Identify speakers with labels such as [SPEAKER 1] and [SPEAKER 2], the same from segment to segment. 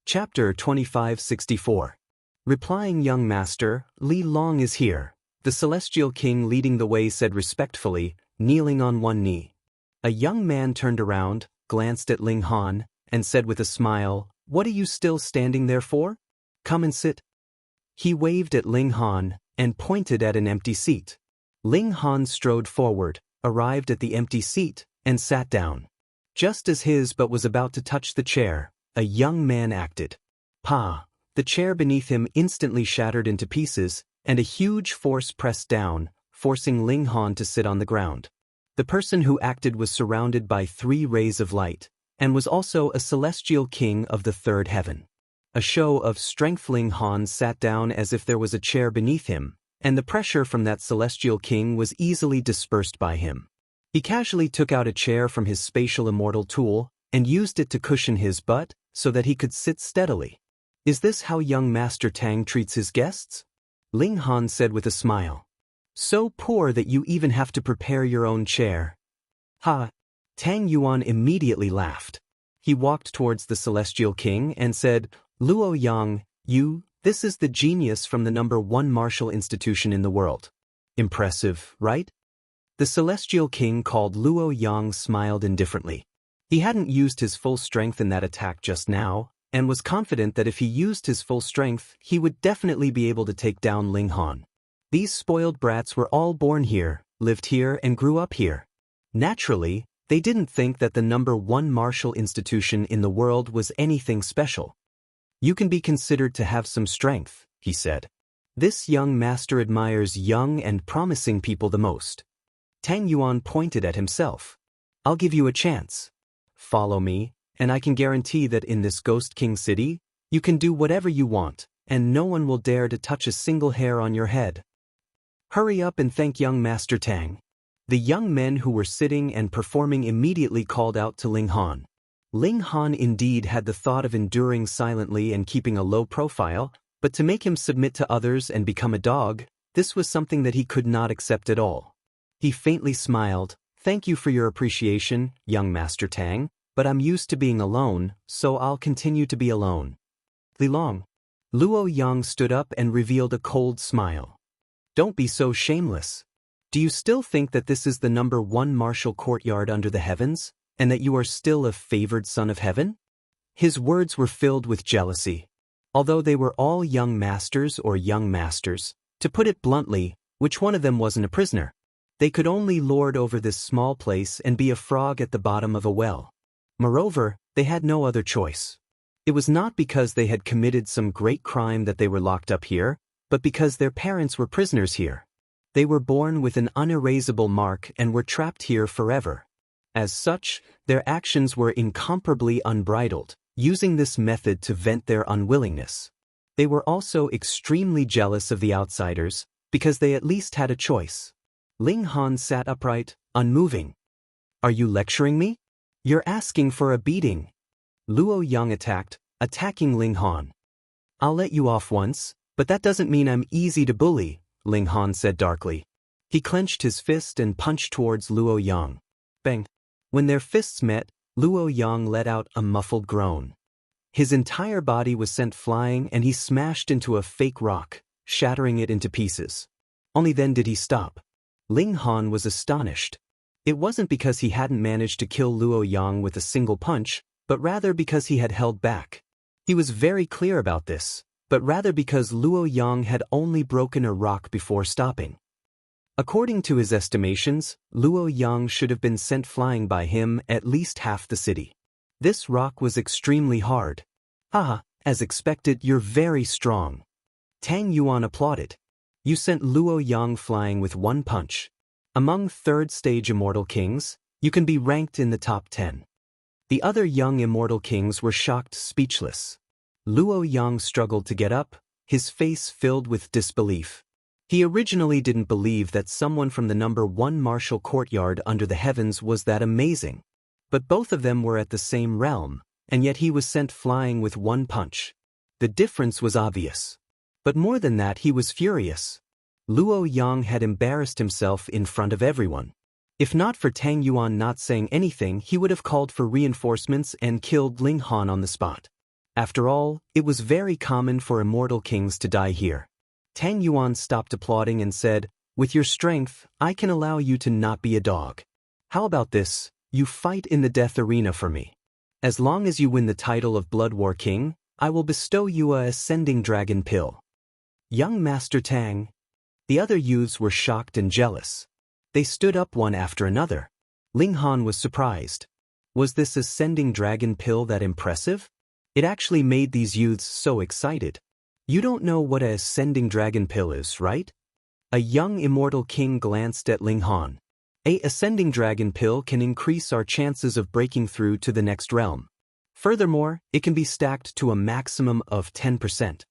[SPEAKER 1] Chapter 2564. Replying, "Young master, Li Long is here," the celestial king leading the way said respectfully, kneeling on one knee. A young man turned around, glanced at Ling Han, and said with a smile, "What are you still standing there for? Come and sit." He waved at Ling Han and pointed at an empty seat. Ling Han strode forward, arrived at the empty seat, and sat down. Just as his butt was about to touch the chair, a young man acted. Pa! The chair beneath him instantly shattered into pieces, and a huge force pressed down, forcing Ling Han to sit on the ground. The person who acted was surrounded by 3 rays of light, and was also a celestial king of the 3rd heaven. A show of strength. Ling Han sat down as if there was a chair beneath him, and the pressure from that celestial king was easily dispersed by him. He casually took out a chair from his spatial immortal tool, and used it to cushion his butt, so that he could sit steadily. "Is this how young Master Tang treats his guests?" Ling Han said with a smile. "So poor that you even have to prepare your own chair." "Ha!" Tang Yuan immediately laughed. He walked towards the celestial king and said, "Luo Yang, this is the genius from the #1 martial institution in the world. Impressive, right?" The celestial king called Luo Yang smiled indifferently. He hadn't used his full strength in that attack just now, and was confident that if he used his full strength, he would definitely be able to take down Ling Han. These spoiled brats were all born here, lived here, and grew up here. Naturally, they didn't think that the #1 martial institution in the world was anything special. "You can be considered to have some strength," he said. "This young master admires young and promising people the most." Tang Yuan pointed at himself. "I'll give you a chance. Follow me, and I can guarantee that in this Ghost King city, you can do whatever you want, and no one will dare to touch a single hair on your head. Hurry up and thank young Master Tang." The young men who were sitting and performing immediately called out to Ling Han. Ling Han indeed had the thought of enduring silently and keeping a low profile, but to make him submit to others and become a dog, this was something that he could not accept at all. He faintly smiled. "Thank you for your appreciation, young Master Tang, but I'm used to being alone, so I'll continue to be alone." "Li Long." Luo Yang stood up and revealed a cold smile. "Don't be so shameless. Do you still think that this is the #1 martial courtyard under the heavens, and that you are still a favored son of heaven?" His words were filled with jealousy. Although they were all young masters or young masters, to put it bluntly, which one of them wasn't a prisoner? They could only lord over this small place and be a frog at the bottom of a well. Moreover, they had no other choice. It was not because they had committed some great crime that they were locked up here, but because their parents were prisoners here. They were born with an unerasable mark and were trapped here forever. As such, their actions were incomparably unbridled, using this method to vent their unwillingness. They were also extremely jealous of the outsiders, because they at least had a choice. Ling Han sat upright, unmoving. "Are you lecturing me? You're asking for a beating." Luo Yang attacking Ling Han. "I'll let you off once, but that doesn't mean I'm easy to bully," Ling Han said darkly. He clenched his fist and punched towards Luo Yang. Bang! When their fists met, Luo Yang let out a muffled groan. His entire body was sent flying and he smashed into a fake rock, shattering it into pieces. Only then did he stop. Ling Han was astonished. It wasn't because he hadn't managed to kill Luo Yang with a single punch, but rather because he had held back. He was very clear about this, but rather because Luo Yang had only broken a rock before stopping. According to his estimations, Luo Yang should have been sent flying by him at least half the city. This rock was extremely hard. "Ah, as expected, you're very strong." Tang Yuan applauded. "You sent Luo Yang flying with one punch. Among 3rd stage immortal kings, you can be ranked in the top 10. The other young immortal kings were shocked, speechless. Luo Yang struggled to get up, his face filled with disbelief. He originally didn't believe that someone from the #1 martial courtyard under the heavens was that amazing. But both of them were at the same realm, and yet he was sent flying with one punch. The difference was obvious. But more than that, he was furious. Luo Yang had embarrassed himself in front of everyone. If not for Tang Yuan not saying anything, he would have called for reinforcements and killed Ling Han on the spot. After all, it was very common for immortal kings to die here. Tang Yuan stopped applauding and said, "With your strength, I can allow you to not be a dog. How about this? You fight in the death arena for me. As long as you win the title of Blood War King, I will bestow you a ascending dragon pill." Young Master Tang. The other youths were shocked and jealous. They stood up one after another. Ling Han was surprised. Was this ascending dragon pill that impressive? It actually made these youths so excited. You don't know what a ascending dragon pill is, right? A young immortal king glanced at Ling Han. A ascending dragon pill can increase our chances of breaking through to the next realm. Furthermore, it can be stacked to a maximum of 10%.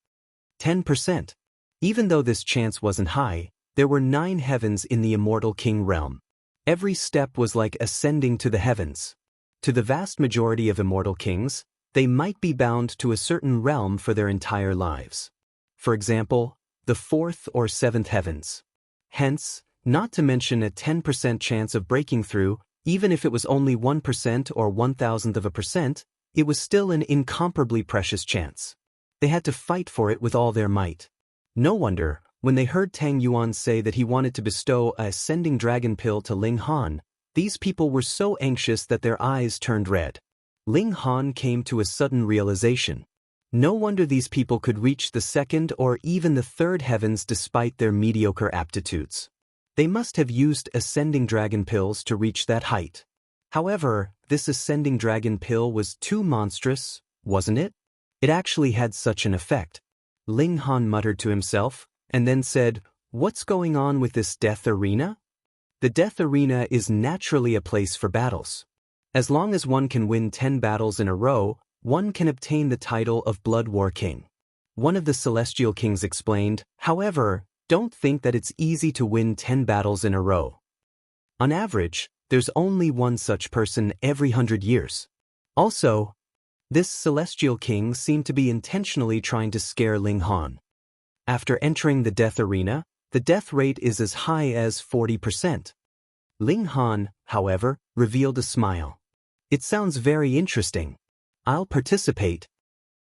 [SPEAKER 1] 10%. Even though this chance wasn't high, there were 9 heavens in the immortal king realm. Every step was like ascending to the heavens. To the vast majority of immortal kings, they might be bound to a certain realm for their entire lives. For example, the 4th or 7th heavens. Hence, not to mention a 10% chance of breaking through, even if it was only 1% or 1,000%, it was still an incomparably precious chance. They had to fight for it with all their might. No wonder, when they heard Tang Yuan say that he wanted to bestow a ascending dragon pill to Ling Han, these people were so anxious that their eyes turned red. Ling Han came to a sudden realization. No wonder these people could reach the 2nd or even the 3rd heavens despite their mediocre aptitudes. They must have used ascending dragon pills to reach that height. However, this ascending dragon pill was too monstrous, wasn't it? It actually had such an effect. Ling Han muttered to himself, and then said, "What's going on with this death arena?" The death arena is naturally a place for battles. As long as one can win 10 battles in a row, one can obtain the title of Blood War King. One of the celestial kings explained, "However, don't think that it's easy to win 10 battles in a row. On average, there's only one such person every 100 years. Also, this celestial king seemed to be intentionally trying to scare Ling Han. After entering the death arena, the death rate is as high as 40%. Ling Han, however, revealed a smile. "It sounds very interesting. I'll participate."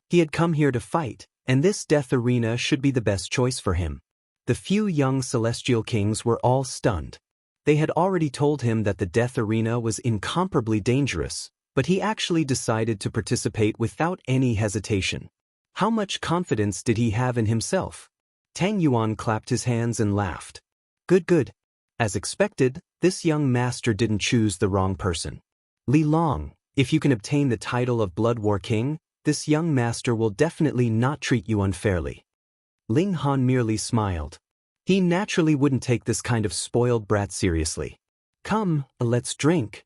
[SPEAKER 1] He had come here to fight, and this death arena should be the best choice for him. The few young celestial kings were all stunned. They had already told him that the death arena was incomparably dangerous, but he actually decided to participate without any hesitation. How much confidence did he have in himself? Tang Yuan clapped his hands and laughed. "Good, good. As expected, this young master didn't choose the wrong person. Li Long, if you can obtain the title of Blood War King, this young master will definitely not treat you unfairly." Ling Han merely smiled. He naturally wouldn't take this kind of spoiled brat seriously. "Come, let's drink."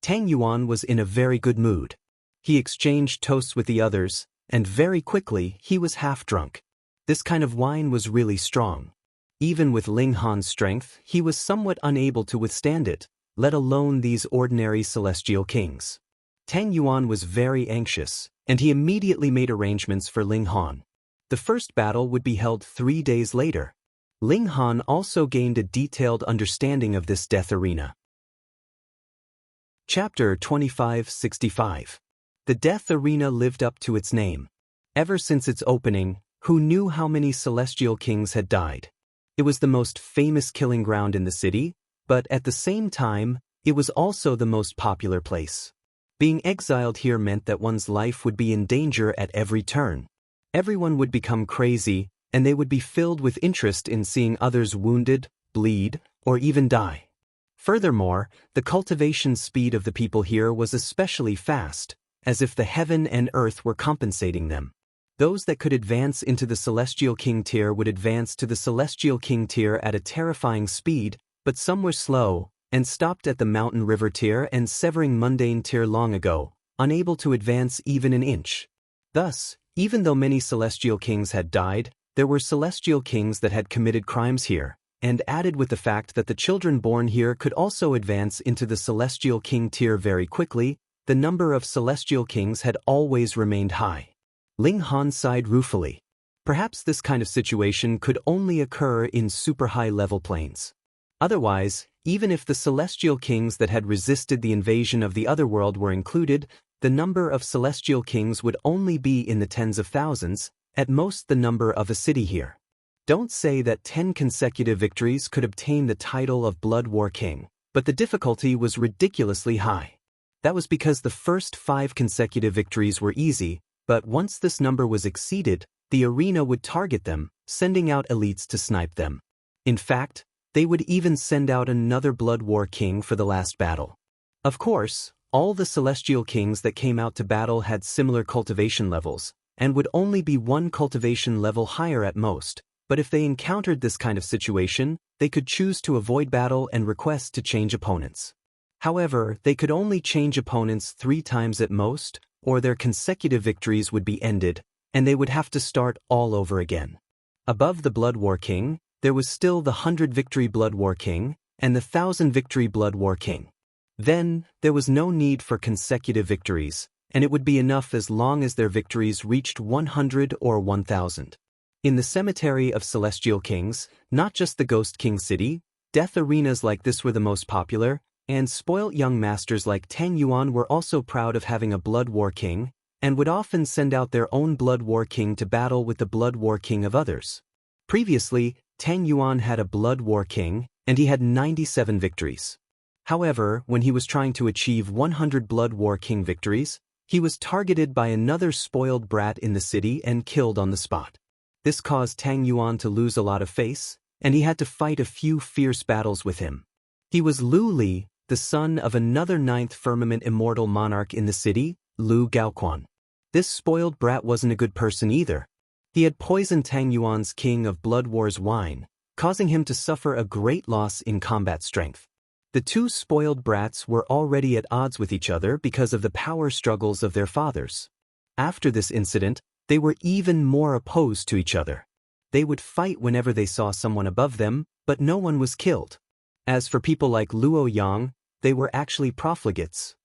[SPEAKER 1] Tang Yuan was in a very good mood. He exchanged toasts with the others, and very quickly he was half drunk. This kind of wine was really strong. Even with Ling Han's strength, he was somewhat unable to withstand it, let alone these ordinary celestial kings. Tang Yuan was very anxious, and he immediately made arrangements for Ling Han. The first battle would be held 3 days later. Ling Han also gained a detailed understanding of this death arena. Chapter 2565. The death arena lived up to its name. Ever since its opening, who knew how many celestial kings had died? It was the most famous killing ground in the city, but at the same time, it was also the most popular place. Being exiled here meant that one's life would be in danger at every turn. Everyone would become crazy, and they would be filled with interest in seeing others wounded, bleed, or even die. Furthermore, the cultivation speed of the people here was especially fast, as if the heaven and earth were compensating them. Those that could advance into the Celestial King tier would advance to the Celestial King tier at a terrifying speed, but some were slow, and stopped at the Mountain River tier and Severing Mundane tier long ago, unable to advance even an inch. Thus, even though many Celestial Kings had died, there were Celestial Kings that had committed crimes here, and added with the fact that the children born here could also advance into the Celestial King tier very quickly, the number of Celestial Kings had always remained high. Ling Han sighed ruefully. Perhaps this kind of situation could only occur in super high-level planes. Otherwise, even if the Celestial Kings that had resisted the invasion of the Otherworld were included, the number of celestial kings would only be in the tens of thousands, at most the number of a city here. Don't say that 10 consecutive victories could obtain the title of Blood War King, but the difficulty was ridiculously high. That was because the first 5 consecutive victories were easy, but once this number was exceeded, the arena would target them, sending out elites to snipe them. In fact, they would even send out another Blood War King for the last battle. Of course, all the celestial kings that came out to battle had similar cultivation levels, and would only be 1 cultivation level higher at most, but if they encountered this kind of situation, they could choose to avoid battle and request to change opponents. However, they could only change opponents 3 times at most, or their consecutive victories would be ended, and they would have to start all over again. Above the Blood War King, there was still the 100-victory Blood War King, and the 1,000-victory Blood War King. Then, there was no need for consecutive victories, and it would be enough as long as their victories reached 100 or 1,000. In the cemetery of celestial kings, not just the Ghost King City, death arenas like this were the most popular, and spoilt young masters like Tang Yuan were also proud of having a Blood War King, and would often send out their own Blood War King to battle with the Blood War King of others. Previously, Tang Yuan had a Blood War King, and he had 97 victories. However, when he was trying to achieve 100 Blood War King victories, he was targeted by another spoiled brat in the city and killed on the spot. This caused Tang Yuan to lose a lot of face, and he had to fight a few fierce battles with him. He was Lu Li, the son of another 9th Firmament Immortal Monarch in the city, Lu Gaoquan. This spoiled brat wasn't a good person either. He had poisoned Tang Yuan's King of Blood War's wine, causing him to suffer a great loss in combat strength. The 2 spoiled brats were already at odds with each other because of the power struggles of their fathers. After this incident, they were even more opposed to each other. They would fight whenever they saw someone above them, but no one was killed. As for people like Luo Yang, they were actually profligates.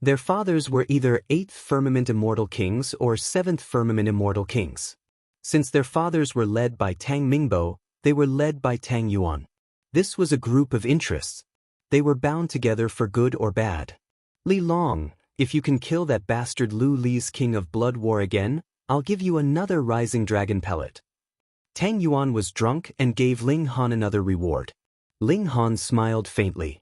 [SPEAKER 1] Their fathers were either 8th Firmament Immortal Kings or 7th Firmament Immortal Kings. Since their fathers were led by Tang Mingbo, they were led by Tang Yuan. This was a group of interests. They were bound together for good or bad. Li Long, if you can kill that bastard Lu Li's King of Blood War again, I'll give you another Rising Dragon pellet. Tang Yuan was drunk and gave Ling Han another reward. Ling Han smiled faintly.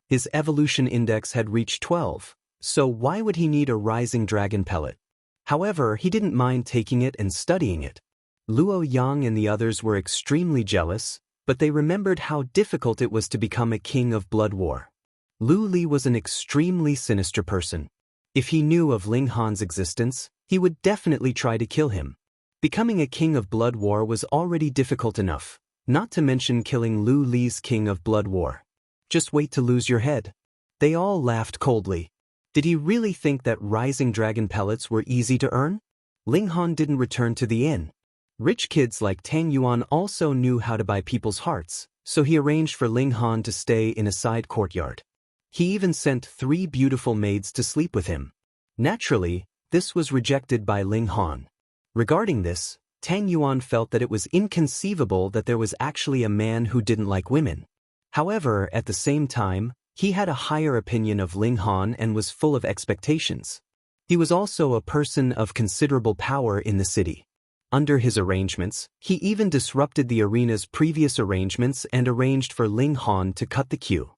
[SPEAKER 1] His evolution index had reached 12, so why would he need a Rising Dragon pellet? However, he didn't mind taking it and studying it. Luo Yang and the others were extremely jealous, but they remembered how difficult it was to become a king of Blood War. Lu Li was an extremely sinister person. If he knew of Ling Han's existence, he would definitely try to kill him. Becoming a king of Blood War was already difficult enough, not to mention killing Lu Li's King of Blood War. Just wait to lose your head. They all laughed coldly. Did he really think that Rising Dragon pellets were easy to earn? Ling Han didn't return to the inn. Rich kids like Tang Yuan also knew how to buy people's hearts, so he arranged for Ling Han to stay in a side courtyard. He even sent 3 beautiful maids to sleep with him. Naturally, this was rejected by Ling Han. Regarding this, Tang Yuan felt that it was inconceivable that there was actually a man who didn't like women. However, at the same time, he had a higher opinion of Ling Han and was full of expectations. He was also a person of considerable power in the city. Under his arrangements, he even disrupted the arena's previous arrangements and arranged for Ling Han to cut the queue.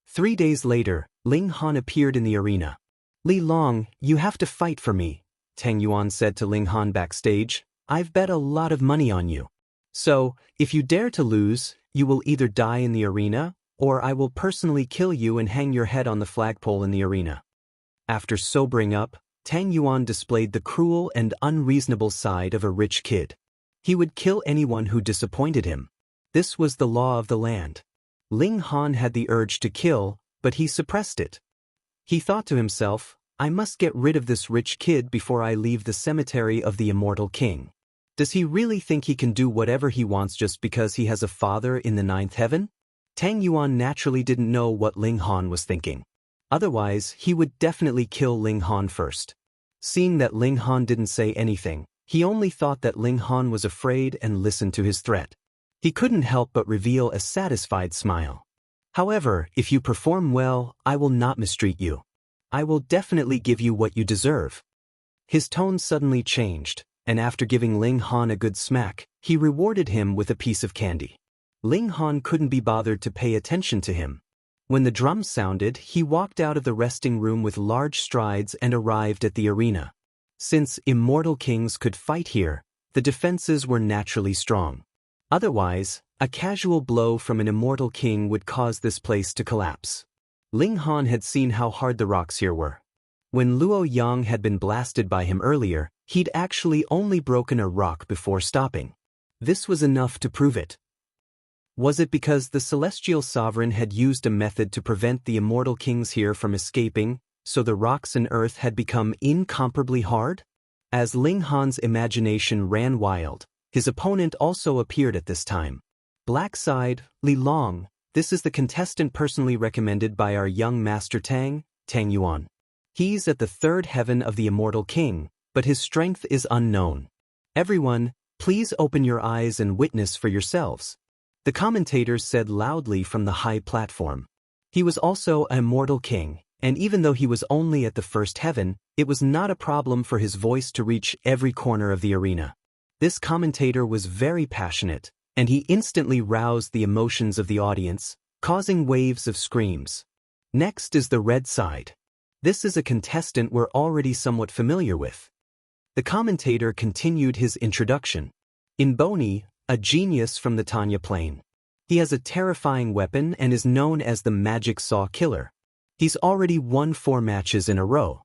[SPEAKER 1] 3 days later, Ling Han appeared in the arena. Li Long, you have to fight for me, Tang Yuan said to Ling Han backstage. I've bet a lot of money on you. So, if you dare to lose, you will either die in the arena, or I will personally kill you and hang your head on the flagpole in the arena. After sobering up, Tang Yuan displayed the cruel and unreasonable side of a rich kid. He would kill anyone who disappointed him. This was the law of the land. Ling Han had the urge to kill, but he suppressed it. He thought to himself, I must get rid of this rich kid before I leave the cemetery of the Immortal King. Does he really think he can do whatever he wants just because he has a father in the 9th heaven? Tang Yuan naturally didn't know what Ling Han was thinking. Otherwise, he would definitely kill Ling Han first. Seeing that Ling Han didn't say anything, he only thought that Ling Han was afraid and listened to his threat. He couldn't help but reveal a satisfied smile. However, if you perform well, I will not mistreat you. I will definitely give you what you deserve. His tone suddenly changed, and after giving Ling Han a good smack, he rewarded him with a piece of candy. Ling Han couldn't be bothered to pay attention to him. When the drums sounded, he walked out of the resting room with large strides and arrived at the arena. Since immortal kings could fight here, the defenses were naturally strong. Otherwise, a casual blow from an immortal king would cause this place to collapse. Ling Han had seen how hard the rocks here were. When Luo Yang had been blasted by him earlier, he'd actually only broken a rock before stopping. This was enough to prove it. Was it because the celestial sovereign had used a method to prevent the immortal kings here from escaping, so the rocks and earth had become incomparably hard? As Ling Han's imagination ran wild, his opponent also appeared at this time. Black side, Li Long, this is the contestant personally recommended by our young master Tang Yuan. He's at the third heaven of the immortal king, but his strength is unknown. Everyone, please open your eyes and witness for yourselves. The commentators said loudly from the high platform. He was also an immortal king, and even though he was only at the first heaven, it was not a problem for his voice to reach every corner of the arena. This commentator was very passionate, and he instantly roused the emotions of the audience, causing waves of screams. Next is the red side. This is a contestant we're already somewhat familiar with. The commentator continued his introduction. Inboni, a genius from the Tanya plane. He has a terrifying weapon and is known as the Magic Saw Killer. He's already won 4 matches in a row.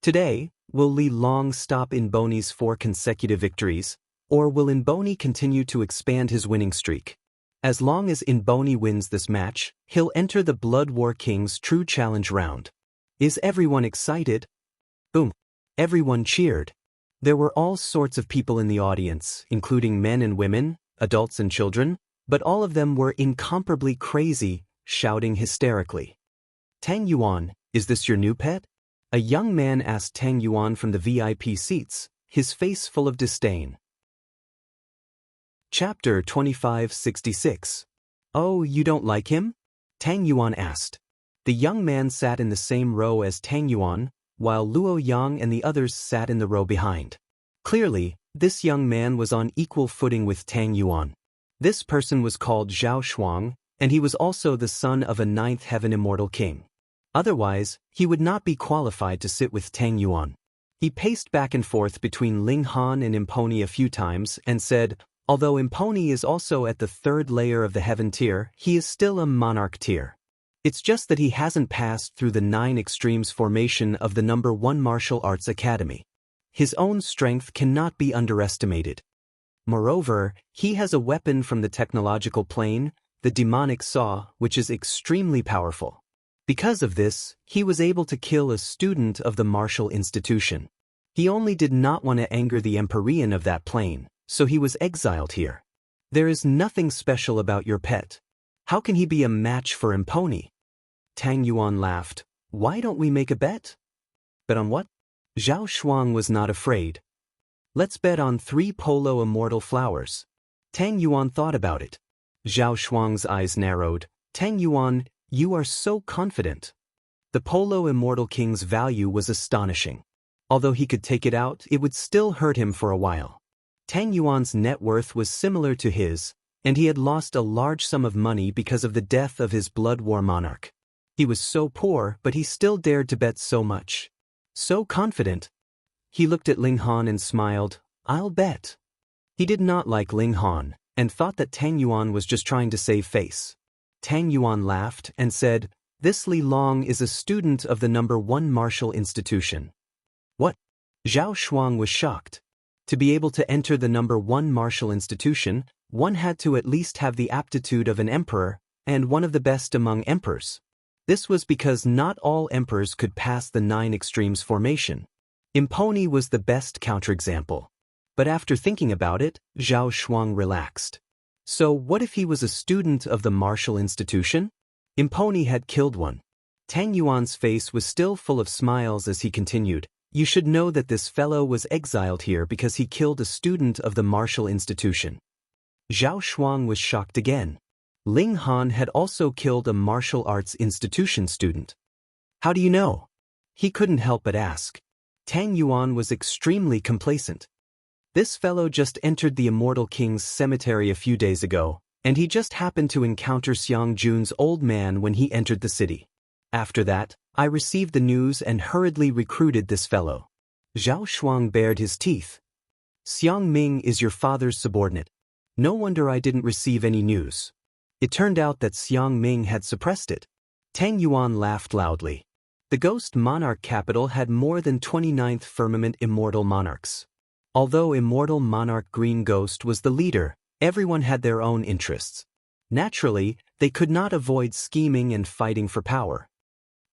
[SPEAKER 1] Today, will Li Long stop Inboni's 4 consecutive victories, or will Inboni continue to expand his winning streak? As long as Inboni wins this match, he'll enter the Blood War King's True Challenge round. Is everyone excited? Boom. Everyone cheered. There were all sorts of people in the audience, including men and women, adults and children, but all of them were incomparably crazy, shouting hysterically. Tang Yuan, is this your new pet? A young man asked Tang Yuan from the VIP seats, his face full of disdain. Chapter 2566. Oh, you don't like him? Tang Yuan asked. The young man sat in the same row as Tang Yuan, while Luo Yang and the others sat in the row behind. Clearly, this young man was on equal footing with Tang Yuan. This person was called Zhao Shuang, and he was also the son of a 9th heaven immortal king. Otherwise, he would not be qualified to sit with Tang Yuan. He paced back and forth between Ling Han and Imponi a few times and said, although Imponi is also at the 3rd layer of the heaven tier, he is still a monarch tier. It's just that he hasn't passed through the 9 extremes formation of the number 1 martial arts academy. His own strength cannot be underestimated. Moreover, he has a weapon from the technological plane, the demonic saw, which is extremely powerful. Because of this, he was able to kill a student of the martial institution. He only did not want to anger the Empyrean of that plane, so he was exiled here. There is nothing special about your pet. How can he be a match for Imponi? Tang Yuan laughed. Why don't we make a bet? Bet on what? Zhao Shuang was not afraid. Let's bet on 3 polo immortal flowers. Tang Yuan thought about it. Zhao Shuang's eyes narrowed. Tang Yuan, you are so confident. The polo immortal king's value was astonishing. Although he could take it out, it would still hurt him for a while. Tang Yuan's net worth was similar to his, and he had lost a large sum of money because of the death of his blood war monarch. He was so poor, but he still dared to bet so much. So confident. He looked at Ling Han and smiled. I'll bet. He did not like Ling Han, and thought that Tang Yuan was just trying to save face. Tang Yuan laughed and said, this Li Long is a student of the number 1 martial institution. What? Zhao Shuang was shocked. To be able to enter the number 1 martial institution, one had to at least have the aptitude of an emperor, and one of the best among emperors. This was because not all emperors could pass the 9 extremes formation. Imponi was the best counterexample. But after thinking about it, Zhao Shuang relaxed. So what if he was a student of the martial institution? Imponi had killed one. Tang Yuan's face was still full of smiles as he continued. You should know that this fellow was exiled here because he killed a student of the martial institution. Zhao Shuang was shocked again. Ling Han had also killed a martial arts institution student. How do you know? He couldn't help but ask. Tang Yuan was extremely complacent. This fellow just entered the Immortal King's cemetery a few days ago, and he just happened to encounter Xiang Jun's old man when he entered the city. After that, I received the news and hurriedly recruited this fellow. Zhao Shuang bared his teeth. Xiang Ming is your father's subordinate. No wonder I didn't receive any news. It turned out that Xiang Ming had suppressed it. Tang Yuan laughed loudly. The Ghost Monarch capital had more than 29th firmament immortal monarchs. Although Immortal Monarch Green Ghost was the leader, everyone had their own interests. Naturally, they could not avoid scheming and fighting for power.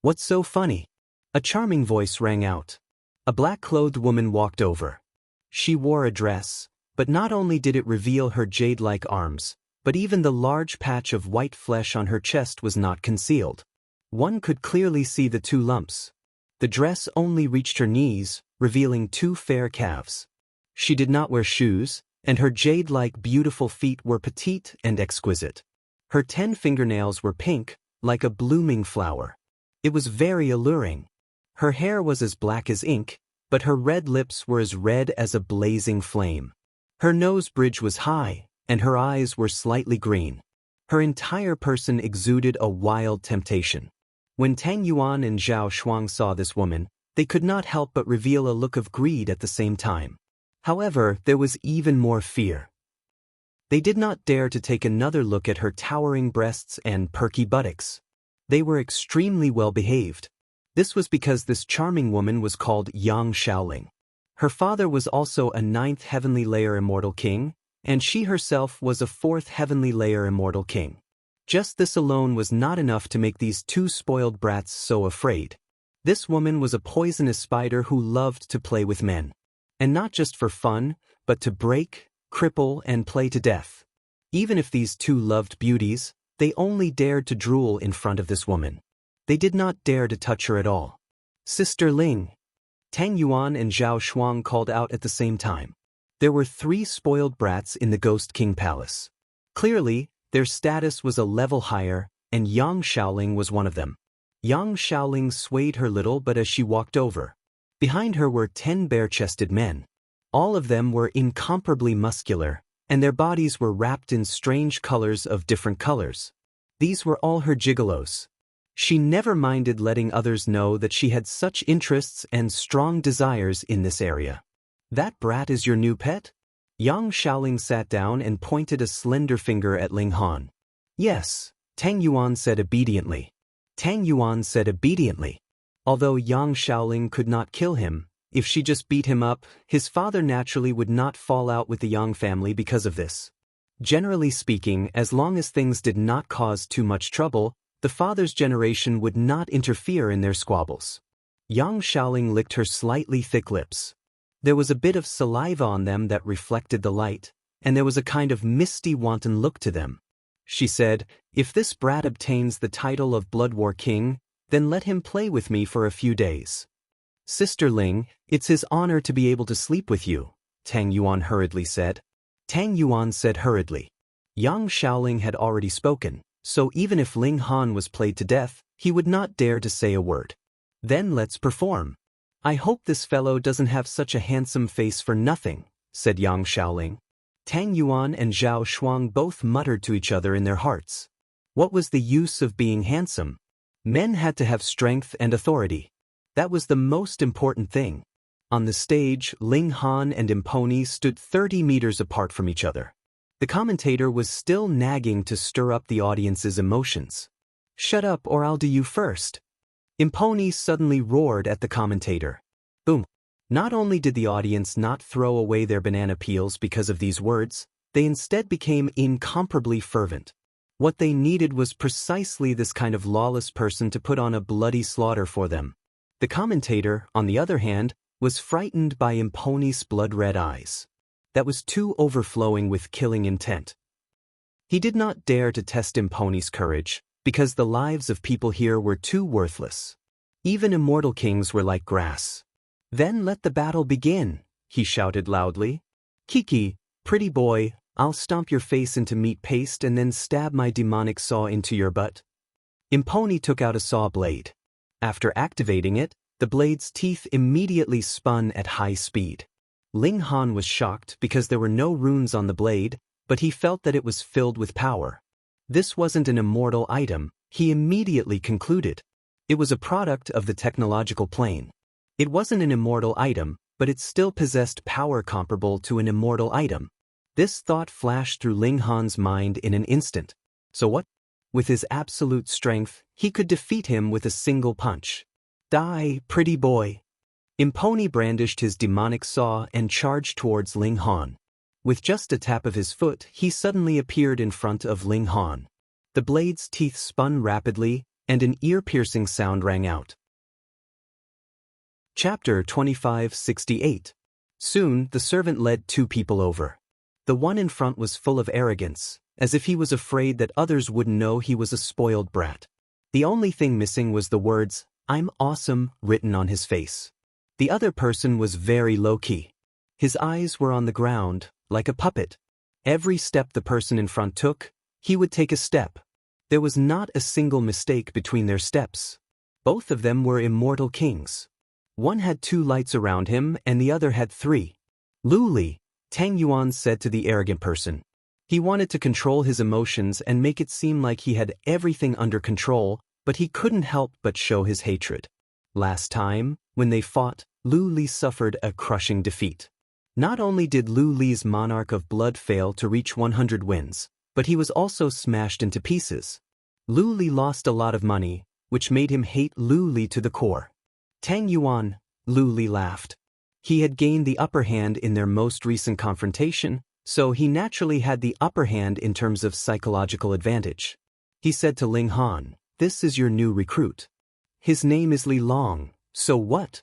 [SPEAKER 1] What's so funny? A charming voice rang out. A black-clothed woman walked over. She wore a dress, but not only did it reveal her jade-like arms, but even the large patch of white flesh on her chest was not concealed. One could clearly see the 2 lumps. The dress only reached her knees, revealing 2 fair calves. She did not wear shoes, and her jade-like beautiful feet were petite and exquisite. Her 10 fingernails were pink, like a blooming flower. It was very alluring. Her hair was as black as ink, but her red lips were as red as a blazing flame. Her nose bridge was high, and her eyes were slightly green. Her entire person exuded a wild temptation. When Tang Yuan and Zhao Shuang saw this woman, they could not help but reveal a look of greed at the same time. However, there was even more fear. They did not dare to take another look at her towering breasts and perky buttocks. They were extremely well behaved. This was because this charming woman was called Yang Shaoling. Her father was also a 9th heavenly layer immortal king, and she herself was a 4th heavenly layer immortal king. Just this alone was not enough to make these 2 spoiled brats so afraid. This woman was a poisonous spider who loved to play with men. And not just for fun, but to break, cripple, and play to death. Even if these 2 loved beauties, they only dared to drool in front of this woman. They did not dare to touch her at all. Sister Ling. Tang Yuan and Zhao Shuang called out at the same time. There were 3 spoiled brats in the Ghost King Palace. Clearly, their status was a level higher, and Yang Shaoling was one of them. Yang Shaoling swayed her little but as she walked over. Behind her were 10 bare-chested men. All of them were incomparably muscular, and their bodies were wrapped in strange colors of different colors. These were all her gigolos. She never minded letting others know that she had such interests and strong desires in this area. That brat is your new pet? Yang Shaoling sat down and pointed a slender finger at Ling Han. Yes, Tang Yuan said obediently. Tang Yuan said obediently. Although Yang Shaoling could not kill him, if she just beat him up, his father naturally would not fall out with the Yang family because of this. Generally speaking, as long as things did not cause too much trouble, the father's generation would not interfere in their squabbles. Yang Shaoling licked her slightly thick lips. There was a bit of saliva on them that reflected the light, and there was a kind of misty wanton look to them. She said, "If this brat obtains the title of Blood War King, then let him play with me for a few days." "Sister Ling, it's his honor to be able to sleep with you," Tang Yuan hurriedly said. Tang Yuan said hurriedly. Yang Shaoling had already spoken, so even if Ling Han was played to death, he would not dare to say a word. "Then let's perform. I hope this fellow doesn't have such a handsome face for nothing," said Yang Shaoling. Tang Yuan and Zhao Shuang both muttered to each other in their hearts. What was the use of being handsome? Men had to have strength and authority. That was the most important thing. On the stage, Ling Han and Imponi stood 30 meters apart from each other. The commentator was still nagging to stir up the audience's emotions. "Shut up or I'll do you first." Imponi suddenly roared at the commentator. Boom. Not only did the audience not throw away their banana peels because of these words, they instead became incomparably fervent. What they needed was precisely this kind of lawless person to put on a bloody slaughter for them. The commentator, on the other hand, was frightened by Imponi's blood-red eyes. That was too overflowing with killing intent. He did not dare to test Imponi's courage, because the lives of people here were too worthless. Even immortal kings were like grass. "Then let the battle begin," he shouted loudly. "Kiki, pretty boy, I'll stomp your face into meat paste and then stab my demonic saw into your butt." Imponi took out a saw blade. After activating it, The blade's teeth immediately spun at high speed. Ling Han was shocked because there were no runes on the blade, but he felt that it was filled with power. This wasn't an immortal item, he immediately concluded. It was a product of the technological plane. It wasn't an immortal item, but it still possessed power comparable to an immortal item. This thought flashed through Ling Han's mind in an instant. So what? With his absolute strength, he could defeat him with a single punch. Die, pretty boy. Imponi brandished his demonic saw and charged towards Ling Han. With just a tap of his foot, he suddenly appeared in front of Ling Han. The blade's teeth spun rapidly, and an ear-piercing sound rang out. Chapter 2568. Soon, the servant led two people over. The one in front was full of arrogance, as if he was afraid that others wouldn't know he was a spoiled brat. The only thing missing was the words, "I'm awesome," written on his face. The other person was very low-key. His eyes were on the ground, like a puppet. Every step the person in front took, he would take a step. There was not a single mistake between their steps. Both of them were immortal kings. One had 2 lights around him and the other had 3. Lu Li, Tang Yuan said to the arrogant person. He wanted to control his emotions and make it seem like he had everything under control, but he couldn't help but show his hatred. Last time, when they fought, Lu Li suffered a crushing defeat. Not only did Lu Li's monarch of blood fail to reach 100 wins, but he was also smashed into pieces. Lu Li lost a lot of money, which made him hate Lu Li to the core. Tang Yuan, Lu Li laughed. He had gained the upper hand in their most recent confrontation, so he naturally had the upper hand in terms of psychological advantage. He said to Ling Han, "This is your new recruit. His name is Li Long, so what?"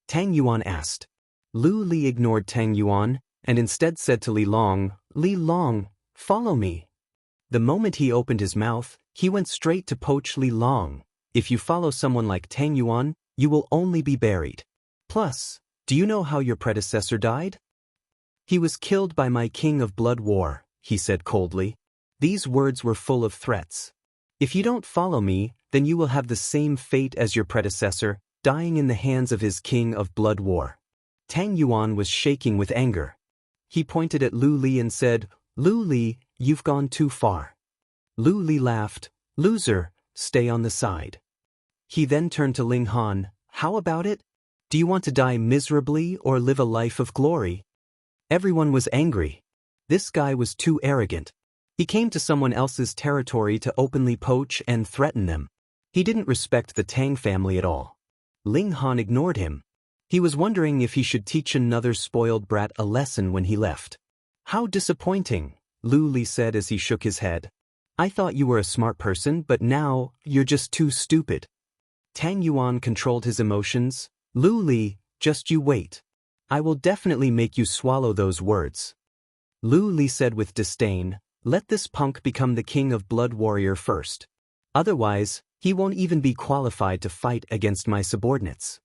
[SPEAKER 1] Tang Yuan asked. Lu Li ignored Tang Yuan, and instead said to Li Long, follow me. The moment he opened his mouth, he went straight to poach Li Long. If you follow someone like Tang Yuan, you will only be buried. Plus, do you know how your predecessor died? He was killed by my king of blood war, he said coldly. These words were full of threats. If you don't follow me, then you will have the same fate as your predecessor, dying in the hands of his king of blood war. Tang Yuan was shaking with anger. He pointed at Lu Li and said, "Lu Li, you've gone too far." Lu Li laughed, "Loser, stay on the side." He then turned to Ling Han, "How about it? Do you want to die miserably or live a life of glory?" Everyone was angry. This guy was too arrogant. He came to someone else's territory to openly poach and threaten them. He didn't respect the Tang family at all. Ling Han ignored him. He was wondering if he should teach another spoiled brat a lesson when he left. "How disappointing," Lu Li said as he shook his head. "I thought you were a smart person, but now, you're just too stupid." Tang Yuan controlled his emotions. "Lu Li, just you wait. I will definitely make you swallow those words." Lu Li said with disdain, "Let this punk become the king of blood warrior first. Otherwise, he won't even be qualified to fight against my subordinates."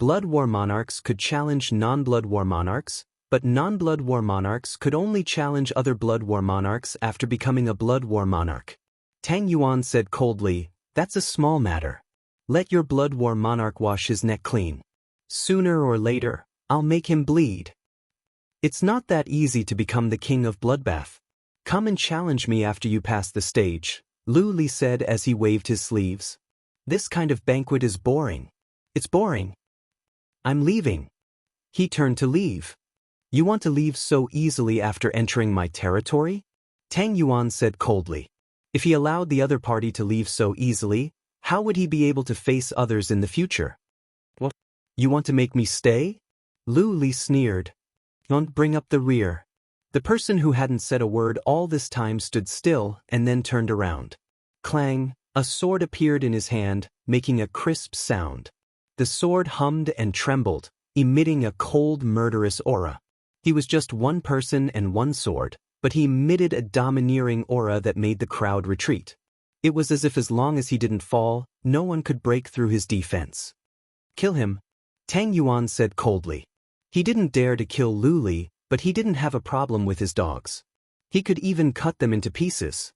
[SPEAKER 1] Blood war monarchs could challenge non-blood war monarchs, but non-blood war monarchs could only challenge other blood war monarchs after becoming a blood war monarch. Tang Yuan said coldly, "That's a small matter. Let your blood war monarch wash his neck clean. Sooner or later, I'll make him bleed. It's not that easy to become the king of bloodbath. Come and challenge me after you pass the stage," Lu Li said as he waved his sleeves. "This kind of banquet is boring. It's boring. I'm leaving." He turned to leave. "You want to leave so easily after entering my territory?" Tang Yuan said coldly. If he allowed the other party to leave so easily, how would he be able to face others in the future? "What? You want to make me stay?" Lu Li sneered. "Don't bring up the rear." The person who hadn't said a word all this time stood still and then turned around. Clang, a sword appeared in his hand, making a crisp sound. The sword hummed and trembled, emitting a cold, murderous aura. He was just one person and one sword, but he emitted a domineering aura that made the crowd retreat. It was as if as long as he didn't fall, no one could break through his defense. "Kill him," Tang Yuan said coldly. He didn't dare to kill Lu Li, but he didn't have a problem with his dogs. He could even cut them into pieces.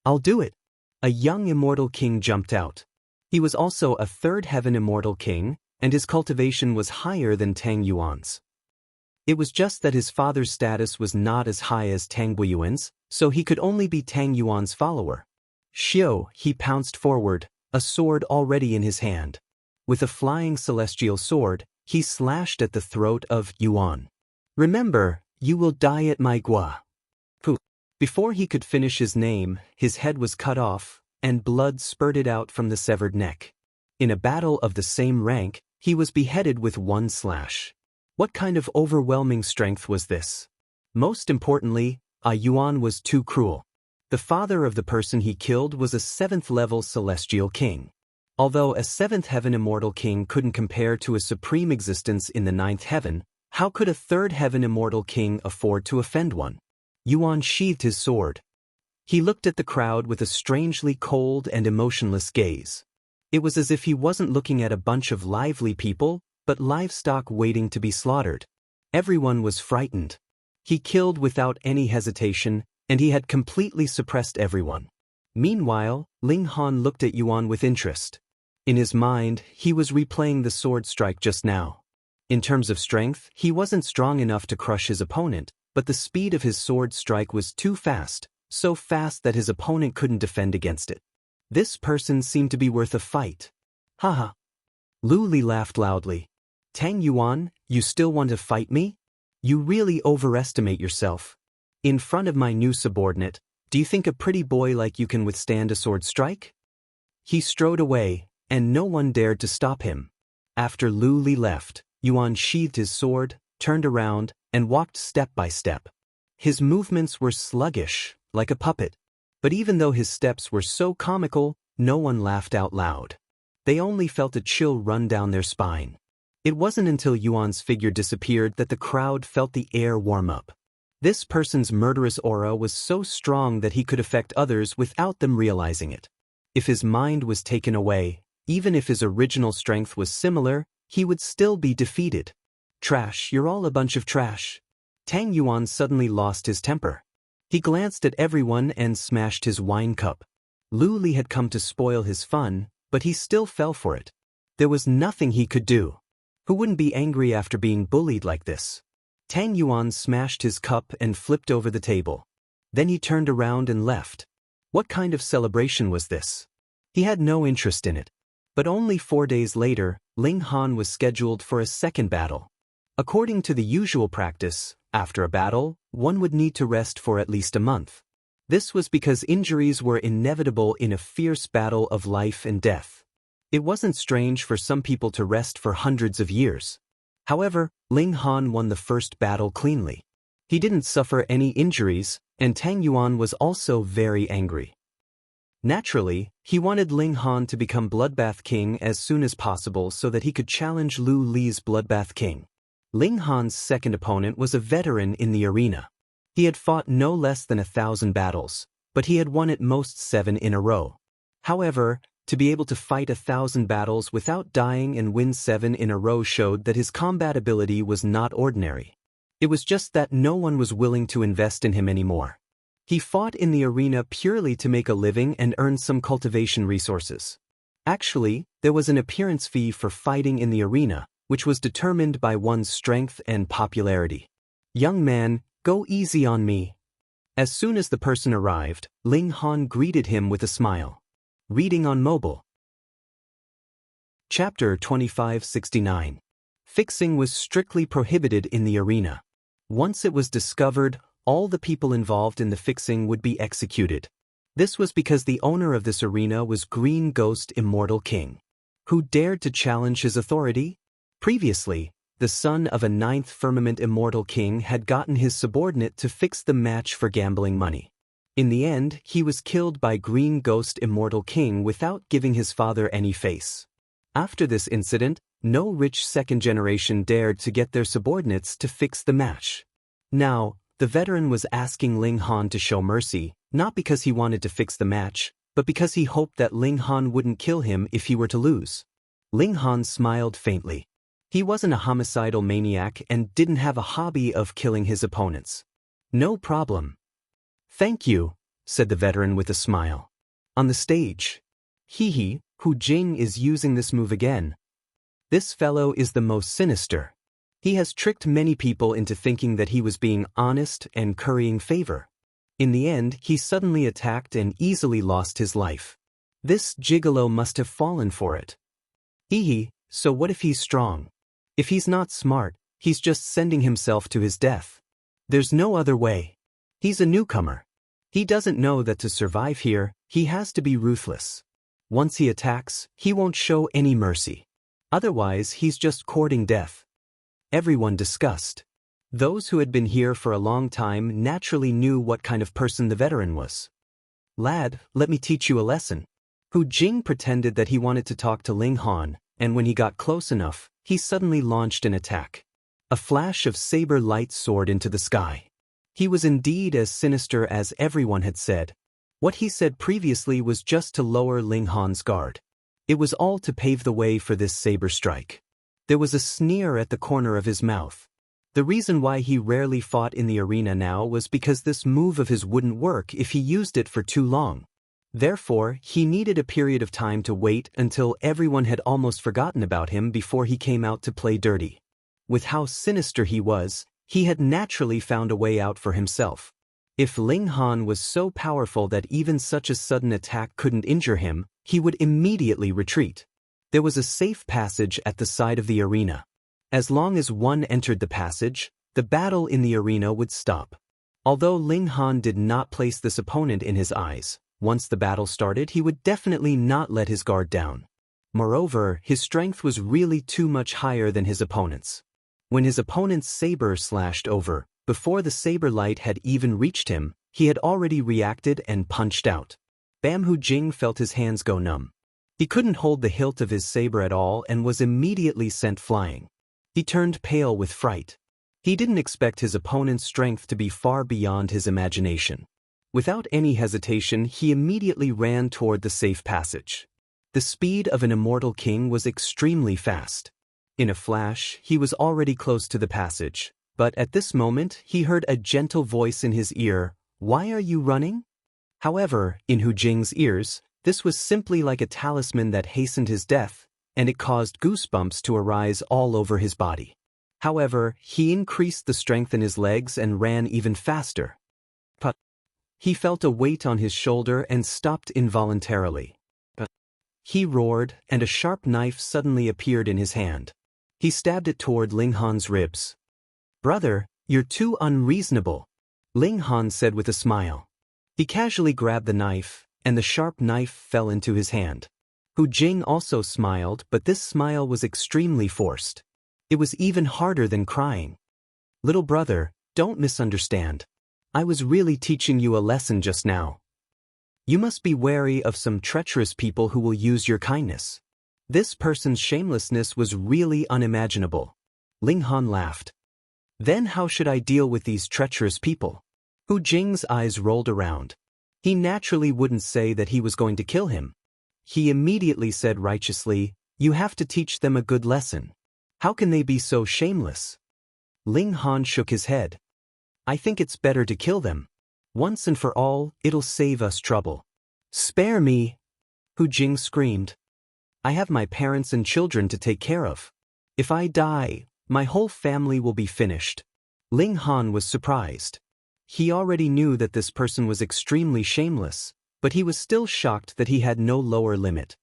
[SPEAKER 1] "I'll do it." A young immortal king jumped out. He was also a third heaven immortal king, and his cultivation was higher than Tang Yuan's. It was just that his father's status was not as high as Tang Guiyuan's, so he could only be Tang Yuan's follower. Xiao, he pounced forward, a sword already in his hand. With a flying celestial sword, he slashed at the throat of Yuan. Remember, you will die at my gua. Pooh. Before he could finish his name, his head was cut off, and blood spurted out from the severed neck. In a battle of the same rank, he was beheaded with one slash. What kind of overwhelming strength was this? Most importantly, Yuan was too cruel. The father of the person he killed was a 7th-level celestial king. Although a 7th heaven immortal king couldn't compare to a supreme existence in the 9th heaven, how could a 3rd heaven immortal king afford to offend one? Yuan sheathed his sword. He looked at the crowd with a strangely cold and emotionless gaze. It was as if he wasn't looking at a bunch of lively people, but livestock waiting to be slaughtered. Everyone was frightened. He killed without any hesitation, and he had completely suppressed everyone. Meanwhile, Ling Han looked at Yuan with interest. In his mind, he was replaying the sword strike just now. In terms of strength, he wasn't strong enough to crush his opponent, but the speed of his sword strike was too fast, so fast that his opponent couldn't defend against it. This person seemed to be worth a fight. Haha. Lu Li laughed loudly. Tang Yuan, you still want to fight me? You really overestimate yourself. In front of my new subordinate, do you think a pretty boy like you can withstand a sword strike? He strode away, and no one dared to stop him. After Lu Li left, Yuan sheathed his sword, turned around, and walked step by step. His movements were sluggish, like a puppet. But even though his steps were so comical, no one laughed out loud. They only felt a chill run down their spine. It wasn't until Yuan's figure disappeared that the crowd felt the air warm up. This person's murderous aura was so strong that he could affect others without them realizing it. If his mind was taken away, even if his original strength was similar, he would still be defeated. Trash, you're all a bunch of trash. Tang Yuan suddenly lost his temper. He glanced at everyone and smashed his wine cup. Lu Li had come to spoil his fun, but he still fell for it. There was nothing he could do. Who wouldn't be angry after being bullied like this? Tang Yuan smashed his cup and flipped over the table. Then he turned around and left. What kind of celebration was this? He had no interest in it. But only 4 days later, Ling Han was scheduled for a second battle. According to the usual practice, after a battle, one would need to rest for at least a month. This was because injuries were inevitable in a fierce battle of life and death. It wasn't strange for some people to rest for hundreds of years. However, Ling Han won the first battle cleanly. He didn't suffer any injuries, and Tang Yuan was also very angry. Naturally, he wanted Ling Han to become Bloodbath King as soon as possible so that he could challenge Lu Li's Bloodbath King. Ling Han's second opponent was a veteran in the arena. He had fought no less than 1,000 battles, but he had won at most 7 in a row. However, to be able to fight 1,000 battles without dying and win 7 in a row showed that his combat ability was not ordinary. It was just that no one was willing to invest in him anymore. He fought in the arena purely to make a living and earn some cultivation resources. Actually, there was an appearance fee for fighting in the arena, which was determined by one's strength and popularity. Young man, go easy on me. As soon as the person arrived, Ling Han greeted him with a smile. Reading on mobile. Chapter 2569. Fixing was strictly prohibited in the arena. Once it was discovered, all the people involved in the fixing would be executed. This was because the owner of this arena was Green Ghost Immortal King. Who dared to challenge his authority? Previously, the son of a 9th Firmament Immortal King had gotten his subordinate to fix the match for gambling money. In the end, he was killed by Green Ghost Immortal King without giving his father any face. After this incident, no rich second generation dared to get their subordinates to fix the match. Now, the veteran was asking Ling Han to show mercy, not because he wanted to fix the match, but because he hoped that Ling Han wouldn't kill him if he were to lose. Ling Han smiled faintly. He wasn't a homicidal maniac and didn't have a hobby of killing his opponents. No problem. Thank you, said the veteran with a smile. On the stage. Hu Jing is using this move again. This fellow is the most sinister. He has tricked many people into thinking that he was being honest and currying favor. In the end, he suddenly attacked and easily lost his life. This gigolo must have fallen for it. Hee, so what if he's strong? If he's not smart, he's just sending himself to his death. There's no other way. He's a newcomer. He doesn't know that to survive here, he has to be ruthless. Once he attacks, he won't show any mercy. Otherwise, he's just courting death. Everyone discussed. Those who had been here for a long time naturally knew what kind of person the veteran was. Lad, let me teach you a lesson. Hu Jing pretended that he wanted to talk to Ling Han, and when he got close enough, he suddenly launched an attack. A flash of saber light soared into the sky. He was indeed as sinister as everyone had said. What he said previously was just to lower Ling Han's guard. It was all to pave the way for this saber strike. There was a sneer at the corner of his mouth. The reason why he rarely fought in the arena now was because this move of his wouldn't work if he used it for too long. Therefore, he needed a period of time to wait until everyone had almost forgotten about him before he came out to play dirty. With how sinister he was, he had naturally found a way out for himself. If Ling Han was so powerful that even such a sudden attack couldn't injure him, he would immediately retreat. There was a safe passage at the side of the arena. As long as one entered the passage, the battle in the arena would stop. Although Ling Han did not place this opponent in his eyes, once the battle started he would definitely not let his guard down. Moreover, his strength was really too much higher than his opponent's. When his opponent's saber slashed over, before the saber light had even reached him, he had already reacted and punched out. Bam Hu Jing felt his hands go numb. He couldn't hold the hilt of his saber at all and was immediately sent flying. He turned pale with fright. He didn't expect his opponent's strength to be far beyond his imagination. Without any hesitation, he immediately ran toward the safe passage. The speed of an immortal king was extremely fast. In a flash, he was already close to the passage, but at this moment he heard a gentle voice in his ear, "Why are you running?" However, in Hu Jing's ears, this was simply like a talisman that hastened his death, and it caused goosebumps to arise all over his body. However, he increased the strength in his legs and ran even faster. But he felt a weight on his shoulder and stopped involuntarily. He roared, and a sharp knife suddenly appeared in his hand. He stabbed it toward Ling Han's ribs. "Brother, you're too unreasonable," Ling Han said with a smile. He casually grabbed the knife, and the sharp knife fell into his hand. Hu Jing also smiled, but this smile was extremely forced. It was even harder than crying. "Little brother, don't misunderstand. I was really teaching you a lesson just now. You must be wary of some treacherous people who will use your kindness." This person's shamelessness was really unimaginable. Ling Han laughed. "Then how should I deal with these treacherous people?" Hu Jing's eyes rolled around. He naturally wouldn't say that he was going to kill him. He immediately said righteously, "You have to teach them a good lesson. How can they be so shameless?" Ling Han shook his head. "I think it's better to kill them. Once and for all, it'll save us trouble." "Spare me!" Hu Jing screamed. "I have my parents and children to take care of. If I die, my whole family will be finished." Ling Han was surprised. He already knew that this person was extremely shameless, but he was still shocked that he had no lower limit.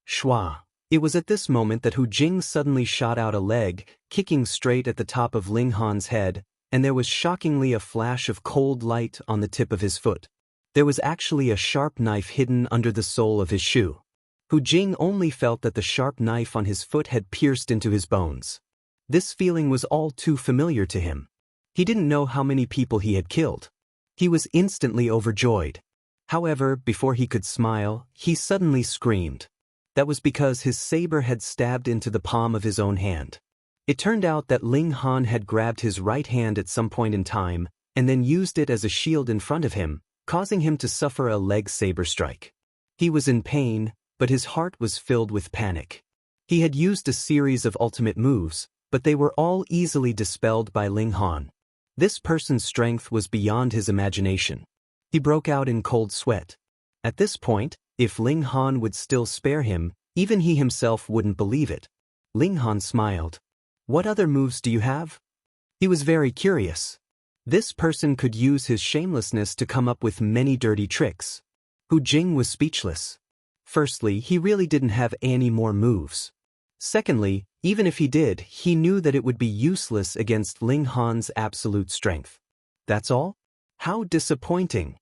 [SPEAKER 1] Shwa! It was at this moment that Hu Jing suddenly shot out a leg, kicking straight at the top of Ling Han's head, and there was shockingly a flash of cold light on the tip of his foot. There was actually a sharp knife hidden under the sole of his shoe. Hu Jing only felt that the sharp knife on his foot had pierced into his bones. This feeling was all too familiar to him. He didn't know how many people he had killed. He was instantly overjoyed. However, before he could smile, he suddenly screamed. That was because his saber had stabbed into the palm of his own hand. It turned out that Ling Han had grabbed his right hand at some point in time, and then used it as a shield in front of him, causing him to suffer a leg saber strike. He was in pain, but his heart was filled with panic. He had used a series of ultimate moves, but they were all easily dispelled by Ling Han. This person's strength was beyond his imagination. He broke out in cold sweat. At this point, if Ling Han would still spare him, even he himself wouldn't believe it. Ling Han smiled. What other moves do you have? He was very curious. This person could use his shamelessness to come up with many dirty tricks. Hu Jing was speechless. Firstly, he really didn't have any more moves. Secondly, even if he did, he knew that it would be useless against Ling Han's absolute strength. That's all? How disappointing.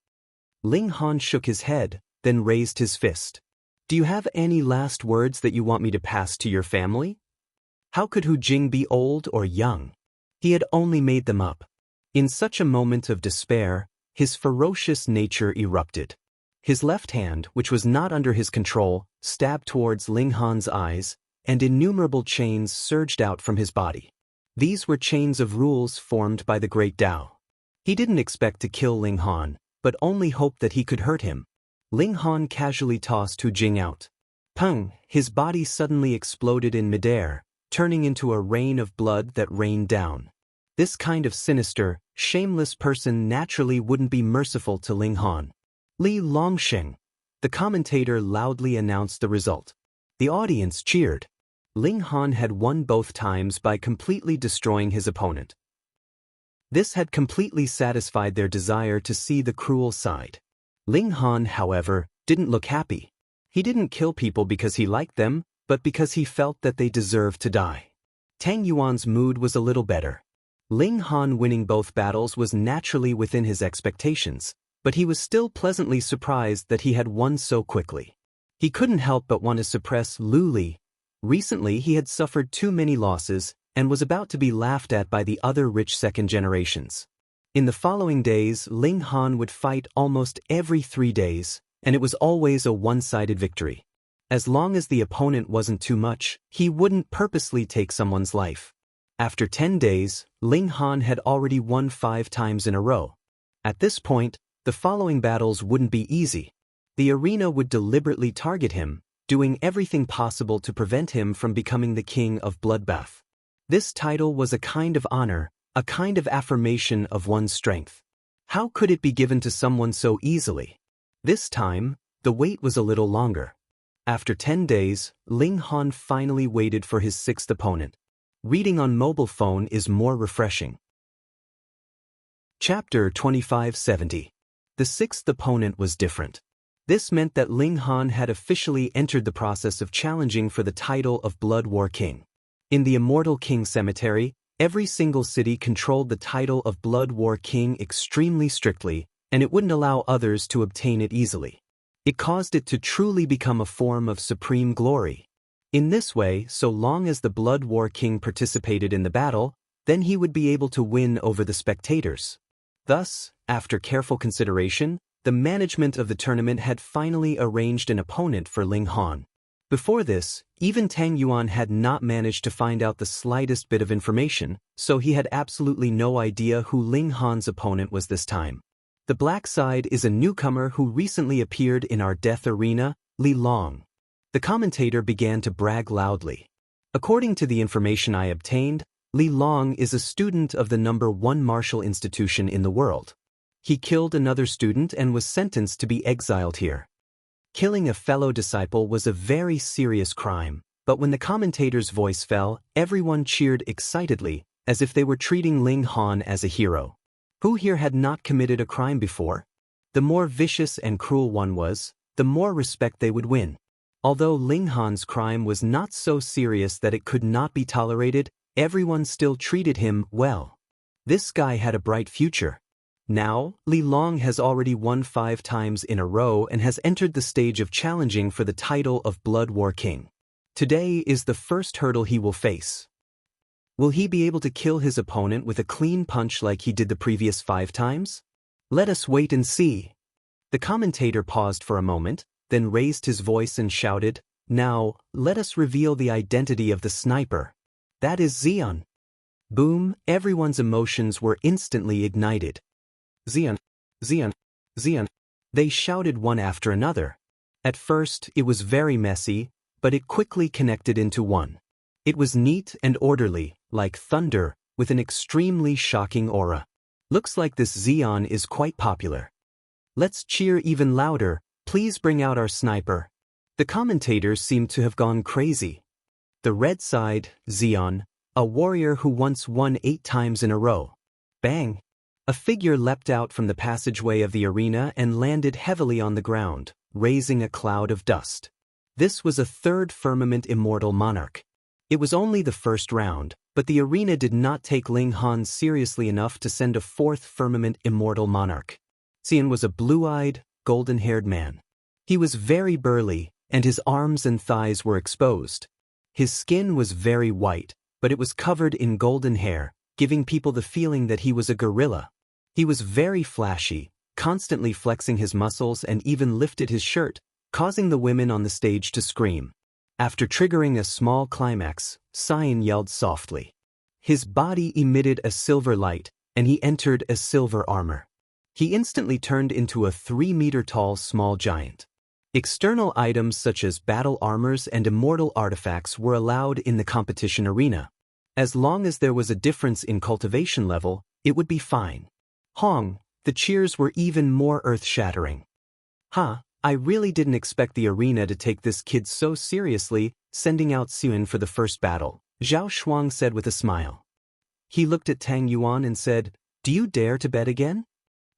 [SPEAKER 1] Ling Han shook his head, then raised his fist. Do you have any last words that you want me to pass to your family? How could Hu Jing be old or young? He had only made them up. In such a moment of despair, his ferocious nature erupted. His left hand, which was not under his control, stabbed towards Ling Han's eyes, and innumerable chains surged out from his body. These were chains of rules formed by the great Tao. He didn't expect to kill Ling Han, but only hoped that he could hurt him. Ling Han casually tossed Hu Jing out. Pung! His body suddenly exploded in midair, turning into a rain of blood that rained down. This kind of sinister, shameless person naturally wouldn't be merciful to Ling Han. Li Longsheng. The commentator loudly announced the result. The audience cheered. Ling Han had won both times by completely destroying his opponent. This had completely satisfied their desire to see the cruel side. Ling Han, however, didn't look happy. He didn't kill people because he liked them, but because he felt that they deserved to die. Tang Yuan's mood was a little better. Ling Han winning both battles was naturally within his expectations, but he was still pleasantly surprised that he had won so quickly. He couldn't help but want to suppress Lu Li. Recently he had suffered too many losses and was about to be laughed at by the other rich second generations. In the following days, Ling Han would fight almost every 3 days, and it was always a one-sided victory. As long as the opponent wasn't too much, he wouldn't purposely take someone's life. After 10 days, Ling Han had already won 5 times in a row. At this point, the following battles wouldn't be easy. The arena would deliberately target him, doing everything possible to prevent him from becoming the king of Bloodbath. This title was a kind of honor, a kind of affirmation of one's strength. How could it be given to someone so easily? This time, the wait was a little longer. After 10 days, Ling Han finally waited for his 6th opponent. Reading on mobile phone is more refreshing. Chapter 2570. The 6th opponent was different. This meant that Ling Han had officially entered the process of challenging for the title of Blood War King. In the Immortal King Cemetery, every single city controlled the title of Blood War King extremely strictly, and it wouldn't allow others to obtain it easily. It caused it to truly become a form of supreme glory. In this way, so long as the Blood War King participated in the battle, then he would be able to win over the spectators. Thus, after careful consideration, the management of the tournament had finally arranged an opponent for Ling Han. Before this, even Tang Yuan had not managed to find out the slightest bit of information, so he had absolutely no idea who Ling Han's opponent was this time. The black side is a newcomer who recently appeared in our death arena, Li Long. The commentator began to brag loudly. According to the information I obtained, Li Long is a student of the #1 martial institution in the world. He killed another student and was sentenced to be exiled here. Killing a fellow disciple was a very serious crime, but when the commentator's voice fell, everyone cheered excitedly, as if they were treating Ling Han as a hero. Who here had not committed a crime before? The more vicious and cruel one was, the more respect they would win. Although Ling Han's crime was not so serious that it could not be tolerated, everyone still treated him well. This guy had a bright future. Now, Li Long has already won 5 times in a row and has entered the stage of challenging for the title of Blood War King. Today is the first hurdle he will face. Will he be able to kill his opponent with a clean punch like he did the previous 5 times? Let us wait and see. The commentator paused for a moment, then raised his voice and shouted, "Now, let us reveal the identity of the sniper. That is Xian." Boom, everyone's emotions were instantly ignited. "Xian, Xian, Xian," they shouted one after another. At first, it was very messy, but it quickly connected into one. It was neat and orderly, like thunder, with an extremely shocking aura. Looks like this Xian is quite popular. Let's cheer even louder. Please bring out our sniper. The commentators seemed to have gone crazy. The red side, Xion, a warrior who once won 8 times in a row. Bang! A figure leapt out from the passageway of the arena and landed heavily on the ground, raising a cloud of dust. This was a third firmament immortal monarch. It was only the first round, but the arena did not take Ling Han seriously enough to send a fourth firmament immortal monarch. Xian was a blue-eyed, golden-haired man. He was very burly, and his arms and thighs were exposed. His skin was very white, but it was covered in golden hair, giving people the feeling that he was a gorilla. He was very flashy, constantly flexing his muscles and even lifted his shirt, causing the women on the stage to scream. After triggering a small climax, Xian yelled softly. His body emitted a silver light, and he entered a silver armor. He instantly turned into a 3-meter-tall small giant. External items such as battle armors and immortal artifacts were allowed in the competition arena. As long as there was a difference in cultivation level, it would be fine. Hong, the cheers were even more earth-shattering. I really didn't expect the arena to take this kid so seriously, sending out Xuan for the first battle, Zhao Shuang said with a smile. He looked at Tang Yuan and said, "Do you dare to bet again?"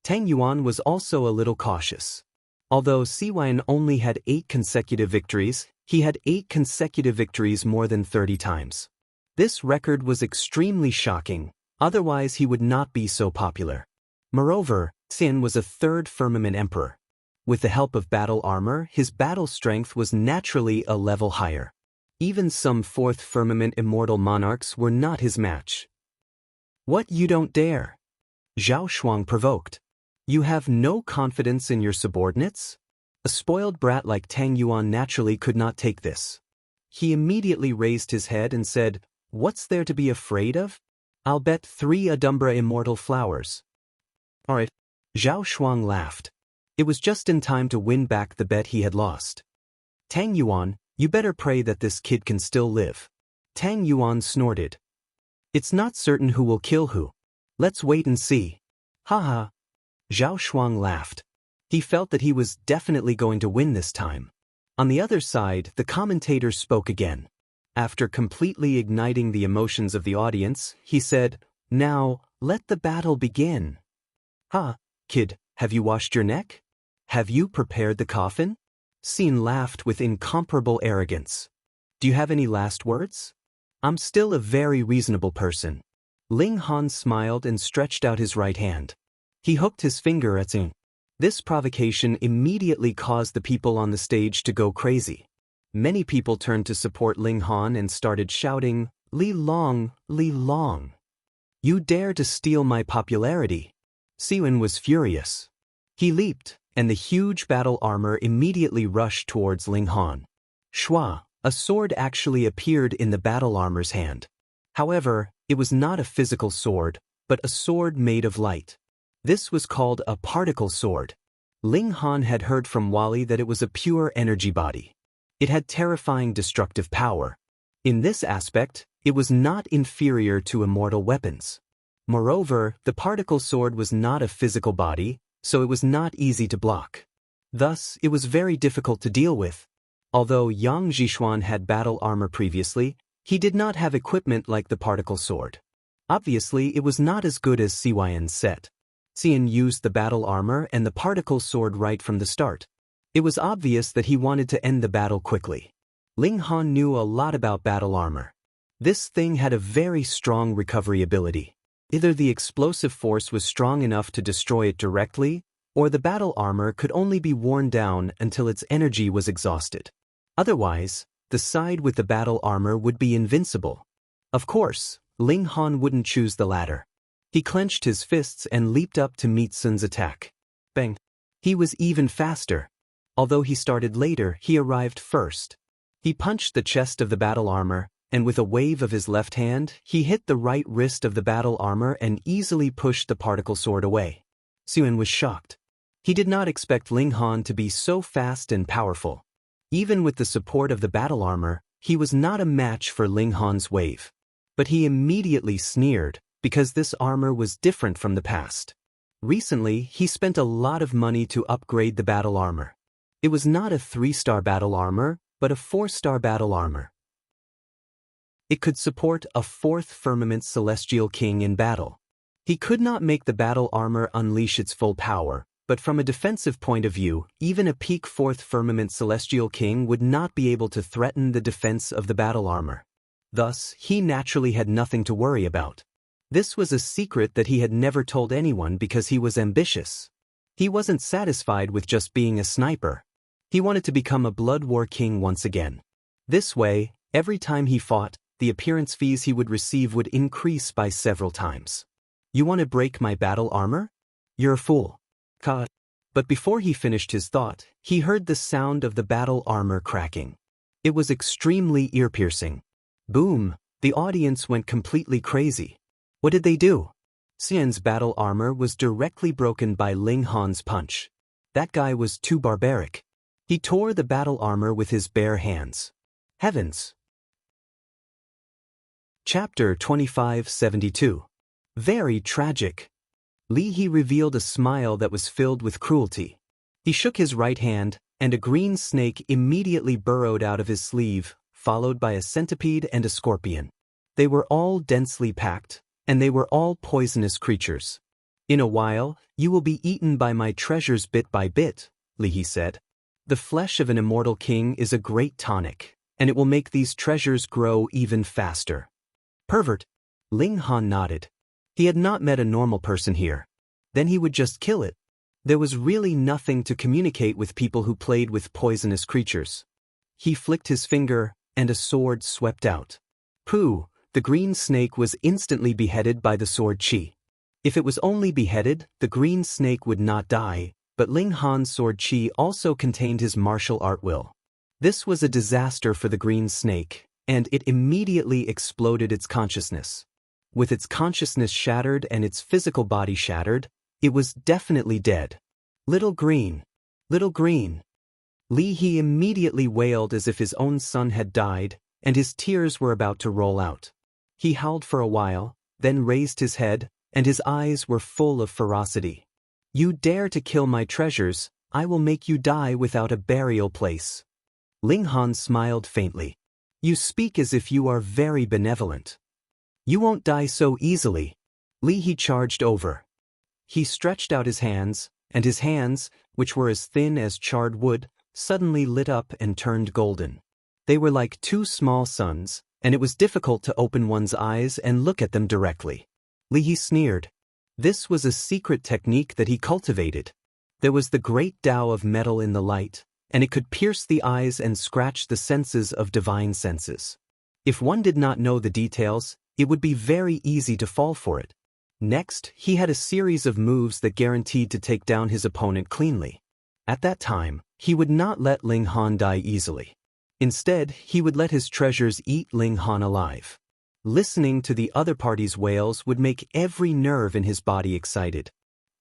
[SPEAKER 1] Tang Yuan was also a little cautious. Although Siwan only had 8 consecutive victories, he had 8 consecutive victories more than 30 times. This record was extremely shocking, otherwise he would not be so popular. Moreover, Xin was a third firmament emperor. With the help of battle armor, his battle strength was naturally a level higher. Even some fourth firmament immortal monarchs were not his match. "What, you don't dare?" Zhao Shuang provoked. "You have no confidence in your subordinates?" A spoiled brat like Tang Yuan naturally could not take this. He immediately raised his head and said, "What's there to be afraid of? I'll bet 3 Adumbra immortal flowers." "Alright." Zhao Shuang laughed. It was just in time to win back the bet he had lost. "Tang Yuan, you better pray that this kid can still live." Tang Yuan snorted. "It's not certain who will kill who. Let's wait and see." "Haha." Zhao Shuang laughed. He felt that he was definitely going to win this time. On the other side, the commentator spoke again. After completely igniting the emotions of the audience, he said, "Now, let the battle begin." Kid, have you washed your neck? Have you prepared the coffin?" Xin laughed with incomparable arrogance. "Do you have any last words?" "I'm still a very reasonable person." Ling Han smiled and stretched out his right hand. He hooked his finger at Xin. This provocation immediately caused the people on the stage to go crazy. Many people turned to support Ling Han and started shouting, "Li Long, Li Long! You dare to steal my popularity!" Siwen was furious. He leaped, and the huge battle armor immediately rushed towards Ling Han. Shua, a sword actually appeared in the battle armor's hand. However, it was not a physical sword, but a sword made of light. This was called a particle sword. Ling Han had heard from Wally that it was a pure energy body. It had terrifying destructive power. In this aspect, it was not inferior to immortal weapons. Moreover, the particle sword was not a physical body, so it was not easy to block. Thus, it was very difficult to deal with. Although Yang Zhishuan had battle armor previously, he did not have equipment like the particle sword. Obviously, it was not as good as Siwan's set. Xian used the battle armor and the particle sword right from the start. It was obvious that he wanted to end the battle quickly. Ling Han knew a lot about battle armor. This thing had a very strong recovery ability. Either the explosive force was strong enough to destroy it directly, or the battle armor could only be worn down until its energy was exhausted. Otherwise, the side with the battle armor would be invincible. Of course, Ling Han wouldn't choose the latter. He clenched his fists and leaped up to meet Sun's attack. Bang! He was even faster. Although he started later, he arrived first. He punched the chest of the battle armor, and with a wave of his left hand, he hit the right wrist of the battle armor and easily pushed the particle sword away. Xuan was shocked. He did not expect Ling Han to be so fast and powerful. Even with the support of the battle armor, he was not a match for Ling Han's wave. But he immediately sneered, because this armor was different from the past. Recently, he spent a lot of money to upgrade the battle armor. It was not a 3-star battle armor, but a 4-star battle armor. It could support a fourth firmament celestial king in battle. He could not make the battle armor unleash its full power, but from a defensive point of view, even a peak fourth firmament celestial king would not be able to threaten the defense of the battle armor. Thus, he naturally had nothing to worry about. This was a secret that he had never told anyone because he was ambitious. He wasn't satisfied with just being a sniper. He wanted to become a blood war king once again. This way, every time he fought, the appearance fees he would receive would increase by several times. You want to break my battle armor? You're a fool. But before he finished his thought, he heard the sound of the battle armor cracking. It was extremely ear-piercing. Boom! The audience went completely crazy. What did they do? Xian's battle armor was directly broken by Ling Han's punch. That guy was too barbaric. He tore the battle armor with his bare hands. Heavens! Chapter 2572. Very tragic. Li He revealed a smile that was filled with cruelty. He shook his right hand, and a green snake immediately burrowed out of his sleeve, followed by a centipede and a scorpion. They were all densely packed, and they were all poisonous creatures. In a while, you will be eaten by my treasures bit by bit, Li He said. The flesh of an immortal king is a great tonic, and it will make these treasures grow even faster. Pervert! Ling Han nodded. He had not met a normal person here. Then he would just kill it. There was really nothing to communicate with people who played with poisonous creatures. He flicked his finger, and a sword swept out. Pooh! The green snake was instantly beheaded by the sword chi. If it was only beheaded, the green snake would not die, but Ling Han's sword chi also contained his martial art will. This was a disaster for the green snake, and it immediately exploded its consciousness. With its consciousness shattered and its physical body shattered, it was definitely dead. Little green. Little green. Li He immediately wailed as if his own son had died, and his tears were about to roll out. He howled for a while, then raised his head, and his eyes were full of ferocity. You dare to kill my treasures, I will make you die without a burial place. Ling Han smiled faintly. You speak as if you are very benevolent. You won't die so easily. Li He charged over. He stretched out his hands, and his hands, which were as thin as charred wood, suddenly lit up and turned golden. They were like two small suns, and it was difficult to open one's eyes and look at them directly. Li He sneered. This was a secret technique that he cultivated. There was the great Tao of metal in the light, and it could pierce the eyes and scratch the senses of divine senses. If one did not know the details, it would be very easy to fall for it. Next, he had a series of moves that guaranteed to take down his opponent cleanly. At that time, he would not let Ling Han die easily. Instead, he would let his treasures eat Ling Han alive. Listening to the other party's wails would make every nerve in his body excited.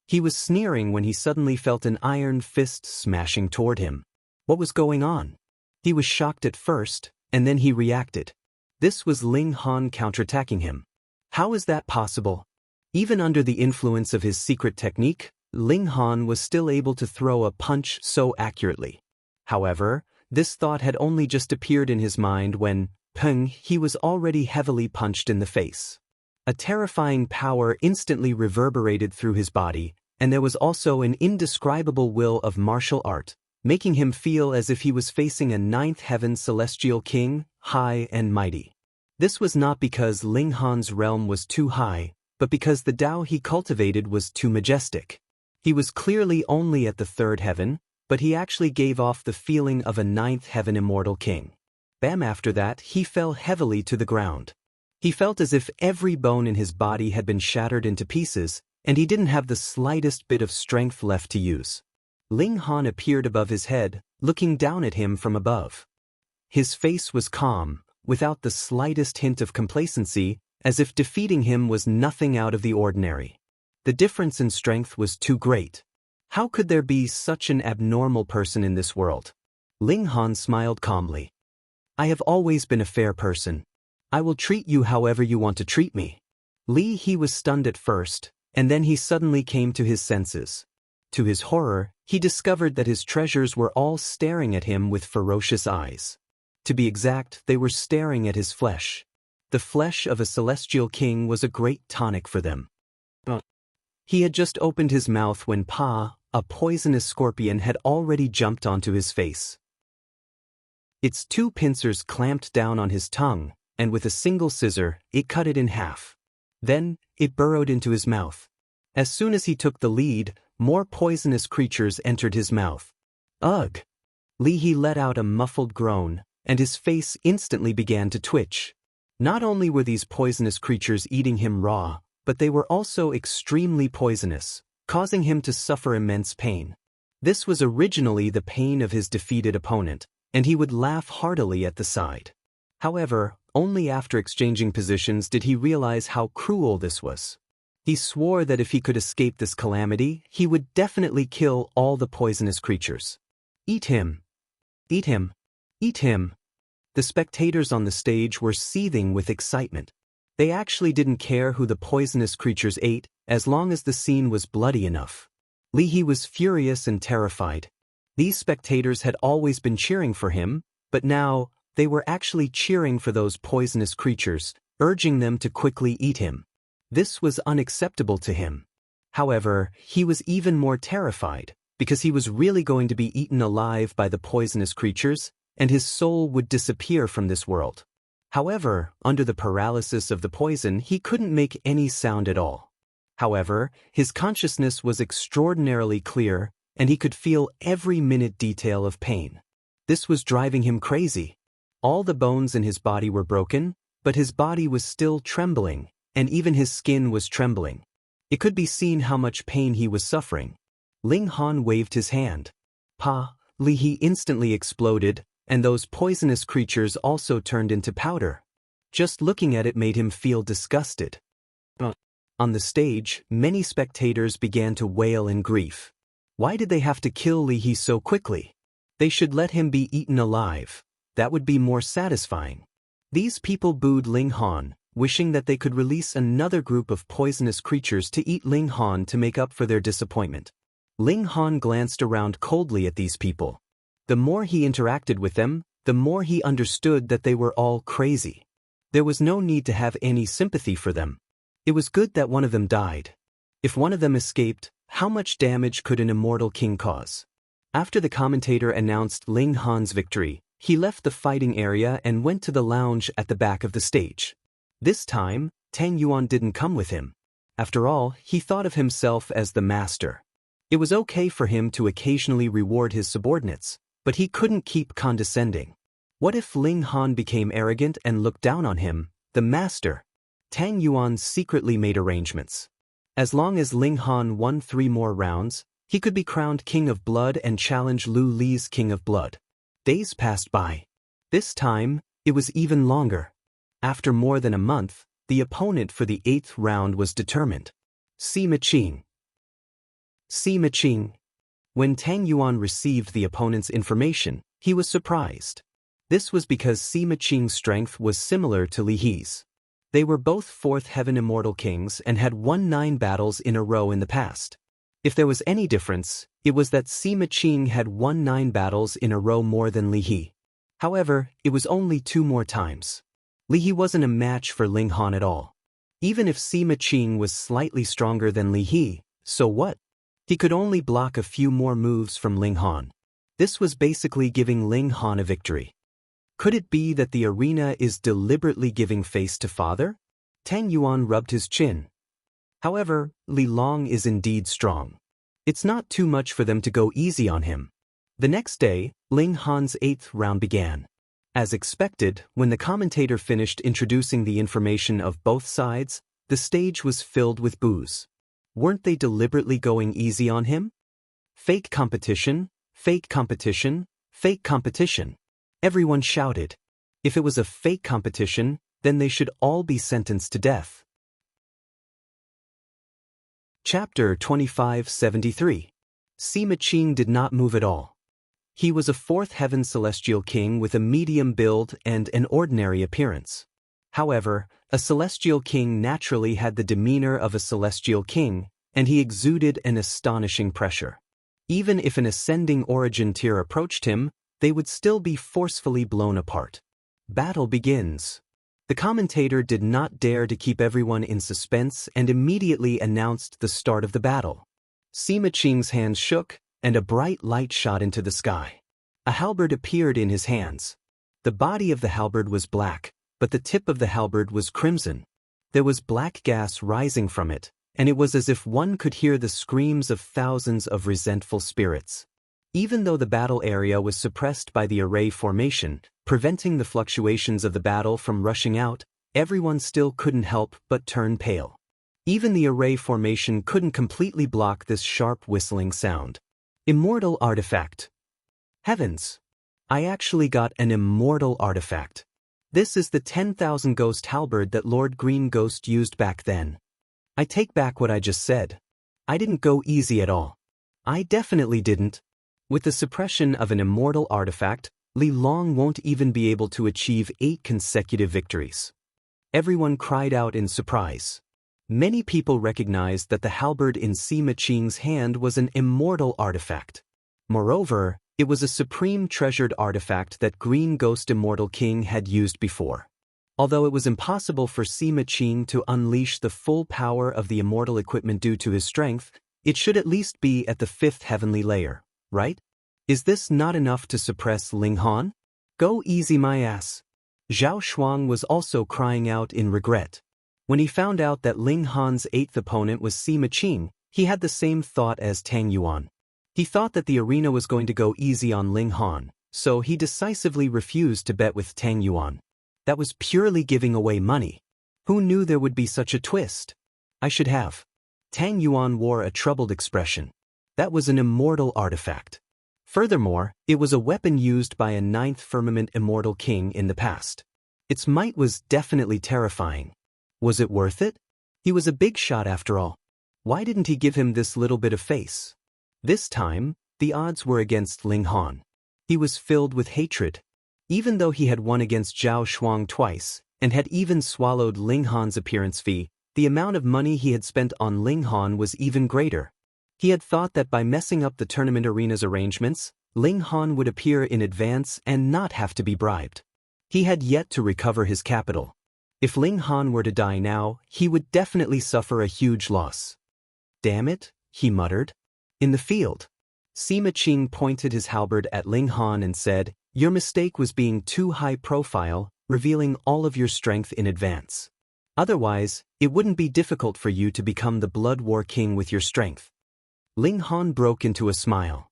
[SPEAKER 1] He was sneering when he suddenly felt an iron fist smashing toward him. What was going on? He was shocked at first, and then he reacted. This was Ling Han counterattacking him. How is that possible? Even under the influence of his secret technique, Ling Han was still able to throw a punch so accurately. However, this thought had only just appeared in his mind when, peng, he was already heavily punched in the face. A terrifying power instantly reverberated through his body, and there was also an indescribable will of martial art, making him feel as if he was facing a ninth heaven celestial king, high and mighty. This was not because Ling Han's realm was too high, but because the Tao he cultivated was too majestic. He was clearly only at the third heaven, but he actually gave off the feeling of a ninth heaven immortal king. Bam! After that, he fell heavily to the ground. He felt as if every bone in his body had been shattered into pieces, and he didn't have the slightest bit of strength left to use. Ling Han appeared above his head, looking down at him from above. His face was calm, without the slightest hint of complacency, as if defeating him was nothing out of the ordinary. The difference in strength was too great. How could there be such an abnormal person in this world? Ling Han smiled calmly. I have always been a fair person. I will treat you however you want to treat me. Li He was stunned at first, and then he suddenly came to his senses. To his horror, he discovered that his treasures were all staring at him with ferocious eyes. To be exact, they were staring at his flesh. The flesh of a celestial king was a great tonic for them. He had just opened his mouth when a poisonous scorpion, had already jumped onto his face. Its two pincers clamped down on his tongue, and with a single scissor, it cut it in half. Then, it burrowed into his mouth. As soon as he took the lead, more poisonous creatures entered his mouth. Ugh! Li let out a muffled groan, and his face instantly began to twitch. Not only were these poisonous creatures eating him raw, but they were also extremely poisonous, causing him to suffer immense pain. This was originally the pain of his defeated opponent, and he would laugh heartily at the sight. However, only after exchanging positions did he realize how cruel this was. He swore that if he could escape this calamity, he would definitely kill all the poisonous creatures. Eat him! Eat him! Eat him! The spectators on the stage were seething with excitement. They actually didn't care who the poisonous creatures ate, as long as the scene was bloody enough. Li was furious and terrified. These spectators had always been cheering for him, but now, they were actually cheering for those poisonous creatures, urging them to quickly eat him. This was unacceptable to him. However, he was even more terrified, because he was really going to be eaten alive by the poisonous creatures, and his soul would disappear from this world. However, under the paralysis of the poison, he couldn't make any sound at all. However, his consciousness was extraordinarily clear, and he could feel every minute detail of pain. This was driving him crazy. All the bones in his body were broken, but his body was still trembling, and even his skin was trembling. It could be seen how much pain he was suffering. Ling Han waved his hand. Li instantly exploded, and those poisonous creatures also turned into powder. Just looking at it made him feel disgusted. On the stage, many spectators began to wail in grief. Why did they have to kill Li so quickly? They should let him be eaten alive. That would be more satisfying. These people booed Ling Han, wishing that they could release another group of poisonous creatures to eat Ling Han to make up for their disappointment. Ling Han glanced around coldly at these people. The more he interacted with them, the more he understood that they were all crazy. There was no need to have any sympathy for them. It was good that one of them died. If one of them escaped, how much damage could an immortal king cause? After the commentator announced Ling Han's victory, he left the fighting area and went to the lounge at the back of the stage. This time, Tang Yuan didn't come with him. After all, he thought of himself as the master. It was okay for him to occasionally reward his subordinates, but he couldn't keep condescending. What if Ling Han became arrogant and looked down on him, the master? Tang Yuan secretly made arrangements. As long as Ling Han won 3 more rounds, he could be crowned King of Blood and challenge Lu Li's King of Blood. Days passed by. This time, it was even longer. After more than a month, the opponent for the 8th round was determined. Sima Qing. Sima Qing. When Tang Yuan received the opponent's information, he was surprised. This was because Sima Qing's strength was similar to Li He's. They were both 4th Heaven Immortal Kings and had won 9 battles in a row in the past. If there was any difference, it was that Sima Qing had won 9 battles in a row more than Li He. However, it was only 2 more times. Li He wasn't a match for Ling Han at all. Even if Sima Qing was slightly stronger than Li He, so what? He could only block a few more moves from Ling Han. This was basically giving Ling Han a victory. Could it be that the arena is deliberately giving face to father? Tang Yuan rubbed his chin. However, Li Long is indeed strong. It's not too much for them to go easy on him. The next day, Ling Han's 8th round began. As expected, when the commentator finished introducing the information of both sides, the stage was filled with boos. Weren't they deliberately going easy on him? Fake competition, fake competition, fake competition. Everyone shouted. If it was a fake competition, then they should all be sentenced to death. Chapter 2573. Sima Qing did not move at all. He was a 4th Heaven Celestial King with a medium build and an ordinary appearance. However, a Celestial King naturally had the demeanor of a Celestial King, and he exuded an astonishing pressure. Even if an ascending origin tier approached him, they would still be forcefully blown apart. Battle begins. The commentator did not dare to keep everyone in suspense and immediately announced the start of the battle. Sima Qing's hands shook, and a bright light shot into the sky. A halberd appeared in his hands. The body of the halberd was black, but the tip of the halberd was crimson. There was black gas rising from it, and it was as if one could hear the screams of thousands of resentful spirits. Even though the battle area was suppressed by the array formation, preventing the fluctuations of the battle from rushing out, everyone still couldn't help but turn pale. Even the array formation couldn't completely block this sharp whistling sound. Immortal artifact. Heavens! I actually got an immortal artifact. This is the 10,000 ghost halberd that Lord Green Ghost used back then. I take back what I just said. I didn't go easy at all. I definitely didn't. With the suppression of an immortal artifact, Li Long won't even be able to achieve 8 consecutive victories. Everyone cried out in surprise. Many people recognized that the halberd in Sima Qing's hand was an immortal artifact. Moreover, it was a supreme treasured artifact that Green Ghost Immortal King had used before. Although it was impossible for Sima Qing to unleash the full power of the immortal equipment due to his strength, it should at least be at the 5th heavenly layer, right? Is this not enough to suppress Ling Han? Go easy my ass. Zhao Shuang was also crying out in regret. When he found out that Ling Han's 8th opponent was Sima Qing, he had the same thought as Tang Yuan. He thought that the arena was going to go easy on Ling Han, so he decisively refused to bet with Tang Yuan. That was purely giving away money. Who knew there would be such a twist? I should have. Tang Yuan wore a troubled expression. That was an immortal artifact. Furthermore, it was a weapon used by a 9th Firmament Immortal King in the past. Its might was definitely terrifying. Was it worth it? He was a big shot after all. Why didn't he give him this little bit of face? This time, the odds were against Ling Han. He was filled with hatred. Even though he had won against Zhao Shuang twice, and had even swallowed Ling Han's appearance fee, the amount of money he had spent on Ling Han was even greater. He had thought that by messing up the tournament arena's arrangements, Ling Han would appear in advance and not have to be bribed. He had yet to recover his capital. If Ling Han were to die now, he would definitely suffer a huge loss. Damn it, he muttered. In the field, Sima Qing pointed his halberd at Ling Han and said, "Your mistake was being too high profile, revealing all of your strength in advance. Otherwise, it wouldn't be difficult for you to become the Blood War King with your strength." Ling Han broke into a smile.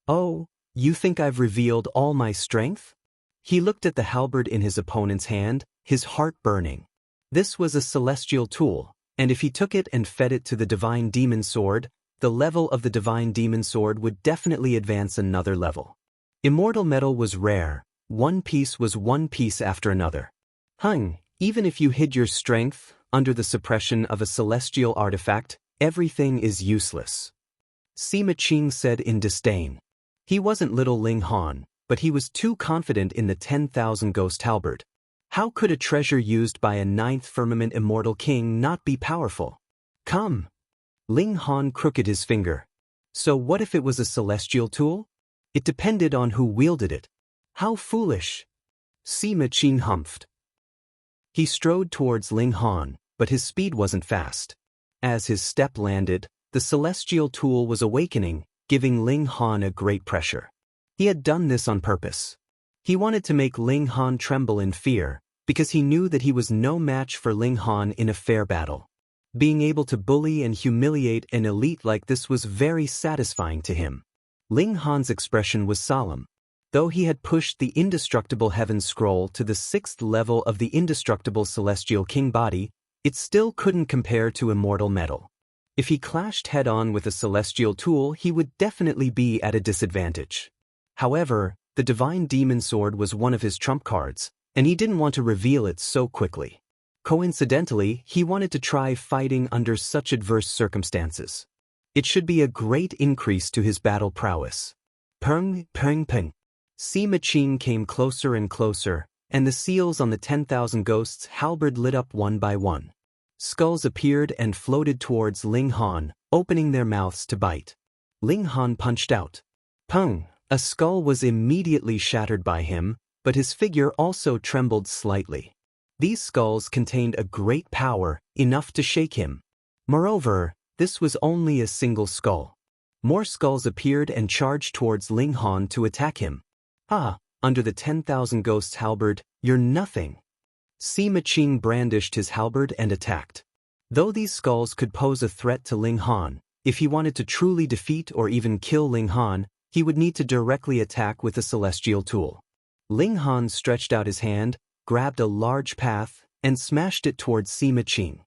[SPEAKER 1] "Oh, you think I've revealed all my strength?" He looked at the halberd in his opponent's hand, his heart burning. This was a celestial tool, and if he took it and fed it to the divine demon sword, the level of the divine demon sword would definitely advance another level. Immortal metal was rare, one piece was one piece after another. Even if you hid your strength under the suppression of a celestial artifact, everything is useless. Sima Qing said in disdain. He wasn't little Ling Han, but he was too confident in the 10,000 ghost halberd. How could a treasure used by a 9th Firmament Immortal King not be powerful? Come. Ling Han crooked his finger. So what if it was a celestial tool? It depended on who wielded it. How foolish. Sima Qing humphed. He strode towards Ling Han, but his speed wasn't fast. As his step landed, the celestial tool was awakening, giving Ling Han a great pressure. He had done this on purpose. He wanted to make Ling Han tremble in fear, because he knew that he was no match for Ling Han in a fair battle. Being able to bully and humiliate an elite like this was very satisfying to him. Ling Han's expression was solemn. Though he had pushed the indestructible heaven scroll to the 6th level of the indestructible celestial king body, it still couldn't compare to immortal metal. If he clashed head-on with a celestial tool, he would definitely be at a disadvantage. However, the divine demon sword was one of his trump cards, and he didn't want to reveal it so quickly. Coincidentally, he wanted to try fighting under such adverse circumstances. It should be a great increase to his battle prowess. Peng, peng, peng. Sima Qing came closer and closer, and the seals on the 10,000 ghosts halberd lit up one by one. Skulls appeared and floated towards Ling Han, opening their mouths to bite. Ling Han punched out. Peng! A skull was immediately shattered by him, but his figure also trembled slightly. These skulls contained a great power, enough to shake him. Moreover, this was only a single skull. More skulls appeared and charged towards Ling Han to attack him. Ah, under the 10,000 ghosts halberd, you're nothing. Sima Qing brandished his halberd and attacked. Though these skulls could pose a threat to Ling Han, if he wanted to truly defeat or even kill Ling Han, he would need to directly attack with a celestial tool. Ling Han stretched out his hand, grabbed a large path, and smashed it towards Sima Qing.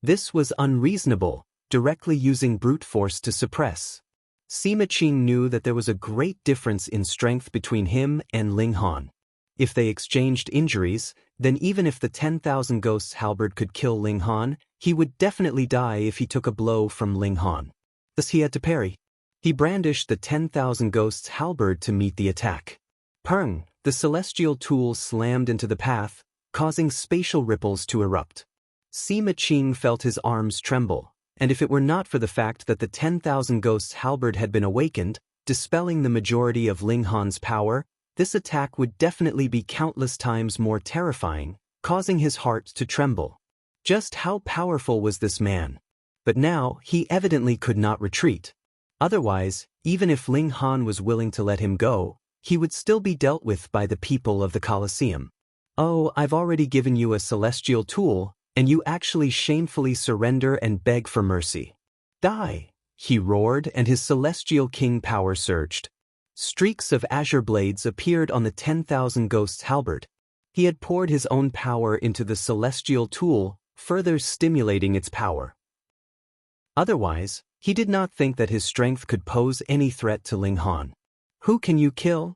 [SPEAKER 1] This was unreasonable, directly using brute force to suppress. Sima Qing knew that there was a great difference in strength between him and Ling Han. If they exchanged injuries, then even if the 10,000 ghosts halberd could kill Ling Han, he would definitely die if he took a blow from Ling Han. Thus he had to parry. He brandished the 10,000 ghosts halberd to meet the attack. Peng! The celestial tool slammed into the path, causing spatial ripples to erupt. Sima Qing felt his arms tremble, and if it were not for the fact that the 10,000 ghosts halberd had been awakened, dispelling the majority of Ling Han's power, this attack would definitely be countless times more terrifying, causing his heart to tremble. Just how powerful was this man? But now, he evidently could not retreat. Otherwise, even if Ling Han was willing to let him go, he would still be dealt with by the people of the Colosseum. Oh, I've already given you a celestial tool, and you actually shamefully surrender and beg for mercy. Die! He roared, and his celestial king power surged. Streaks of azure blades appeared on the 10,000 ghosts halberd. He had poured his own power into the celestial tool, further stimulating its power. Otherwise, he did not think that his strength could pose any threat to Ling Han. Who can you kill?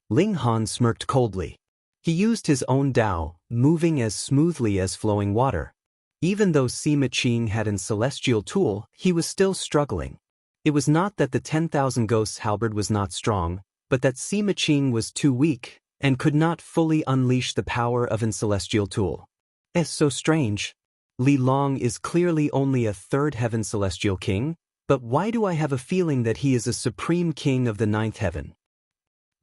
[SPEAKER 1] Ling Han smirked coldly. He used his own Dao, moving as smoothly as flowing water. Even though Sima Qing had a celestial tool, he was still struggling. It was not that the 10,000 ghosts halberd was not strong, but that Sima Qing was too weak, and could not fully unleash the power of an celestial tool. It's so strange. Li Long is clearly only a third heaven celestial king, but why do I have a feeling that he is a supreme king of the ninth heaven?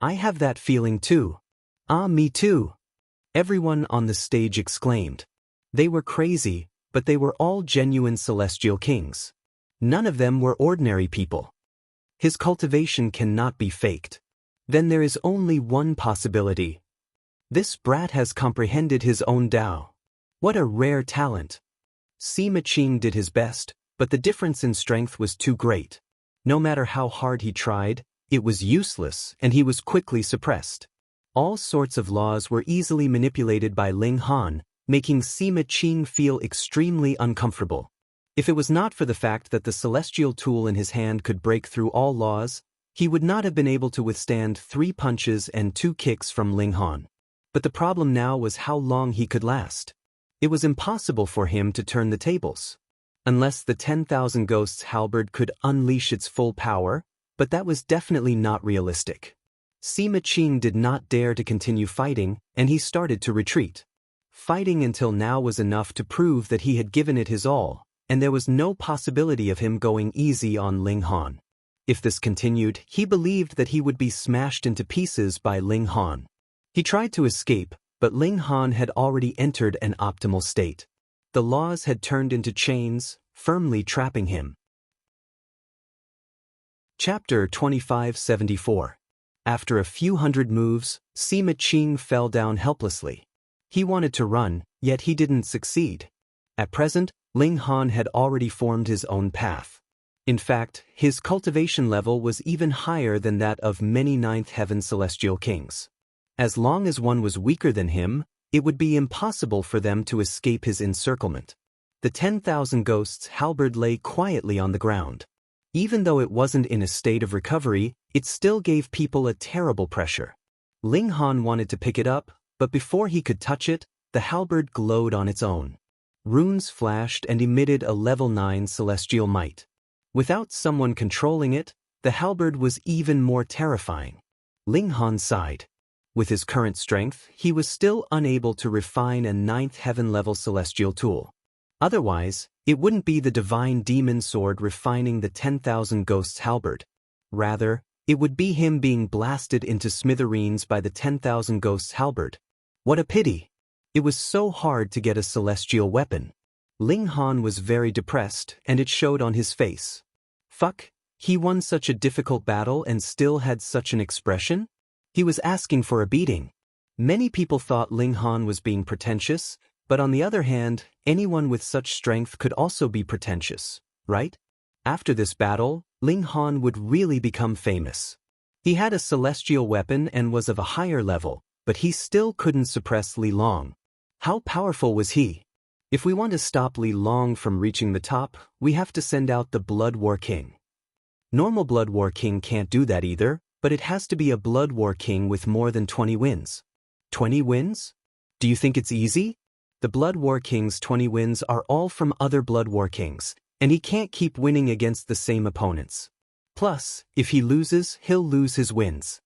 [SPEAKER 1] I have that feeling too. Ah, me too. Everyone on the stage exclaimed. They were crazy, but they were all genuine celestial kings. None of them were ordinary people. His cultivation cannot be faked. Then there is only one possibility. This brat has comprehended his own Tao. What a rare talent. Sima Qing did his best, but the difference in strength was too great. No matter how hard he tried, it was useless and he was quickly suppressed. All sorts of laws were easily manipulated by Ling Han, making Sima Qing feel extremely uncomfortable. If it was not for the fact that the celestial tool in his hand could break through all laws, he would not have been able to withstand 3 punches and 2 kicks from Ling Han. But the problem now was how long he could last. It was impossible for him to turn the tables. Unless the 10,000 ghosts halberd could unleash its full power, but that was definitely not realistic. Sima Qing did not dare to continue fighting, and he started to retreat. Fighting until now was enough to prove that he had given it his all, and there was no possibility of him going easy on Ling Han. If this continued, he believed that he would be smashed into pieces by Ling Han. He tried to escape, but Ling Han had already entered an optimal state. The laws had turned into chains, firmly trapping him. Chapter 2574. After a few hundred moves, Sima Qing fell down helplessly. He wanted to run, yet he didn't succeed. At present, Ling Han had already formed his own path. In fact, his cultivation level was even higher than that of many ninth heaven celestial kings. As long as one was weaker than him, it would be impossible for them to escape his encirclement. The 10,000 ghosts halberd lay quietly on the ground. Even though it wasn't in a state of recovery, it still gave people a terrible pressure. Ling Han wanted to pick it up, but before he could touch it, the halberd glowed on its own. Runes flashed and emitted a level 9 celestial might. Without someone controlling it, the halberd was even more terrifying. Ling Han sighed. With his current strength, he was still unable to refine a 9th heaven level celestial tool. Otherwise, it wouldn't be the divine demon sword refining the 10,000 ghosts halberd. Rather, it would be him being blasted into smithereens by the 10,000 ghosts halberd. What a pity! It was so hard to get a celestial weapon. Ling Han was very depressed, and it showed on his face. Fuck, he won such a difficult battle and still had such an expression? He was asking for a beating. Many people thought Ling Han was being pretentious, but on the other hand, anyone with such strength could also be pretentious, right? After this battle, Ling Han would really become famous. He had a celestial weapon and was of a higher level, but he still couldn't suppress Li Long. How powerful was he? If we want to stop Li Long from reaching the top, we have to send out the Blood War King. Normal Blood War King can't do that either, but it has to be a Blood War King with more than 20 wins. 20 wins? Do you think it's easy? The Blood War King's 20 wins are all from other Blood War Kings, and he can't keep winning against the same opponents. Plus, if he loses, he'll lose his wins.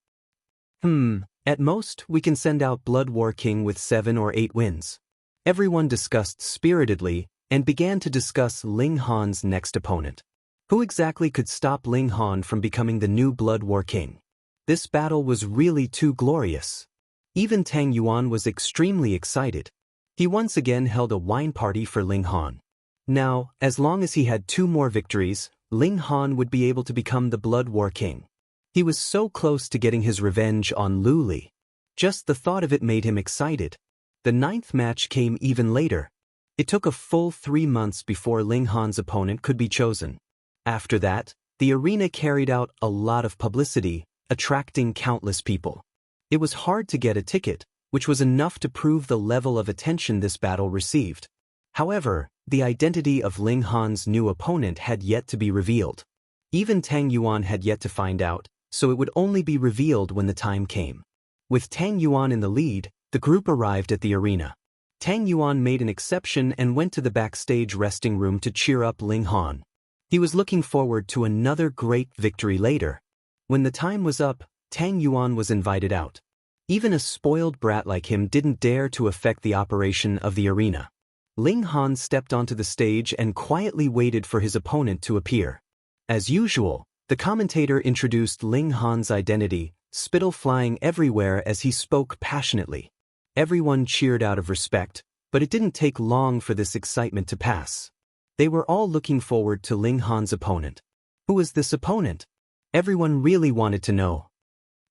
[SPEAKER 1] At most, we can send out Blood War King with 7 or 8 wins. Everyone discussed spiritedly and began to discuss Ling Han's next opponent. Who exactly could stop Ling Han from becoming the new Blood War King? This battle was really too glorious. Even Tang Yuan was extremely excited. He once again held a wine party for Ling Han. Now, as long as he had 2 more victories, Ling Han would be able to become the Blood War King. He was so close to getting his revenge on Lu Li. Just the thought of it made him excited. The 9th match came even later. It took a full 3 months before Ling Han's opponent could be chosen. After that, the arena carried out a lot of publicity, attracting countless people. It was hard to get a ticket, which was enough to prove the level of attention this battle received. However, the identity of Ling Han's new opponent had yet to be revealed. Even Tang Yuan had yet to find out, so it would only be revealed when the time came. With Tang Yuan in the lead, the group arrived at the arena. Tang Yuan made an exception and went to the backstage resting room to cheer up Ling Han. He was looking forward to another great victory later. When the time was up, Tang Yuan was invited out. Even a spoiled brat like him didn't dare to affect the operation of the arena. Ling Han stepped onto the stage and quietly waited for his opponent to appear. As usual, the commentator introduced Ling Han's identity, spittle flying everywhere as he spoke passionately. Everyone cheered out of respect, but it didn't take long for this excitement to pass. They were all looking forward to Ling Han's opponent. Who was this opponent? Everyone really wanted to know.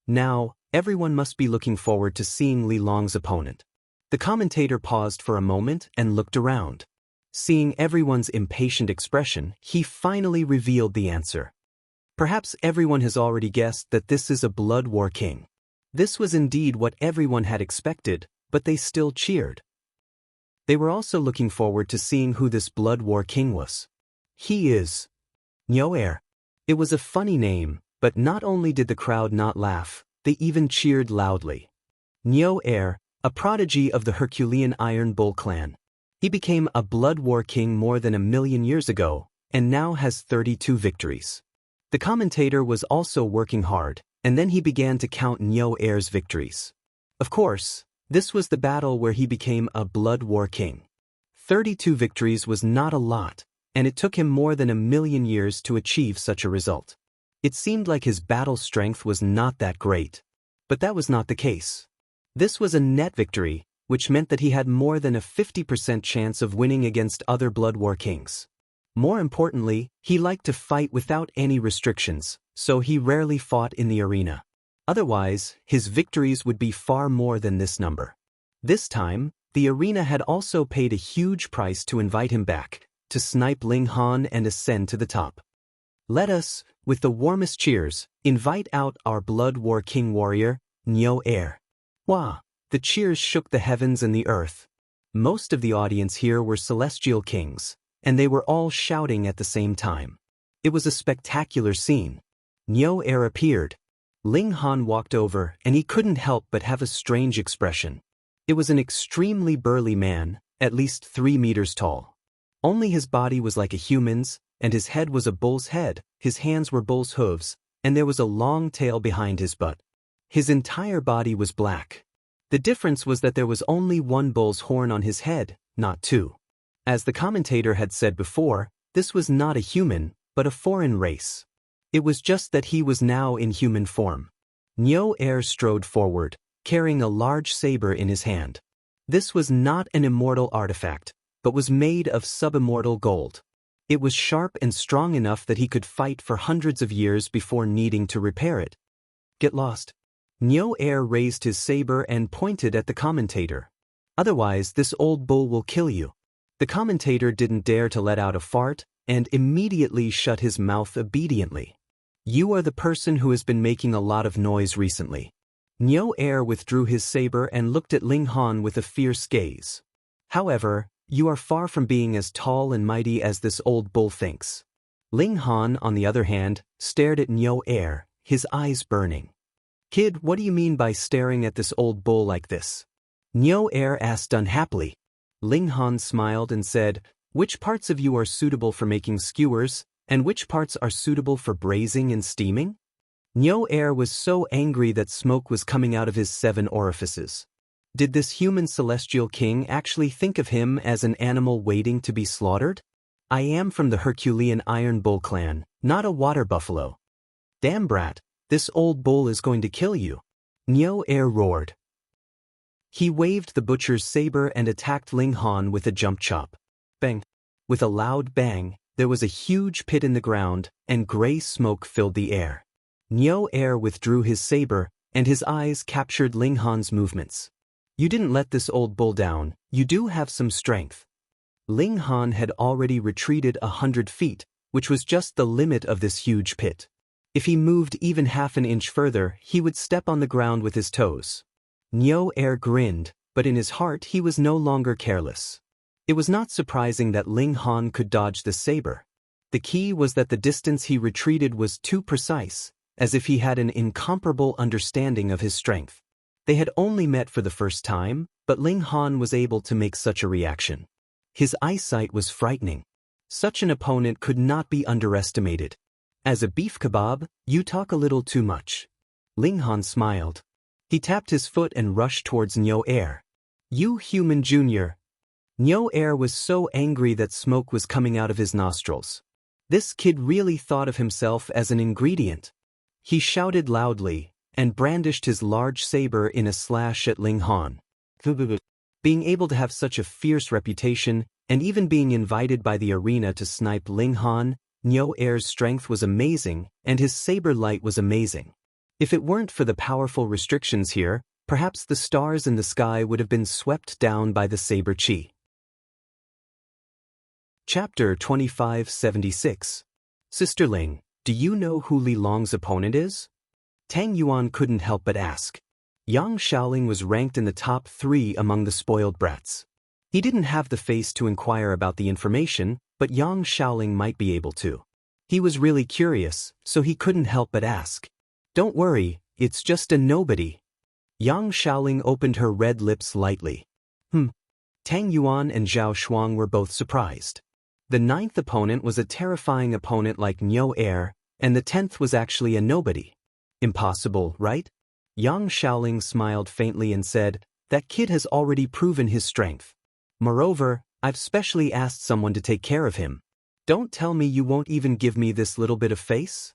[SPEAKER 1] Now, everyone must be looking forward to seeing Li Long's opponent. The commentator paused for a moment and looked around. Seeing everyone's impatient expression, he finally revealed the answer. Perhaps everyone has already guessed that this is a Blood War King. This was indeed what everyone had expected, but they still cheered. They were also looking forward to seeing who this Blood War King was. He is Nyoer. It was a funny name, but not only did the crowd not laugh, they even cheered loudly. Nyoer, a prodigy of the Herculean Iron Bull clan. He became a Blood War King more than 1,000,000 years ago, and now has 32 victories. The commentator was also working hard, and then he began to count Nyoer's victories. Of course, this was the battle where he became a Blood War King. 32 victories was not a lot, and it took him more than 1,000,000 years to achieve such a result. It seemed like his battle strength was not that great. But that was not the case. This was a net victory, which meant that he had more than a 50% chance of winning against other Blood War Kings. More importantly, he liked to fight without any restrictions, so he rarely fought in the arena. Otherwise, his victories would be far more than this number. This time, the arena had also paid a huge price to invite him back, to snipe Ling Han and ascend to the top. Let us, with the warmest cheers, invite out our Blood War King warrior, Nyoer. Wah! The cheers shook the heavens and the earth. Most of the audience here were celestial kings, and they were all shouting at the same time. It was a spectacular scene. Nyoer appeared. Ling Han walked over, and he couldn't help but have a strange expression. It was an extremely burly man, at least 3 meters tall. Only his body was like a human's, and his head was a bull's head, his hands were bull's hooves, and there was a long tail behind his butt. His entire body was black. The difference was that there was only 1 bull's horn on his head, not 2. As the commentator had said before, this was not a human, but a foreign race. It was just that he was now in human form. Nyoer strode forward, carrying a large saber in his hand. This was not an immortal artifact, but was made of subimmortal gold. It was sharp and strong enough that he could fight for hundreds of years before needing to repair it. Get lost. Nyo Air raised his saber and pointed at the commentator. Otherwise, this old bull will kill you. The commentator didn't dare to let out a fart, and immediately shut his mouth obediently. You are the person who has been making a lot of noise recently. Nyo Air withdrew his saber and looked at Ling Han with a fierce gaze. However, you are far from being as tall and mighty as this old bull thinks. Ling Han, on the other hand, stared at Nyo Air, his eyes burning. Kid, what do you mean by staring at this old bull like this? Nyo Air asked unhappily. Ling Han smiled and said, which parts of you are suitable for making skewers, and which parts are suitable for braising and steaming? Nyo Air was so angry that smoke was coming out of his 7 orifices. Did this human celestial king actually think of him as an animal waiting to be slaughtered? I am from the Herculean Iron Bull clan, not a water buffalo. Damn brat, this old bull is going to kill you. Nyo Air roared. He waved the butcher's saber and attacked Ling Han with a jump chop. Bang! With a loud bang, there was a huge pit in the ground, and gray smoke filled the air. Nyo Air withdrew his saber, and his eyes captured Ling Han's movements. You didn't let this old bull down, you do have some strength. Ling Han had already retreated 100 feet, which was just the limit of this huge pit. If he moved even half an inch further, he would step on the ground with his toes. Nyo Air grinned, but in his heart he was no longer careless. It was not surprising that Ling Han could dodge the saber. The key was that the distance he retreated was too precise, as if he had an incomparable understanding of his strength. They had only met for the first time, but Ling Han was able to make such a reaction. His eyesight was frightening. Such an opponent could not be underestimated. As a beef kebab, you talk a little too much. Ling Han smiled. He tapped his foot and rushed towards Nyo Air. You human junior. Nyo Air was so angry that smoke was coming out of his nostrils. This kid really thought of himself as an ingredient. He shouted loudly, and brandished his large saber in a slash at Ling Han. Being able to have such a fierce reputation, and even being invited by the arena to snipe Ling Han, Nyo Air's strength was amazing, and his saber light was amazing. If it weren't for the powerful restrictions here, perhaps the stars in the sky would have been swept down by the saber chi. Chapter 2576. Sisterling, do you know who Li Long's opponent is? Tang Yuan couldn't help but ask. Yang Shaoling was ranked in the top 3 among the spoiled brats. He didn't have the face to inquire about the information, but Yang Shaoling might be able to. He was really curious, so he couldn't help but ask. Don't worry, it's just a nobody. Yang Shaoling opened her red lips lightly. Tang Yuan and Zhao Shuang were both surprised. The 9th opponent was a terrifying opponent like Nyo Air, and the 10th was actually a nobody. Impossible, right? Yang Shaoling smiled faintly and said, that kid has already proven his strength. Moreover, I've specially asked someone to take care of him. Don't tell me you won't even give me this little bit of face?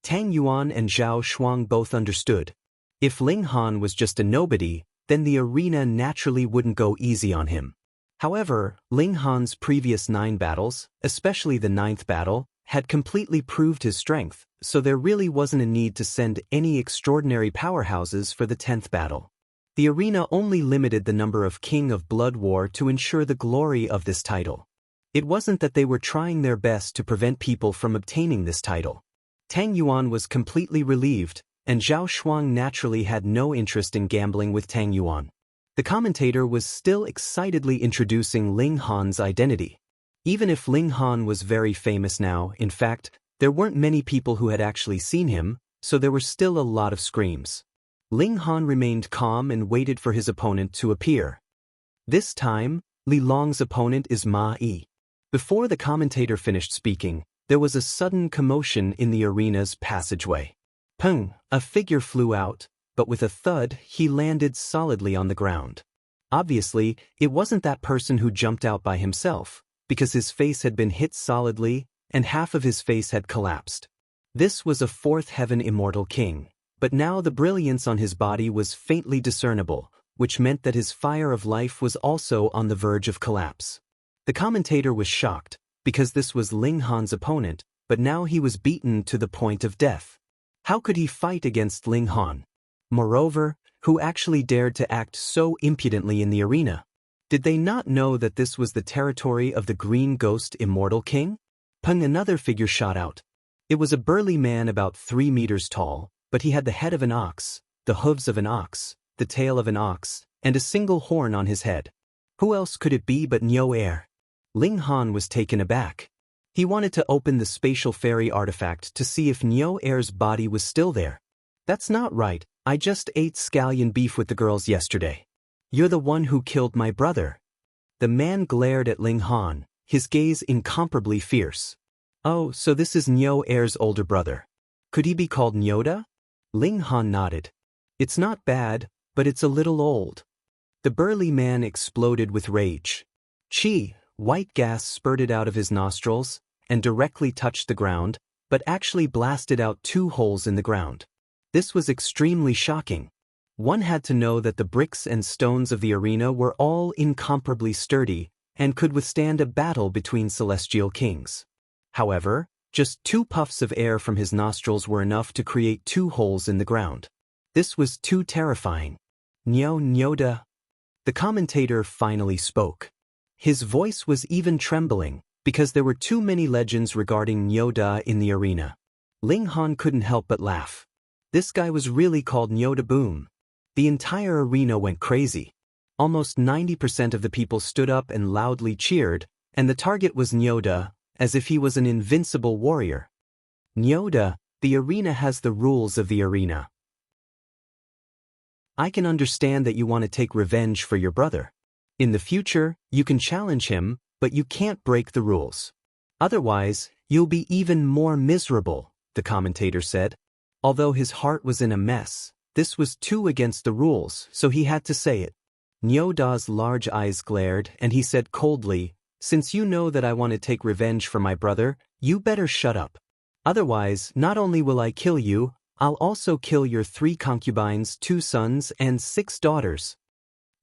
[SPEAKER 1] Tang Yuan and Zhao Shuang both understood. If Ling Han was just a nobody, then the arena naturally wouldn't go easy on him. However, Ling Han's previous 9 battles, especially the 9th battle, had completely proved his strength, so there really wasn't a need to send any extraordinary powerhouses for the 10th battle. The arena only limited the number of King of Blood War to ensure the glory of this title. It wasn't that they were trying their best to prevent people from obtaining this title. Tang Yuan was completely relieved, and Zhao Shuang naturally had no interest in gambling with Tang Yuan. The commentator was still excitedly introducing Ling Han's identity. Even if Ling Han was very famous now, in fact, there weren't many people who had actually seen him, so there were still a lot of screams. Ling Han remained calm and waited for his opponent to appear. This time, Li Long's opponent is Ma Yi. Before the commentator finished speaking, there was a sudden commotion in the arena's passageway. Pung! A figure flew out, but with a thud, he landed solidly on the ground. Obviously, it wasn't that person who jumped out by himself, because his face had been hit solidly, and half of his face had collapsed. This was a 4th heaven immortal king, but now the brilliance on his body was faintly discernible, which meant that his fire of life was also on the verge of collapse. The commentator was shocked, because this was Ling Han's opponent, but now he was beaten to the point of death. How could he fight against Ling Han? Moreover, who actually dared to act so impudently in the arena? Did they not know that this was the territory of the Green Ghost Immortal King? Pung, another figure shot out. It was a burly man about 3 meters tall, but he had the head of an ox, the hooves of an ox, the tail of an ox, and a single horn on his head. Who else could it be but Nyo Air? Ling Han was taken aback. He wanted to open the spatial fairy artifact to see if Nyo Air's body was still there. That's not right, I just ate scallion beef with the girls yesterday. You're the one who killed my brother. The man glared at Ling Han, his gaze incomparably fierce. Oh, so this is Nyo Air's older brother. Could he be called Nyoda? Ling Han nodded. It's not bad, but it's a little old. The burly man exploded with rage. Chi, white gas spurted out of his nostrils, and directly touched the ground, but actually blasted out 2 holes in the ground. This was extremely shocking. One had to know that the bricks and stones of the arena were all incomparably sturdy, and could withstand a battle between celestial kings. However, just 2 puffs of air from his nostrils were enough to create 2 holes in the ground. This was too terrifying. Nyoda. The commentator finally spoke. His voice was even trembling, because there were too many legends regarding Nyoda in the arena. Ling Han couldn't help but laugh. This guy was really called Nyoda Boom. The entire arena went crazy. Almost 90% of the people stood up and loudly cheered, and the target was Nyoda, as if he was an invincible warrior. Nyoda, the arena has the rules of the arena. I can understand that you want to take revenge for your brother. In the future, you can challenge him, but you can't break the rules. Otherwise, you'll be even more miserable, the commentator said. Although his heart was in a mess, this was too against the rules, so he had to say it. Nyoda's large eyes glared, and he said coldly, Since you know that I want to take revenge for my brother, you better shut up. Otherwise, not only will I kill you, I'll also kill your 3 concubines, 2 sons, and 6 daughters.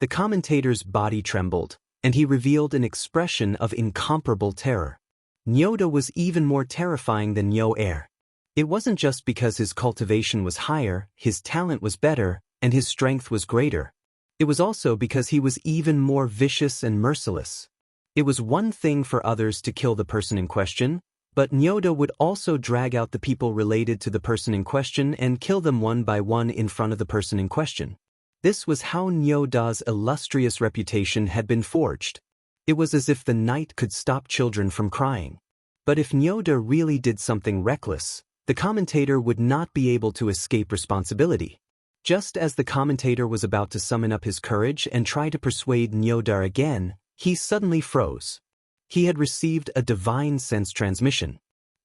[SPEAKER 1] The commentator's body trembled, and he revealed an expression of incomparable terror. Nyoda was even more terrifying than Nyo Air. It wasn't just because his cultivation was higher, his talent was better, and his strength was greater. It was also because he was even more vicious and merciless. It was one thing for others to kill the person in question, but Nyoda would also drag out the people related to the person in question and kill them one by one in front of the person in question. This was how Nyoda's illustrious reputation had been forged. It was as if the night could stop children from crying. But if Nyoda really did something reckless, the commentator would not be able to escape responsibility. Just as the commentator was about to summon up his courage and try to persuade Nyoda again, he suddenly froze. He had received a divine sense transmission.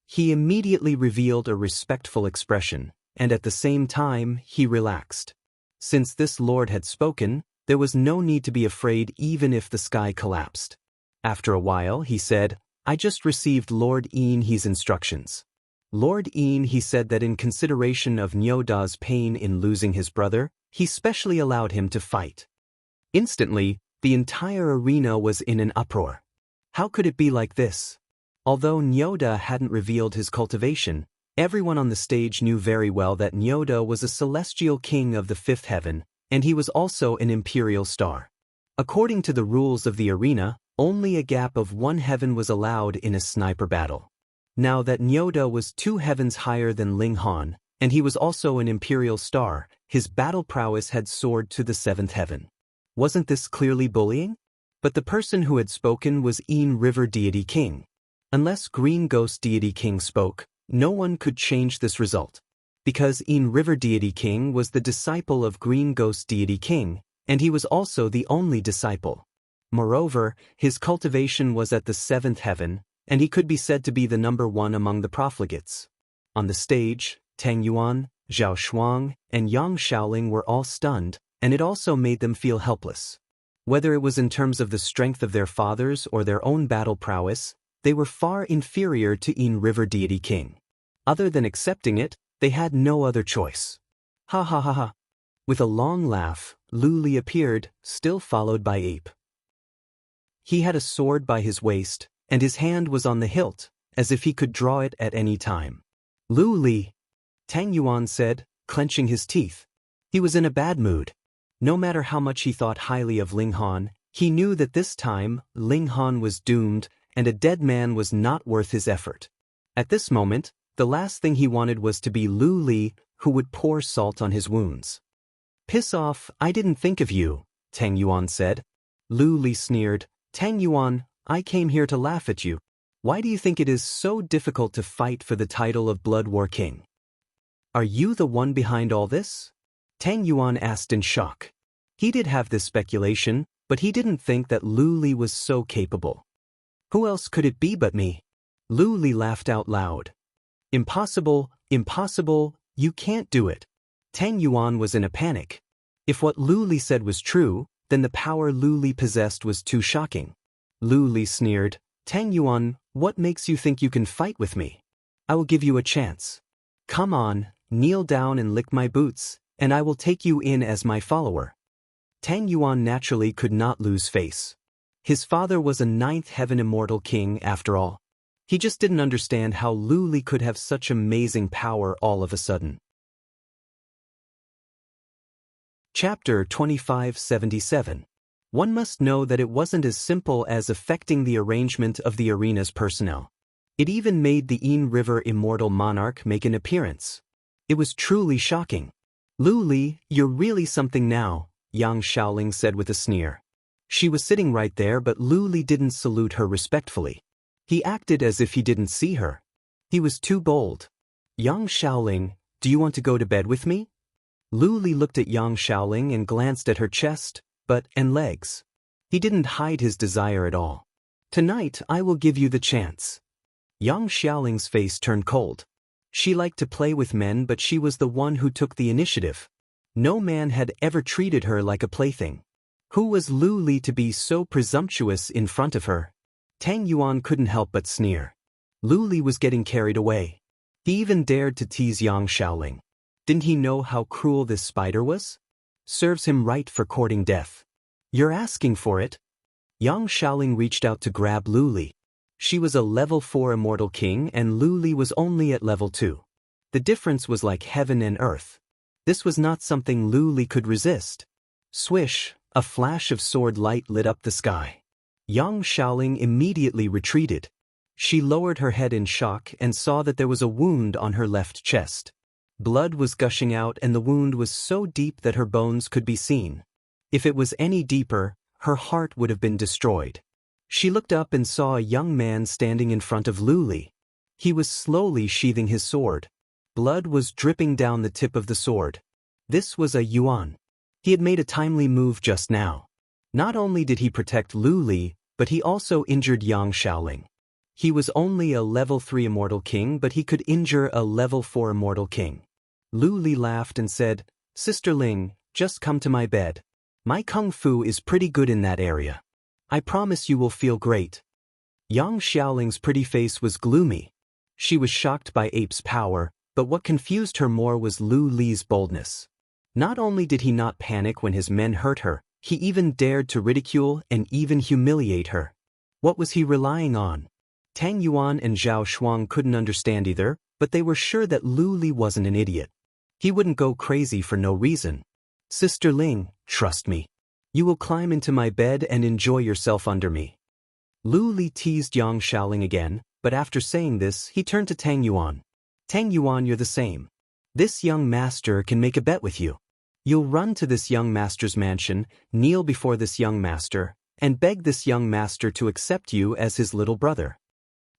[SPEAKER 1] He immediately revealed a respectful expression, and at the same time, he relaxed. Since this lord had spoken, there was no need to be afraid even if the sky collapsed. After a while, he said, I just received Lord Enhe's instructions. Lord Enhe said that in consideration of Nyoda's pain in losing his brother, he specially allowed him to fight. Instantly, the entire arena was in an uproar. How could it be like this? Although Nyoda hadn't revealed his cultivation, everyone on the stage knew very well that Nyoda was a celestial king of the 5th heaven, and he was also an imperial star. According to the rules of the arena, only a gap of 1 heaven was allowed in a sniper battle. Now that Nyoda was 2 heavens higher than Ling Han, and he was also an imperial star, his battle prowess had soared to the 7th heaven. Wasn't this clearly bullying? But the person who had spoken was En River Deity King. Unless Green Ghost Deity King spoke, no one could change this result. Because En River Deity King was the disciple of Green Ghost Deity King, and he was also the only disciple. Moreover, his cultivation was at the 7th heaven, and he could be said to be the number 1 among the profligates. On the stage, Tang Yuan, Zhao Shuang, and Yang Shaoling were all stunned, and it also made them feel helpless. Whether it was in terms of the strength of their fathers or their own battle prowess, they were far inferior to En River Deity King. Other than accepting it, they had no other choice. Ha ha ha ha. With a long laugh, Lu Li appeared, still followed by Ape. He had a sword by his waist, and his hand was on the hilt, as if he could draw it at any time. Lu Li, Tang Yuan said, clenching his teeth. He was in a bad mood. No matter how much he thought highly of Ling Han, he knew that this time, Ling Han was doomed, and a dead man was not worth his effort. At this moment, the last thing he wanted was to be Lu Li, who would pour salt on his wounds. Piss off, I didn't think of you, Tang Yuan said. Lu Li sneered, Tang Yuan, I came here to laugh at you. Why do you think it is so difficult to fight for the title of Blood War King? Are you the one behind all this? Tang Yuan asked in shock. He did have this speculation, but he didn't think that Lu Li was so capable. Who else could it be but me? Lu Li laughed out loud. Impossible, impossible, you can't do it. Tang Yuan was in a panic. If what Lu Li said was true, then the power Lu Li possessed was too shocking. Lu Li sneered, Tang Yuan, what makes you think you can fight with me? I will give you a chance. Come on, kneel down and lick my boots, and I will take you in as my follower. Tang Yuan naturally could not lose face. His father was a ninth heaven immortal king after all. He just didn't understand how Lu Li could have such amazing power all of a sudden. Chapter 2577. One must know that it wasn't as simple as affecting the arrangement of the arena's personnel. It even made the Yin River immortal monarch make an appearance. It was truly shocking. Lu Li, you're really something now, Yang Shaoling said with a sneer. She was sitting right there, but Lu Li didn't salute her respectfully. He acted as if he didn't see her. He was too bold. Yang Shaoling, do you want to go to bed with me? Lu Li looked at Yang Shaoling and glanced at her chest, butt, and legs. He didn't hide his desire at all. Tonight I will give you the chance. Yang Shaoling's face turned cold. She liked to play with men, but she was the one who took the initiative. No man had ever treated her like a plaything. Who was Lu Li to be so presumptuous in front of her? Tang Yuan couldn't help but sneer. Lu Li was getting carried away. He even dared to tease Yang Shaoling. Didn't he know how cruel this spider was? Serves him right for courting death. You're asking for it? Yang Shaoling reached out to grab Lu Li. She was a level 4 immortal king and Lu Li was only at level 2. The difference was like heaven and earth. This was not something Lu Li could resist. Swish, a flash of sword light lit up the sky. Yang Shaoling immediately retreated. She lowered her head in shock and saw that there was a wound on her left chest. Blood was gushing out and the wound was so deep that her bones could be seen. If it was any deeper, her heart would have been destroyed. She looked up and saw a young man standing in front of Lu Li. He was slowly sheathing his sword. Blood was dripping down the tip of the sword. This was a Yuan. He had made a timely move just now. Not only did he protect Lu Li, but he also injured Yang Shaoling. He was only a level 3 immortal king, but he could injure a level 4 immortal king. Lu Li laughed and said, Sister Ling, just come to my bed. My kung fu is pretty good in that area. I promise you will feel great. Yang Shaoling's pretty face was gloomy. She was shocked by Ape's power, but what confused her more was Lu Li's boldness. Not only did he not panic when his men hurt her, he even dared to ridicule and even humiliate her. What was he relying on? Tang Yuan and Zhao Shuang couldn't understand either, but they were sure that Lu Li wasn't an idiot. He wouldn't go crazy for no reason. Sister Ling, trust me. You will climb into my bed and enjoy yourself under me. Lu Li teased Yang Shaoling again, but after saying this, he turned to Tang Yuan. Tang Yuan, you're the same. This young master can make a bet with you. You'll run to this young master's mansion, kneel before this young master, and beg this young master to accept you as his little brother.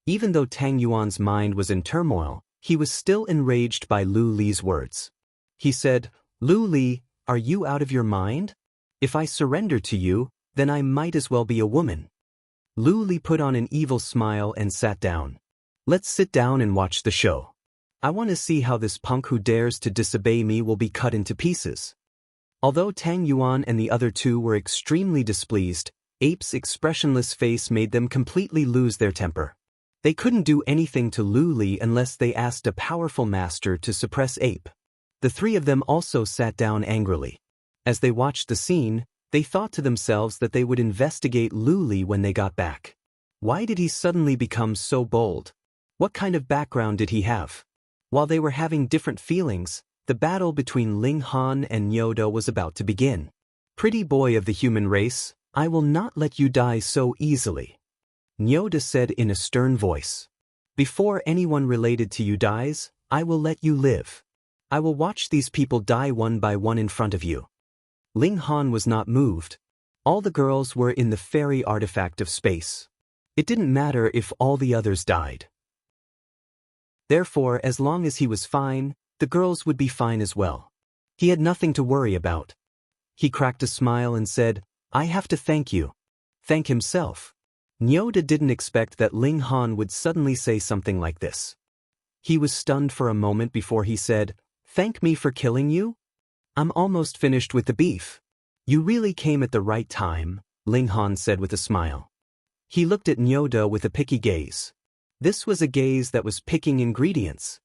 [SPEAKER 1] Even though Tang Yuan's mind was in turmoil, he was still enraged by Lu Li's words. He said, Lu Li, are you out of your mind? If I surrender to you, then I might as well be a woman. Lu Li put on an evil smile and sat down. Let's sit down and watch the show. I want to see how this punk who dares to disobey me will be cut into pieces. Although Tang Yuan and the other two were extremely displeased, Ape's expressionless face made them completely lose their temper. They couldn't do anything to Lu Li unless they asked a powerful master to suppress Ape. The three of them also sat down angrily. As they watched the scene, they thought to themselves that they would investigate Lu Li when they got back. Why did he suddenly become so bold? What kind of background did he have? While they were having different feelings, the battle between Ling Han and Nyoda was about to begin. Pretty boy of the human race, I will not let you die so easily, Nyoda said in a stern voice. Before anyone related to you dies, I will let you live. I will watch these people die one by one in front of you. Ling Han was not moved. All the girls were in the fairy artifact of space. It didn't matter if all the others died. Therefore, as long as he was fine, the girls would be fine as well. He had nothing to worry about. He cracked a smile and said, I have to thank you. Thank himself. Nyoda didn't expect that Ling Han would suddenly say something like this. He was stunned for a moment before he said, Thank me for killing you? I'm almost finished with the beef. You really came at the right time, Ling Han said with a smile. He looked at Nyoda with a picky gaze. This was a gaze that was picking ingredients.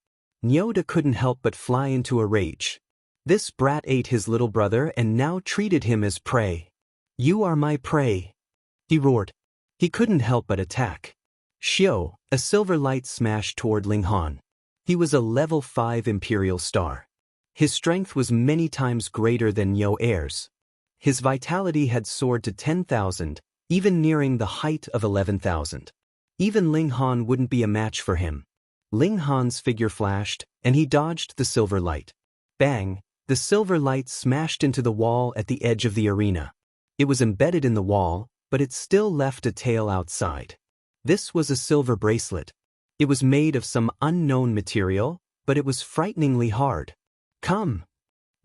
[SPEAKER 1] Nyoda couldn't help but fly into a rage. This brat ate his little brother and now treated him as prey. You are my prey, he roared. He couldn't help but attack. Xiao, a silver light smashed toward Ling Han. He was a level 5 Imperial Star. His strength was many times greater than Nyo Air's. His vitality had soared to 10,000, even nearing the height of 11,000. Even Ling Han wouldn't be a match for him. Ling Han's figure flashed, and he dodged the silver light. Bang! The silver light smashed into the wall at the edge of the arena. It was embedded in the wall, but it still left a tail outside. This was a silver bracelet. It was made of some unknown material, but it was frighteningly hard. Come!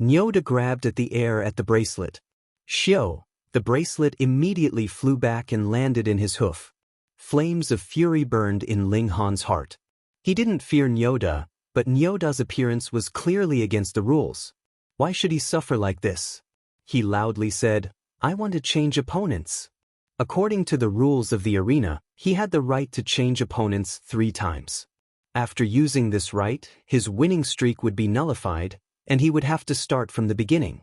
[SPEAKER 1] Nyoda grabbed at the air at the bracelet. Xiao! The bracelet immediately flew back and landed in his hoof. Flames of fury burned in Ling Han's heart. He didn't fear Nyoda, but Nyoda's appearance was clearly against the rules. Why should he suffer like this? He loudly said, I want to change opponents. According to the rules of the arena, he had the right to change opponents 3 times. After using this right, his winning streak would be nullified, and he would have to start from the beginning.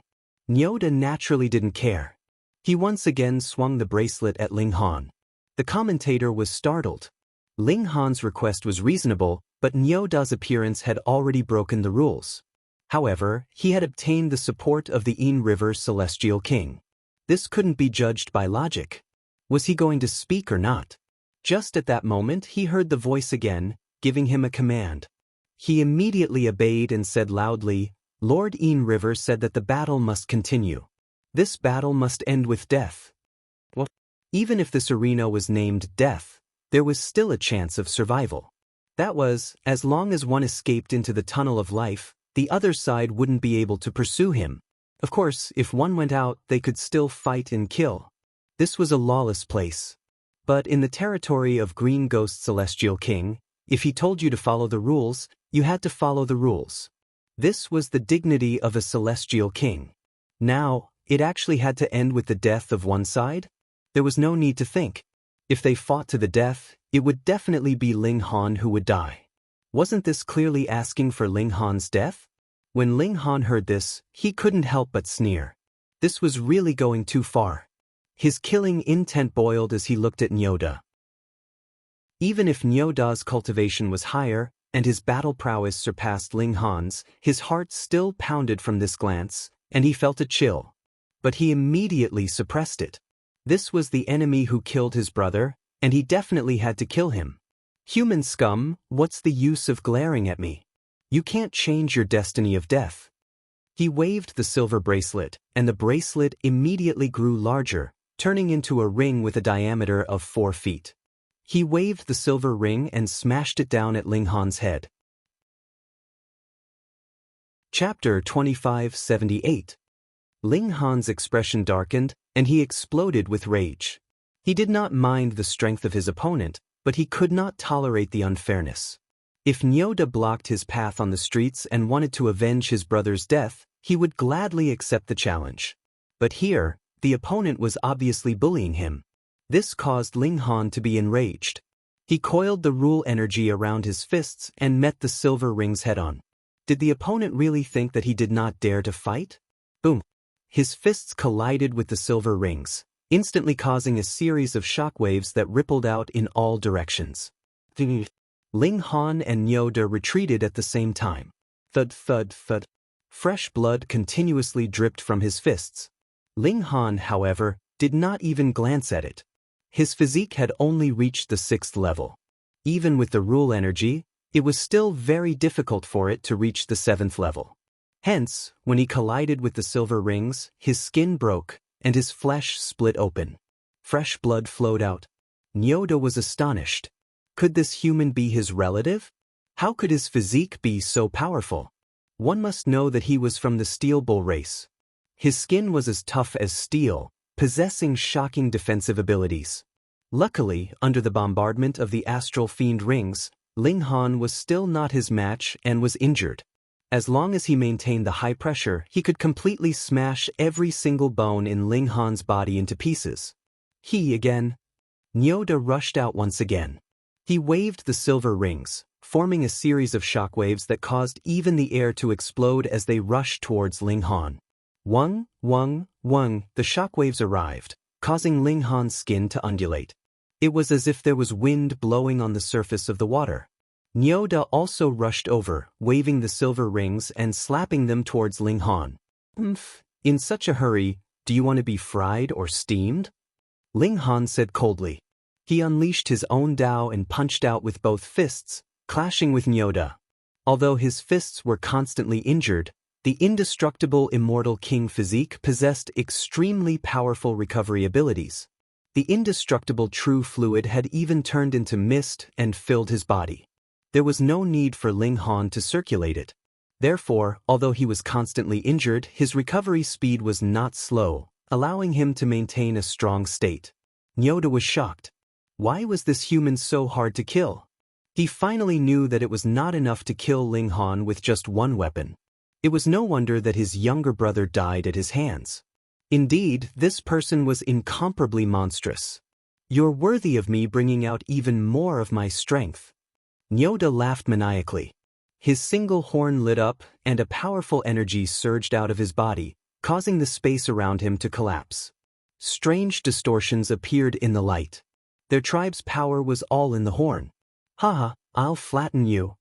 [SPEAKER 1] Nyoda naturally didn't care. He once again swung the bracelet at Ling Han. The commentator was startled. Ling Han's request was reasonable, but Nyoda's appearance had already broken the rules. However, he had obtained the support of the Yin River Celestial King. This couldn't be judged by logic. Was he going to speak or not? Just at that moment he heard the voice again, giving him a command. He immediately obeyed and said loudly, Lord Yin River said that the battle must continue. This battle must end with death. What? Even if this arena was named Death, there was still a chance of survival. That was, as long as one escaped into the tunnel of life, the other side wouldn't be able to pursue him. Of course, if one went out, they could still fight and kill. This was a lawless place. But in the territory of Green Ghost Celestial King, if he told you to follow the rules, you had to follow the rules. This was the dignity of a Celestial King. Now, it actually had to end with the death of one side? There was no need to think. If they fought to the death, it would definitely be Ling Han who would die. Wasn't this clearly asking for Ling Han's death? When Ling Han heard this, he couldn't help but sneer. This was really going too far. His killing intent boiled as he looked at Nyoda. Even if Nyoda's cultivation was higher, and his battle prowess surpassed Ling Han's, his heart still pounded from this glance, and he felt a chill. But he immediately suppressed it. This was the enemy who killed his brother, and he definitely had to kill him. Human scum, what's the use of glaring at me? You can't change your destiny of death. He waved the silver bracelet, and the bracelet immediately grew larger, turning into a ring with a diameter of 4 feet. He waved the silver ring and smashed it down at Ling Han's head. Chapter 2578. Ling Han's expression darkened, and he exploded with rage. He did not mind the strength of his opponent, but he could not tolerate the unfairness. If Nyoda blocked his path on the streets and wanted to avenge his brother's death, he would gladly accept the challenge. But here, the opponent was obviously bullying him. This caused Ling Han to be enraged. He coiled the rule energy around his fists and met the silver ring's head-on. Did the opponent really think that he did not dare to fight? Boom! His fists collided with the silver rings, instantly causing a series of shockwaves that rippled out in all directions. Ling Han and Nyoda retreated at the same time. Thud, thud, thud. Fresh blood continuously dripped from his fists. Ling Han, however, did not even glance at it. His physique had only reached the 6th level. Even with the rule energy, it was still very difficult for it to reach the 7th level. Hence, when he collided with the silver rings, his skin broke, and his flesh split open. Fresh blood flowed out. Nyoda was astonished. Could this human be his relative? How could his physique be so powerful? One must know that he was from the Steel Bull race. His skin was as tough as steel, possessing shocking defensive abilities. Luckily, under the bombardment of the Astral Fiend rings, Ling Han was still not his match and was injured. As long as he maintained the high pressure, he could completely smash every single bone in Ling Han's body into pieces. He again. Nyoda rushed out once again. He waved the silver rings, forming a series of shockwaves that caused even the air to explode as they rushed towards Ling Han. Wung, wung, wung, the shockwaves arrived, causing Ling Han's skin to undulate. It was as if there was wind blowing on the surface of the water. Nyoda also rushed over, waving the silver rings and slapping them towards Ling Han. In such a hurry, do you want to be fried or steamed? Ling Han said coldly. He unleashed his own Dao and punched out with both fists, clashing with Nyoda. Although his fists were constantly injured, the indestructible immortal king physique possessed extremely powerful recovery abilities. The indestructible true fluid had even turned into mist and filled his body. There was no need for Ling Han to circulate it. Therefore, although he was constantly injured, his recovery speed was not slow, allowing him to maintain a strong state. Nyoda was shocked. Why was this human so hard to kill? He finally knew that it was not enough to kill Ling Han with just one weapon. It was no wonder that his younger brother died at his hands. Indeed, this person was incomparably monstrous. You're worthy of me bringing out even more of my strength. Nyoda laughed maniacally. His single horn lit up, and a powerful energy surged out of his body, causing the space around him to collapse. Strange distortions appeared in the light. Their tribe's power was all in the horn. Haha, I'll flatten you.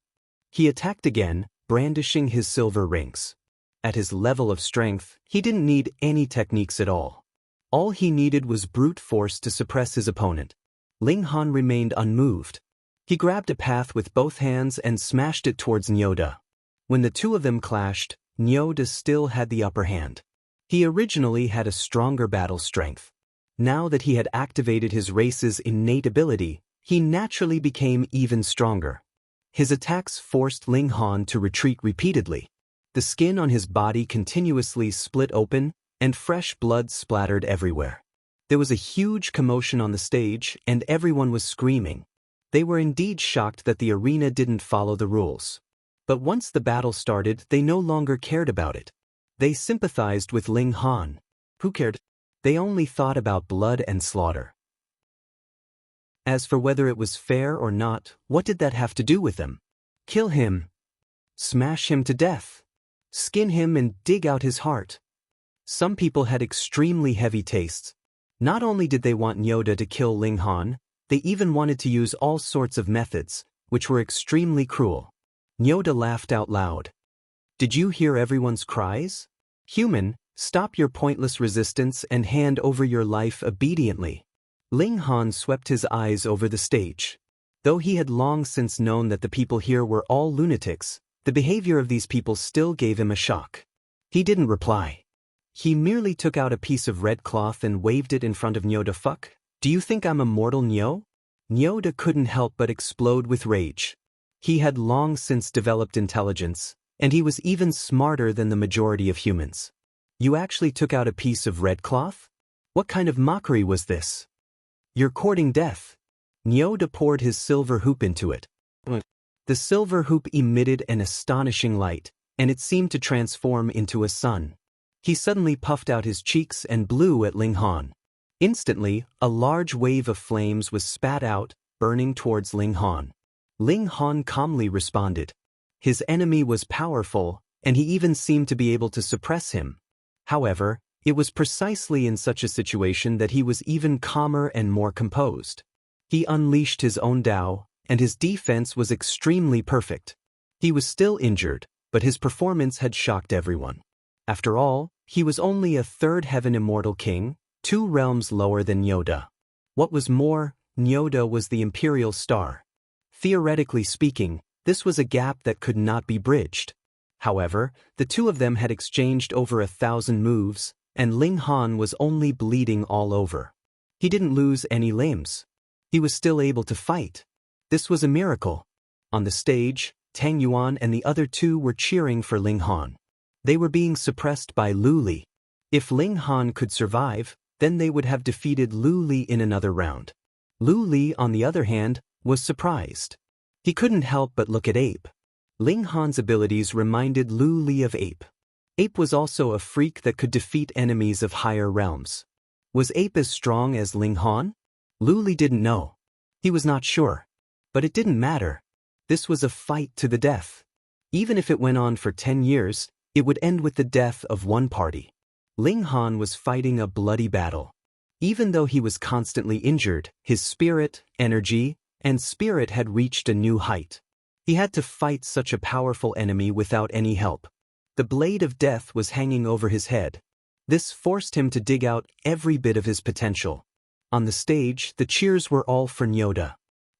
[SPEAKER 1] He attacked again, brandishing his silver rings. At his level of strength, he didn't need any techniques at all. All he needed was brute force to suppress his opponent. Ling Han remained unmoved. He grabbed a path with both hands and smashed it towards Nyoda. When the two of them clashed, Nyoda still had the upper hand. He originally had a stronger battle strength. Now that he had activated his race's innate ability, he naturally became even stronger. His attacks forced Ling Han to retreat repeatedly. The skin on his body continuously split open, and fresh blood splattered everywhere. There was a huge commotion on the stage, and everyone was screaming. They were indeed shocked that the arena didn't follow the rules. But once the battle started, they no longer cared about it. They sympathized with Ling Han. Who cared? They only thought about blood and slaughter. As for whether it was fair or not, what did that have to do with them? Kill him. Smash him to death. Skin him and dig out his heart. Some people had extremely heavy tastes. Not only did they want Nyoda to kill Ling Han, they even wanted to use all sorts of methods, which were extremely cruel. Nyoda laughed out loud. Did you hear everyone's cries? Human, stop your pointless resistance and hand over your life obediently. Ling Han swept his eyes over the stage. Though he had long since known that the people here were all lunatics, the behavior of these people still gave him a shock. He didn't reply. He merely took out a piece of red cloth and waved it in front of Nyoda. Fuck, do you think I'm a mortal Nyo? Nyoda couldn't help but explode with rage. He had long since developed intelligence, and he was even smarter than the majority of humans. You actually took out a piece of red cloth? What kind of mockery was this? You're courting death. Nyoda poured his silver hoop into it. The silver hoop emitted an astonishing light, and it seemed to transform into a sun. He suddenly puffed out his cheeks and blew at Ling Han. Instantly, a large wave of flames was spat out, burning towards Ling Han. Ling Han calmly responded. His enemy was powerful, and he even seemed to be able to suppress him. However, it was precisely in such a situation that he was even calmer and more composed. He unleashed his own Tao, and his defense was extremely perfect. He was still injured, but his performance had shocked everyone. After all, he was only a third heaven immortal king, 2 realms lower than Yoda. What was more, Yoda was the imperial star. Theoretically speaking, this was a gap that could not be bridged. However, the two of them had exchanged over 1,000 moves, and Ling Han was only bleeding all over. He didn't lose any limbs. He was still able to fight. This was a miracle. On the stage, Tang Yuan and the other two were cheering for Ling Han. They were being suppressed by Lu Li. If Ling Han could survive, then they would have defeated Lu Li in another round. Lu Li, on the other hand, was surprised. He couldn't help but look at Ape. Ling Han's abilities reminded Lu Li of Ape. Ape was also a freak that could defeat enemies of higher realms. Was Ape as strong as Ling Han? Lu Li didn't know. He was not sure. But it didn't matter. This was a fight to the death. Even if it went on for 10 years, it would end with the death of one party. Ling Han was fighting a bloody battle. Even though he was constantly injured, his spirit, energy, and spirit had reached a new height. He had to fight such a powerful enemy without any help. The blade of death was hanging over his head. This forced him to dig out every bit of his potential. On the stage, the cheers were all for Yoda.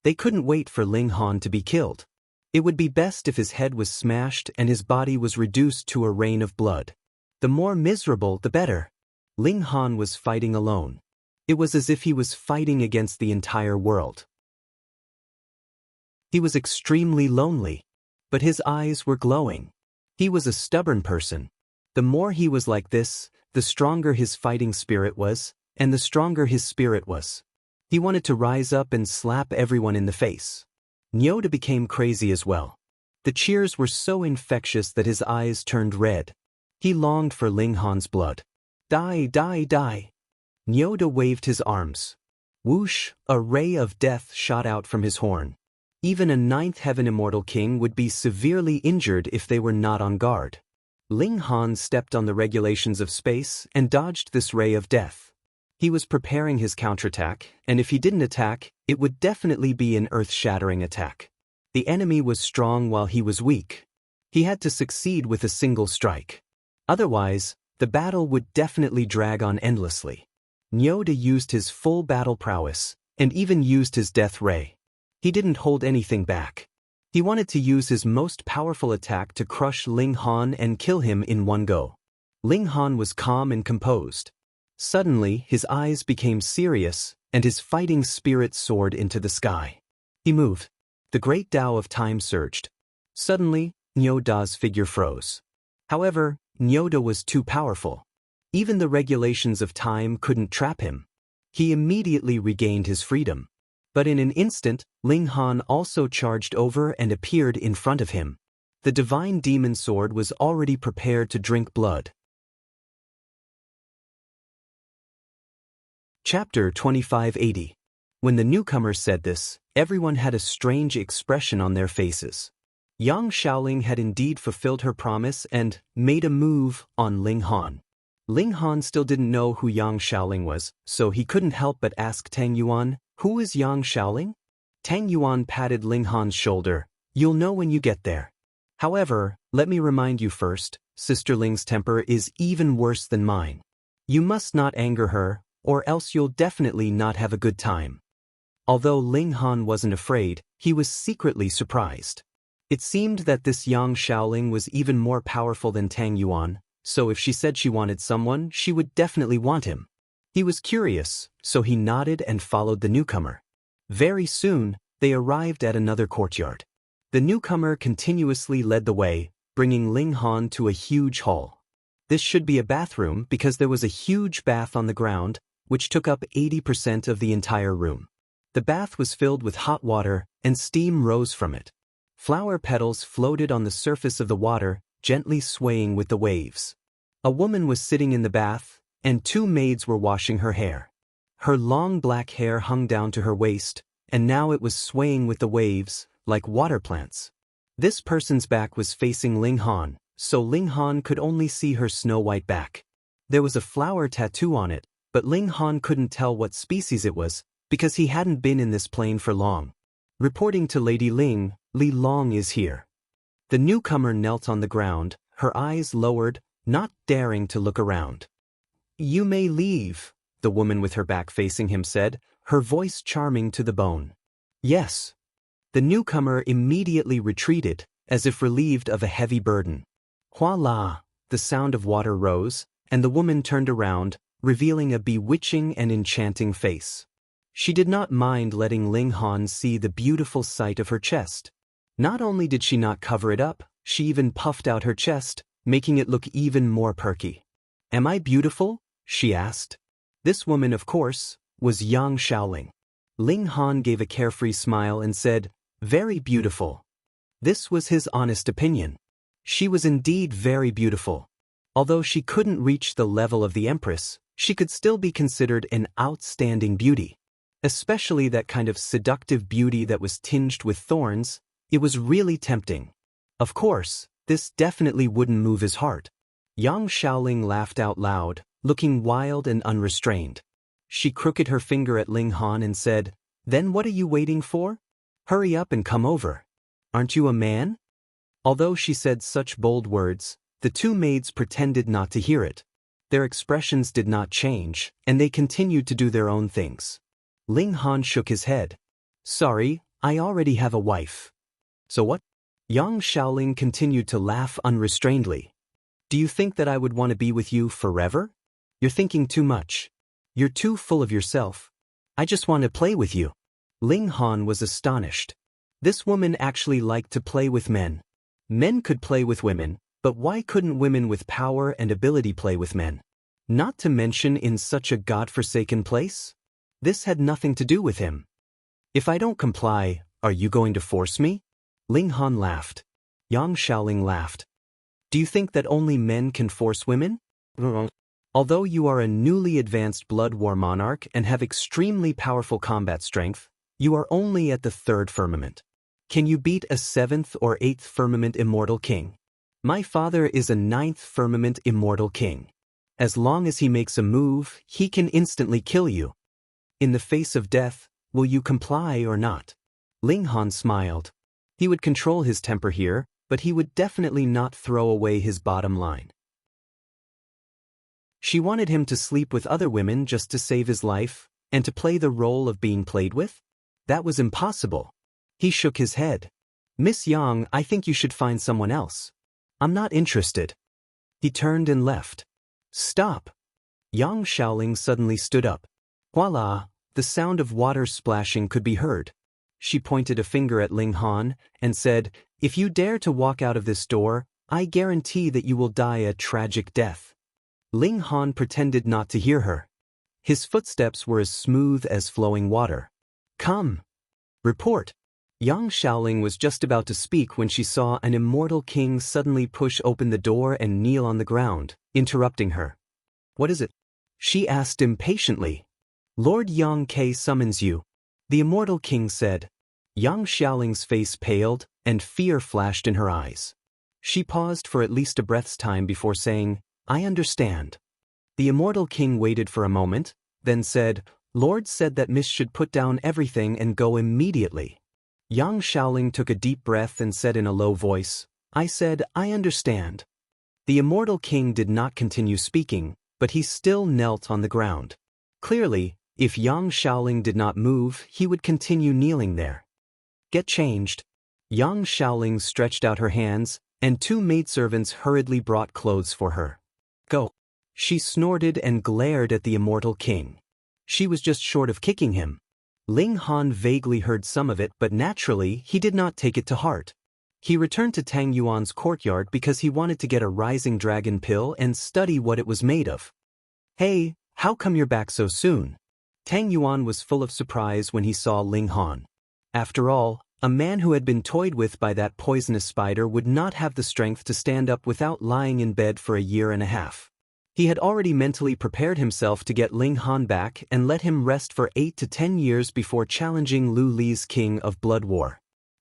[SPEAKER 1] They couldn't wait for Ling Han to be killed. It would be best if his head was smashed and his body was reduced to a rain of blood. The more miserable, the better. Ling Han was fighting alone. It was as if he was fighting against the entire world. He was extremely lonely, but his eyes were glowing. He was a stubborn person. The more he was like this, the stronger his fighting spirit was, and the stronger his spirit was. He wanted to rise up and slap everyone in the face. Yoda became crazy as well. The cheers were so infectious that his eyes turned red. He longed for Ling Han's blood. Die, die, die. Yoda waved his arms. Whoosh, a ray of death shot out from his horn. Even a 9th heaven immortal king would be severely injured if they were not on guard. Ling Han stepped on the regulations of space and dodged this ray of death. He was preparing his counterattack, and if he didn't attack, it would definitely be an earth-shattering attack. The enemy was strong while he was weak. He had to succeed with a single strike. Otherwise, the battle would definitely drag on endlessly. Yoda used his full battle prowess, and even used his death ray. He didn't hold anything back. He wanted to use his most powerful attack to crush Ling Han and kill him in one go. Ling Han was calm and composed. Suddenly, his eyes became serious, and his fighting spirit soared into the sky. He moved. The great Tao of time surged. Suddenly, Yoda's figure froze. However, Yoda was too powerful. Even the regulations of time couldn't trap him. He immediately regained his freedom. But in an instant, Ling Han also charged over and appeared in front of him. The divine demon sword was already prepared to drink blood. Chapter 2580. When the newcomer said this, everyone had a strange expression on their faces. Yang Shaoling had indeed fulfilled her promise and made a move on Ling Han. Ling Han still didn't know who Yang Shaoling was, so he couldn't help but ask Tang Yuan, "Who is Yang Shaoling?" Tang Yuan patted Ling Han's shoulder. "You'll know when you get there. However, let me remind you first, Sister Ling's temper is even worse than mine. You must not anger her, or else you'll definitely not have a good time." Although Ling Han wasn't afraid, he was secretly surprised. It seemed that this Yang Shaoling was even more powerful than Tang Yuan, so if she said she wanted someone, she would definitely want him. He was curious, so he nodded and followed the newcomer. Very soon, they arrived at another courtyard. The newcomer continuously led the way, bringing Ling Han to a huge hall. This should be a bathroom because there was a huge bath on the ground, which took up 80% of the entire room. The bath was filled with hot water, and steam rose from it. Flower petals floated on the surface of the water, gently swaying with the waves. A woman was sitting in the bath, and 2 maids were washing her hair. Her long black hair hung down to her waist, and now it was swaying with the waves, like water plants. This person's back was facing Ling Han, so Ling Han could only see her snow-white back. There was a flower tattoo on it, but Ling Han couldn't tell what species it was, because he hadn't been in this plane for long. Reporting to Lady Ling, Li Long is here. The newcomer knelt on the ground, her eyes lowered, not daring to look around. You may leave, the woman with her back facing him said, her voice charming to the bone. Yes. The newcomer immediately retreated, as if relieved of a heavy burden. Voila! The sound of water rose, and the woman turned around, revealing a bewitching and enchanting face. She did not mind letting Ling Han see the beautiful sight of her chest. Not only did she not cover it up, she even puffed out her chest, making it look even more perky. Am I beautiful? She asked. This woman, of course, was Yang Xiaoling. Ling Han gave a carefree smile and said, very beautiful. This was his honest opinion. She was indeed very beautiful. Although she couldn't reach the level of the Empress, she could still be considered an outstanding beauty. Especially that kind of seductive beauty that was tinged with thorns. It was really tempting. Of course, this definitely wouldn't move his heart. Yang Xiaoling laughed out loud, looking wild and unrestrained. She crooked her finger at Ling Han and said, Then what are you waiting for? Hurry up and come over. Aren't you a man? Although she said such bold words, the two maids pretended not to hear it. Their expressions did not change, and they continued to do their own things. Ling Han shook his head. Sorry, I already have a wife. So what? Yang Xiaoling continued to laugh unrestrainedly. Do you think that I would want to be with you forever? You're thinking too much. You're too full of yourself. I just want to play with you. Ling Han was astonished. This woman actually liked to play with men. Men could play with women, but why couldn't women with power and ability play with men? Not to mention in such a godforsaken place? This had nothing to do with him. If I don't comply, are you going to force me? Ling Han laughed. Yang Xiaoling laughed. Do you think that only men can force women? Although you are a newly advanced blood war monarch and have extremely powerful combat strength, you are only at the 3rd firmament. Can you beat a 7th or 8th firmament immortal king? My father is a 9th firmament immortal king. As long as he makes a move, he can instantly kill you. In the face of death, will you comply or not? Ling Han smiled. He would control his temper here, but he would definitely not throw away his bottom line. She wanted him to sleep with other women just to save his life, and to play the role of being played with? That was impossible. He shook his head. Miss Yang, I think you should find someone else. I'm not interested. He turned and left. Stop! Yang Xiaoling suddenly stood up. Voila! The sound of water splashing could be heard. She pointed a finger at Ling Han and said, If you dare to walk out of this door, I guarantee that you will die a tragic death. Ling Han pretended not to hear her. His footsteps were as smooth as flowing water. Come! Report! Yang Xiaoling was just about to speak when she saw an immortal king suddenly push open the door and kneel on the ground, interrupting her. What is it? She asked impatiently. Lord Yang Ke summons you. The immortal king said. Yang Xiaoling's face paled, and fear flashed in her eyes. She paused for at least a breath's time before saying, I understand. The immortal king waited for a moment, then said, Lord said that Miss should put down everything and go immediately. Yang Xiaoling took a deep breath and said in a low voice, I said, I understand. The immortal king did not continue speaking, but he still knelt on the ground. Clearly, if Yang Xiaoling did not move, he would continue kneeling there. Get changed. Yang Xiaoling stretched out her hands, and 2 maidservants hurriedly brought clothes for her. Go. She snorted and glared at the immortal king. She was just short of kicking him. Ling Han vaguely heard some of it, but naturally, he did not take it to heart. He returned to Tang Yuan's courtyard because he wanted to get a rising dragon pill and study what it was made of. Hey, how come you're back so soon? Tang Yuan was full of surprise when he saw Ling Han. After all, a man who had been toyed with by that poisonous spider would not have the strength to stand up without lying in bed for a year and a half. He had already mentally prepared himself to get Ling Han back and let him rest for 8 to 10 years before challenging Lu Li's king of blood war.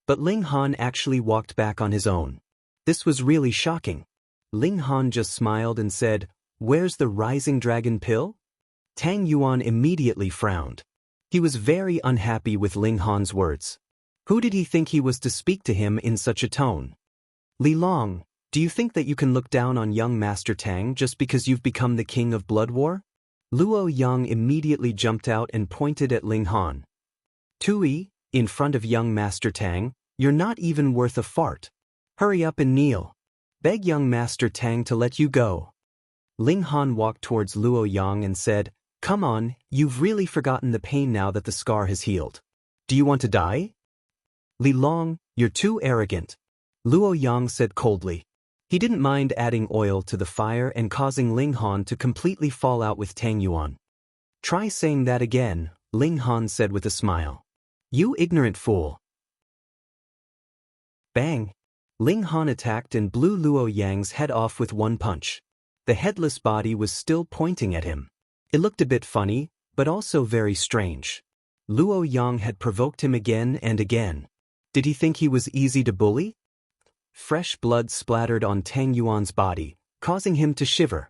[SPEAKER 1] But Ling Han actually walked back on his own. This was really shocking. Ling Han just smiled and said, "Where's the rising dragon pill?" Tang Yuan immediately frowned. He was very unhappy with Ling Han's words. Who did he think he was to speak to him in such a tone? Li Long, do you think that you can look down on young Master Tang just because you've become the king of Blood War? Luo Yang immediately jumped out and pointed at Ling Han. Tui, in front of young Master Tang, you're not even worth a fart. Hurry up and kneel. Beg young Master Tang to let you go. Ling Han walked towards Luo Yang and said, "Come on, you've really forgotten the pain now that the scar has healed. Do you want to die?" Li Long, you're too arrogant. Luo Yang said coldly. He didn't mind adding oil to the fire and causing Ling Han to completely fall out with Tang Yuan. Try saying that again, Ling Han said with a smile. You ignorant fool. Bang! Ling Han attacked and blew Luo Yang's head off with one punch. The headless body was still pointing at him. It looked a bit funny, but also very strange. Luo Yang had provoked him again and again. Did he think he was easy to bully? Fresh blood splattered on Tang Yuan's body, causing him to shiver.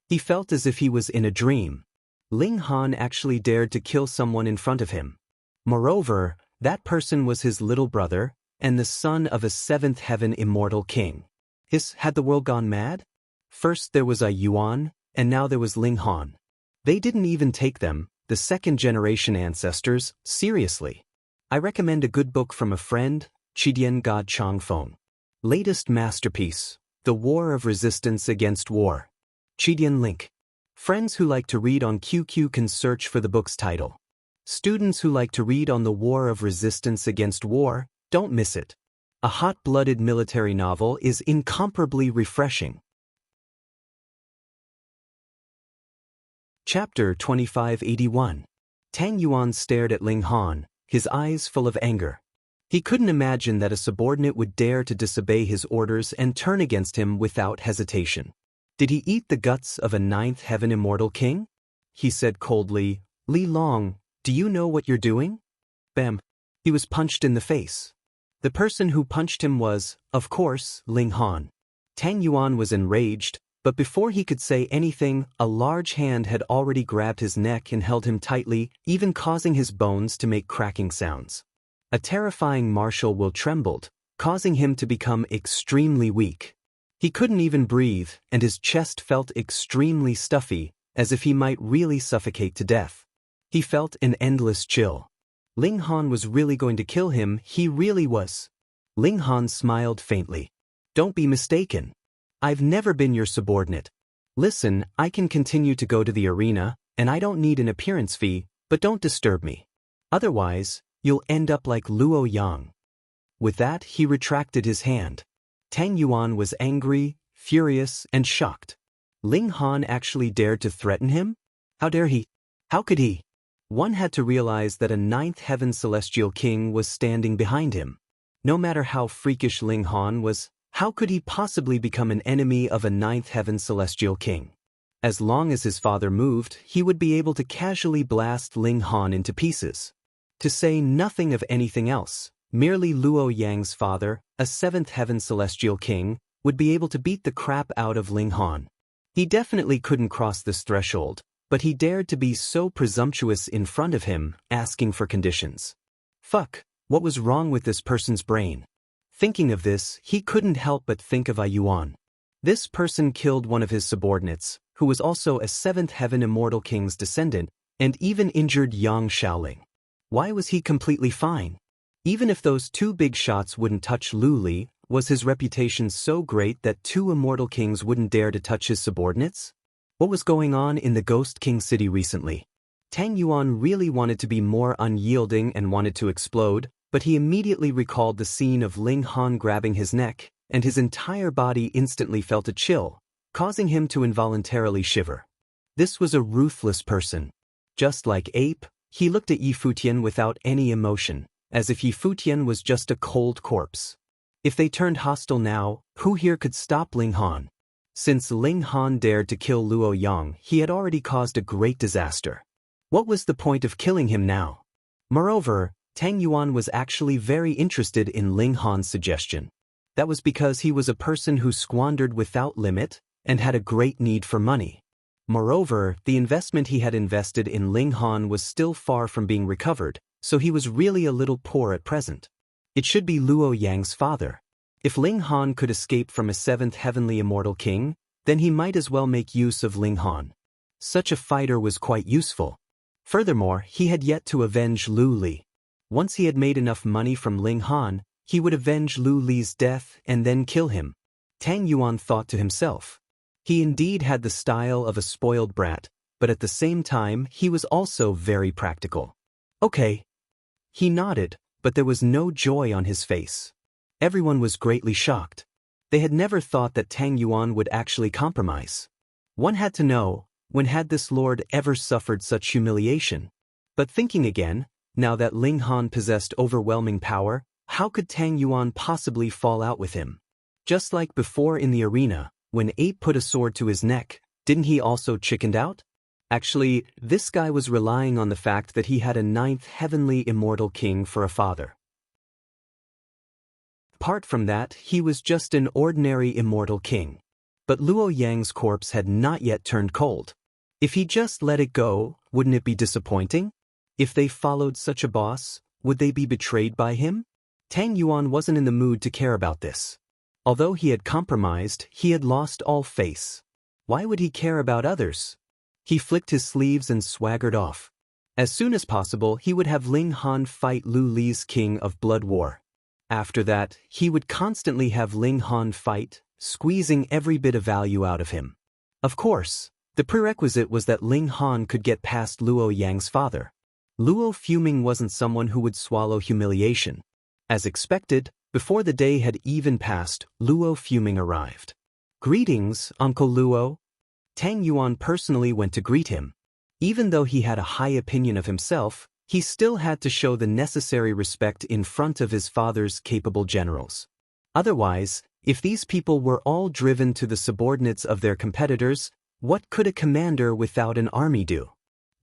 [SPEAKER 1] He felt as if he was in a dream. Ling Han actually dared to kill someone in front of him. Moreover, that person was his little brother, and the son of a seventh heaven immortal king. Had the world gone mad? First there was a Yuan, and now there was Ling Han. They didn't even take them, the second-generation ancestors, seriously. I recommend a good book from a friend, Chidian God Changfeng. Latest masterpiece, The War of Resistance Against War. Chidian link. Friends who like to read on QQ can search for the book's title. Students who like to read on the War of Resistance Against War, don't miss it. A hot-blooded military novel is incomparably refreshing. Chapter 2581. Tang Yuan stared at Ling Han, his eyes full of anger. He couldn't imagine that a subordinate would dare to disobey his orders and turn against him without hesitation. Did he eat the guts of a ninth heaven immortal king? He said coldly, Li Long, do you know what you're doing? Bam. He was punched in the face. The person who punched him was, of course, Ling Han. Tang Yuan was enraged, but before he could say anything, a large hand had already grabbed his neck and held him tightly, even causing his bones to make cracking sounds. A terrifying martial will trembled, causing him to become extremely weak. He couldn't even breathe, and his chest felt extremely stuffy, as if he might really suffocate to death. He felt an endless chill. Ling Han was really going to kill him, he really was. Ling Han smiled faintly. Don't be mistaken. I've never been your subordinate. Listen, I can continue to go to the arena, and I don't need an appearance fee, but don't disturb me. Otherwise, you'll end up like Luo Yang. With that, he retracted his hand. Tang Yuan was angry, furious, and shocked. Ling Han actually dared to threaten him? How dare he? How could he? One had to realize that a ninth heaven celestial king was standing behind him. No matter how freakish Ling Han was, how could he possibly become an enemy of a ninth heaven celestial king? As long as his father moved, he would be able to casually blast Ling Han into pieces. To say nothing of anything else, merely Luo Yang's father, a seventh heaven celestial king, would be able to beat the crap out of Ling Han. He definitely couldn't cross this threshold, but he dared to be so presumptuous in front of him, asking for conditions. Fuck, what was wrong with this person's brain? Thinking of this, he couldn't help but think of Yuan. This person killed one of his subordinates, who was also a seventh heaven immortal king's descendant, and even injured Yang Shaoling. Why was he completely fine? Even if those two big shots wouldn't touch Lu Li, was his reputation so great that two immortal kings wouldn't dare to touch his subordinates? What was going on in the Ghost King city recently? Tang Yuan really wanted to be more unyielding and wanted to explode, but he immediately recalled the scene of Ling Han grabbing his neck, and his entire body instantly felt a chill, causing him to involuntarily shiver. This was a ruthless person. Just like Ape, he looked at Yi Futian without any emotion, as if Yi Futian was just a cold corpse. If they turned hostile now, who here could stop Ling Han? Since Ling Han dared to kill Luo Yang, he had already caused a great disaster. What was the point of killing him now? Moreover, Tang Yuan was actually very interested in Ling Han's suggestion. That was because he was a person who squandered without limit and had a great need for money. Moreover, the investment he had invested in Ling Han was still far from being recovered, so he was really a little poor at present. It should be Luo Yang's father. If Ling Han could escape from a seventh heavenly immortal king, then he might as well make use of Ling Han. Such a fighter was quite useful. Furthermore, he had yet to avenge Lu Li. Once he had made enough money from Ling Han, he would avenge Lu Li's death and then kill him. Tang Yuan thought to himself. He indeed had the style of a spoiled brat, but at the same time he was also very practical. Okay. He nodded, but there was no joy on his face. Everyone was greatly shocked. They had never thought that Tang Yuan would actually compromise. One had to know, when had this lord ever suffered such humiliation? But thinking again, now that Ling Han possessed overwhelming power, how could Tang Yuan possibly fall out with him? Just like before in the arena, when Ape put a sword to his neck, didn't he also chickened out? Actually, this guy was relying on the fact that he had a ninth heavenly immortal king for a father. Apart from that, he was just an ordinary immortal king. But Luo Yang's corpse had not yet turned cold. If he just let it go, wouldn't it be disappointing? If they followed such a boss, would they be betrayed by him? Tang Yuan wasn't in the mood to care about this. Although he had compromised, he had lost all face. Why would he care about others? He flicked his sleeves and swaggered off. As soon as possible, he would have Ling Han fight Lu Li's King of Blood War. After that, he would constantly have Ling Han fight, squeezing every bit of value out of him. Of course, the prerequisite was that Ling Han could get past Luo Yang's father. Luo Fuming wasn't someone who would swallow humiliation. As expected, before the day had even passed, Luo Fuming arrived. "Greetings, Uncle Luo." Tang Yuan personally went to greet him. Even though he had a high opinion of himself, he still had to show the necessary respect in front of his father's capable generals. Otherwise, if these people were all driven to the subordinates of their competitors, what could a commander without an army do?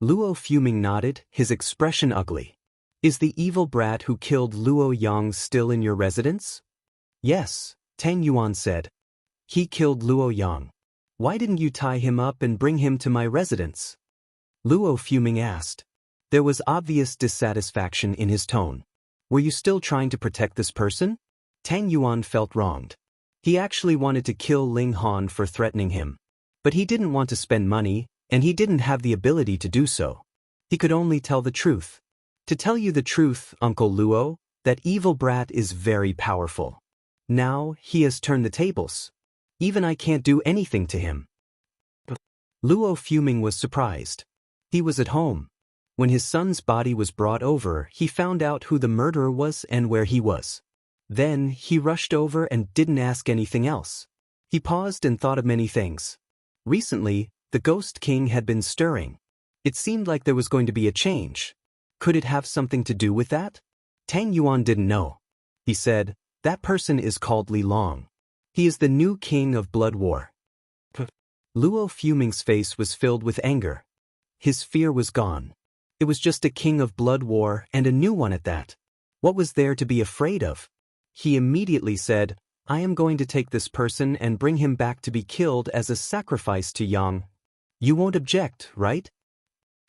[SPEAKER 1] Luo Fuming nodded, his expression ugly. "Is the evil brat who killed Luo Yang still in your residence?" "Yes," Tang Yuan said. "He killed Luo Yang. Why didn't you tie him up and bring him to my residence?" Luo Fuming asked. There was obvious dissatisfaction in his tone. "Were you still trying to protect this person?" Tang Yuan felt wronged. He actually wanted to kill Ling Han for threatening him. But he didn't want to spend money, and he didn't have the ability to do so. He could only tell the truth. "To tell you the truth, Uncle Luo, that evil brat is very powerful. Now, he has turned the tables. Even I can't do anything to him." Luo Fuming was surprised. He was at home. When his son's body was brought over, he found out who the murderer was and where he was. Then, he rushed over and didn't ask anything else. He paused and thought of many things. Recently, the Ghost King had been stirring. It seemed like there was going to be a change. Could it have something to do with that? Tang Yuan didn't know. He said, "That person is called Li Long. He is the new king of Blood War." Luo Fuming's face was filled with anger. His fear was gone. It was just a king of Blood War and a new one at that. What was there to be afraid of? He immediately said, "I am going to take this person and bring him back to be killed as a sacrifice to Yang. You won't object, right?"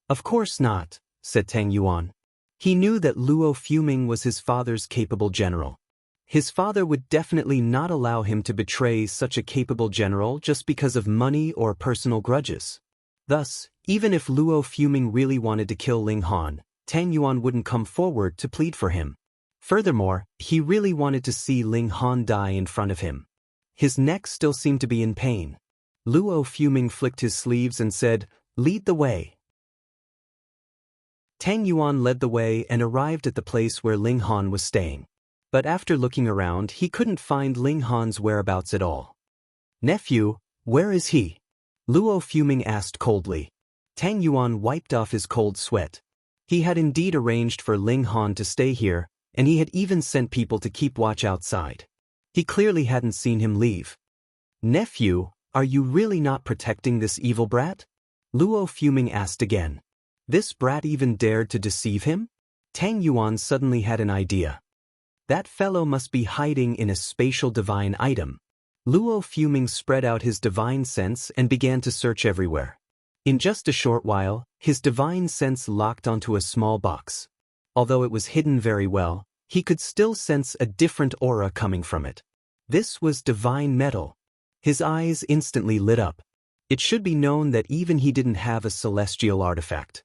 [SPEAKER 1] "Of course not," said Tang Yuan. He knew that Luo Fuming was his father's capable general. His father would definitely not allow him to betray such a capable general just because of money or personal grudges. Thus, even if Luo Fuming really wanted to kill Ling Han, Tang Yuan wouldn't come forward to plead for him. Furthermore, he really wanted to see Ling Han die in front of him. His neck still seemed to be in pain. Luo Fuming flicked his sleeves and said, "Lead the way." Tang Yuan led the way and arrived at the place where Ling Han was staying. But after looking around, he couldn't find Ling Han's whereabouts at all. "Nephew, where is he?" Luo Fuming asked coldly. Tang Yuan wiped off his cold sweat. He had indeed arranged for Ling Han to stay here, and he had even sent people to keep watch outside. He clearly hadn't seen him leave. "Nephew, are you really not protecting this evil brat?" Luo Fuming asked again. This brat even dared to deceive him? Tang Yuan suddenly had an idea. That fellow must be hiding in a spatial divine item. Luo Fuming spread out his divine sense and began to search everywhere. In just a short while, his divine sense locked onto a small box. Although it was hidden very well, he could still sense a different aura coming from it. This was divine metal. His eyes instantly lit up. It should be known that even he didn't have a celestial artifact.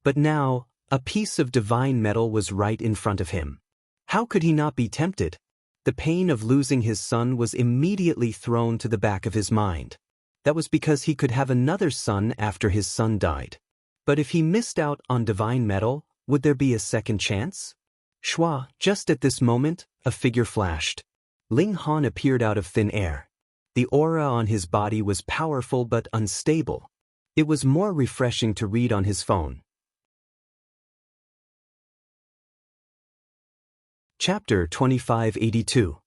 [SPEAKER 1] But now, a piece of divine metal was right in front of him. How could he not be tempted? The pain of losing his son was immediately thrown to the back of his mind. That was because he could have another son after his son died. But if he missed out on divine metal, would there be a second chance? Shua, just at this moment, a figure flashed. Ling Han appeared out of thin air. The aura on his body was powerful but unstable. It was more refreshing to read on his phone. Chapter 2582.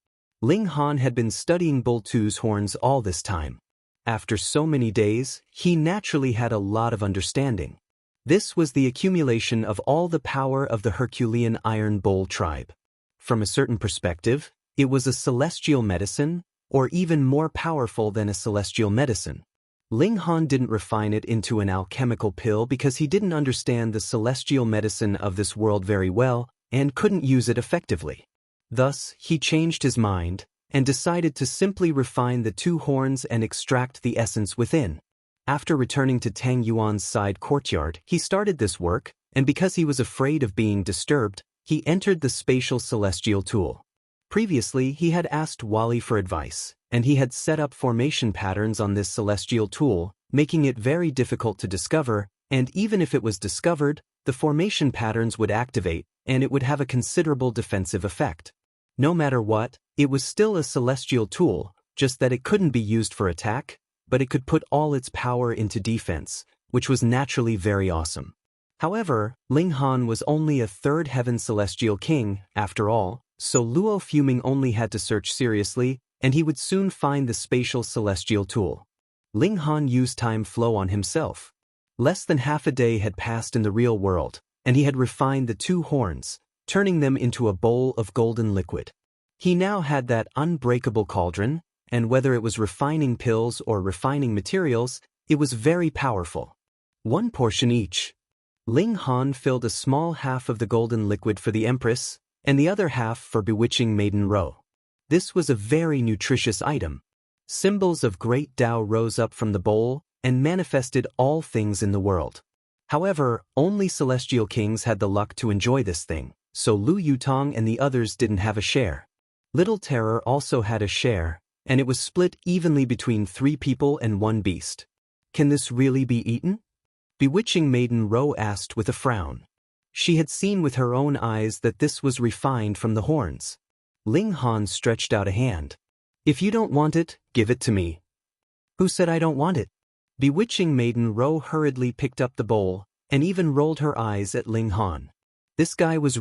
[SPEAKER 1] Ling Han had been studying Bull Tu's horns all this time. After so many days, he naturally had a lot of understanding. This was the accumulation of all the power of the Herculean Iron Bull tribe. From a certain perspective, it was a celestial medicine, or even more powerful than a celestial medicine. Ling Han didn't refine it into an alchemical pill because he didn't understand the celestial medicine of this world very well and couldn't use it effectively. Thus, he changed his mind and decided to simply refine the two horns and extract the essence within. After returning to Tang Yuan's side courtyard, he started this work, and because he was afraid of being disturbed, he entered the spatial celestial tool. Previously, he had asked Wally for advice, and he had set up formation patterns on this celestial tool, making it very difficult to discover, and even if it was discovered, the formation patterns would activate, and it would have a considerable defensive effect. No matter what, it was still a celestial tool, just that it couldn't be used for attack, but it could put all its power into defense, which was naturally very awesome. However, Ling Han was only a third heaven celestial king, after all, so Luo Fuming only had to search seriously, and he would soon find the spatial celestial tool. Ling Han used time flow on himself. Less than half a day had passed in the real world, and he had refined the two horns, turning them into a bowl of golden liquid. He now had that unbreakable cauldron, and whether it was refining pills or refining materials, it was very powerful. One portion each. Ling Han filled a small half of the golden liquid for the Empress, and the other half for bewitching Maiden Ro. This was a very nutritious item. Symbols of great Tao rose up from the bowl and manifested all things in the world. However, only celestial kings had the luck to enjoy this thing, so Lu Yutong and the others didn't have a share. Little Terror also had a share, and it was split evenly between 3 people and 1 beast. Can this really be eaten? Bewitching Maiden Ro asked with a frown. She had seen with her own eyes that this was refined from the horns. Ling Han stretched out a hand. If you don't want it, give it to me. Who said I don't want it? Bewitching Maiden Ro hurriedly picked up the bowl, and even rolled her eyes at Ling Han. This guy was